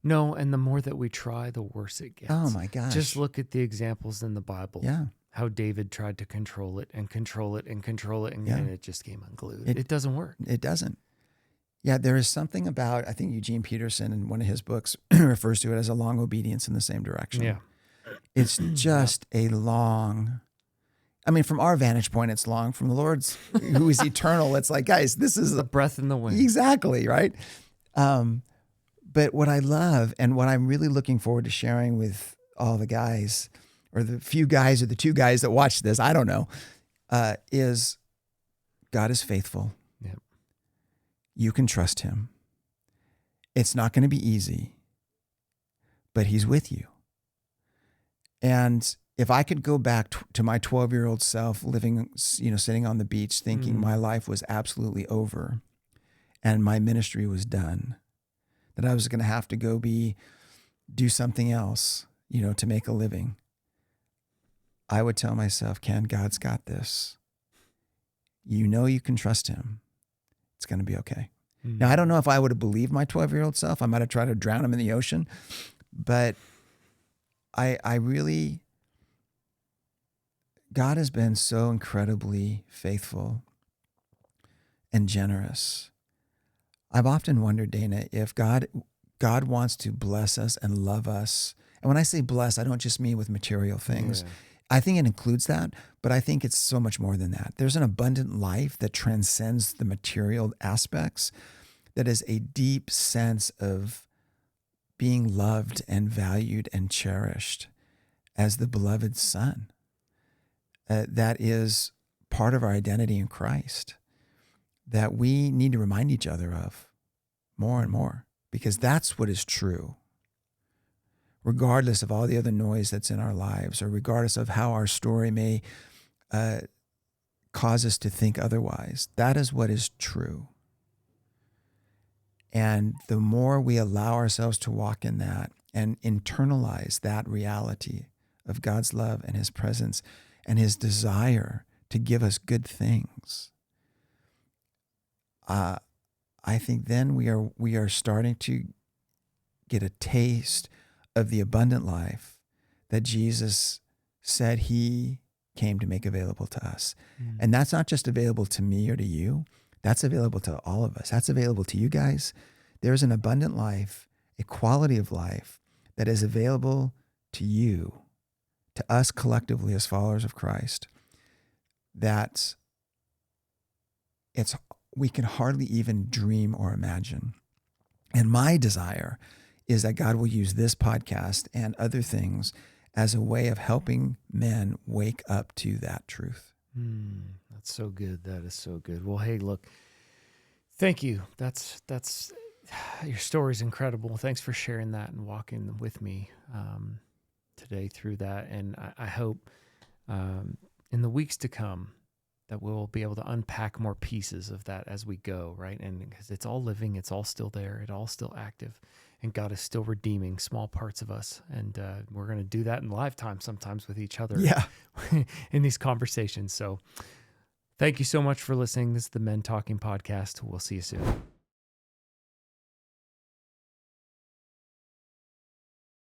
No, and the more that we try, the worse it gets. Oh my gosh. Just look at the examples in the Bible. Yeah. How David tried to control it and control it and control it, and, Yeah. and it just came unglued. It doesn't work. It doesn't. Yeah, there is something about, I think Eugene Peterson in one of his books refers to it as a long obedience in the same direction. Yeah. It's just a long, I mean, from our vantage point, it's long. From the Lord's, who is eternal, it's like, guys, this is The breath in the wind. exactly, right? But what I love and what I'm really looking forward to sharing with all the guys, or the few guys or the two guys that watch this, I don't know, is God is faithful. Yep. You can trust him. It's not going to be easy, but he's with you. And if I could go back to my 12-year-old self living, sitting on the beach thinking my life was absolutely over and my ministry was done, that I was going to have to go do something else, to make a living, I would tell myself, Ken, God's got this. You can trust him. It's going to be okay. Mm-hmm. Now, I don't know if I would have believed my 12-year-old self. I might have tried to drown him in the ocean, but I really, God has been so incredibly faithful and generous. I've often wondered, Dana, if God wants to bless us and love us. And when I say bless, I don't just mean with material things. Yeah. I think it includes that, but I think it's so much more than that. There's an abundant life that transcends the material aspects, that is a deep sense of being loved and valued and cherished as the beloved Son. That is part of our identity in Christ, that we need to remind each other of more and more, because that's what is true. Regardless of all the other noise that's in our lives, or regardless of how our story may cause us to think otherwise, that is what is true. And the more we allow ourselves to walk in that and internalize that reality of God's love and his presence and his desire to give us good things, I think then we are starting to get a taste of the abundant life that Jesus said he came to make available to us. And that's not just available to me or to you. That's available to all of us. That's available to you guys. There's an abundant life, a quality of life that is available to you, to us collectively as followers of Christ, that we can hardly even dream or imagine. And my desire is that God will use this podcast and other things as a way of helping men wake up to that truth. That's so good. That is so good. Well, hey, look, thank you. That's your story's incredible. Thanks for sharing that and walking with me today through that. And I hope in the weeks to come that we'll be able to unpack more pieces of that as we go, right? And because it's all living, it's all still there, it's all still active, and God is still redeeming small parts of us. And we're going to do that in lifetime sometimes with each other in these conversations. So thank you so much for listening. This is the Men Talking Podcast. We'll see you soon.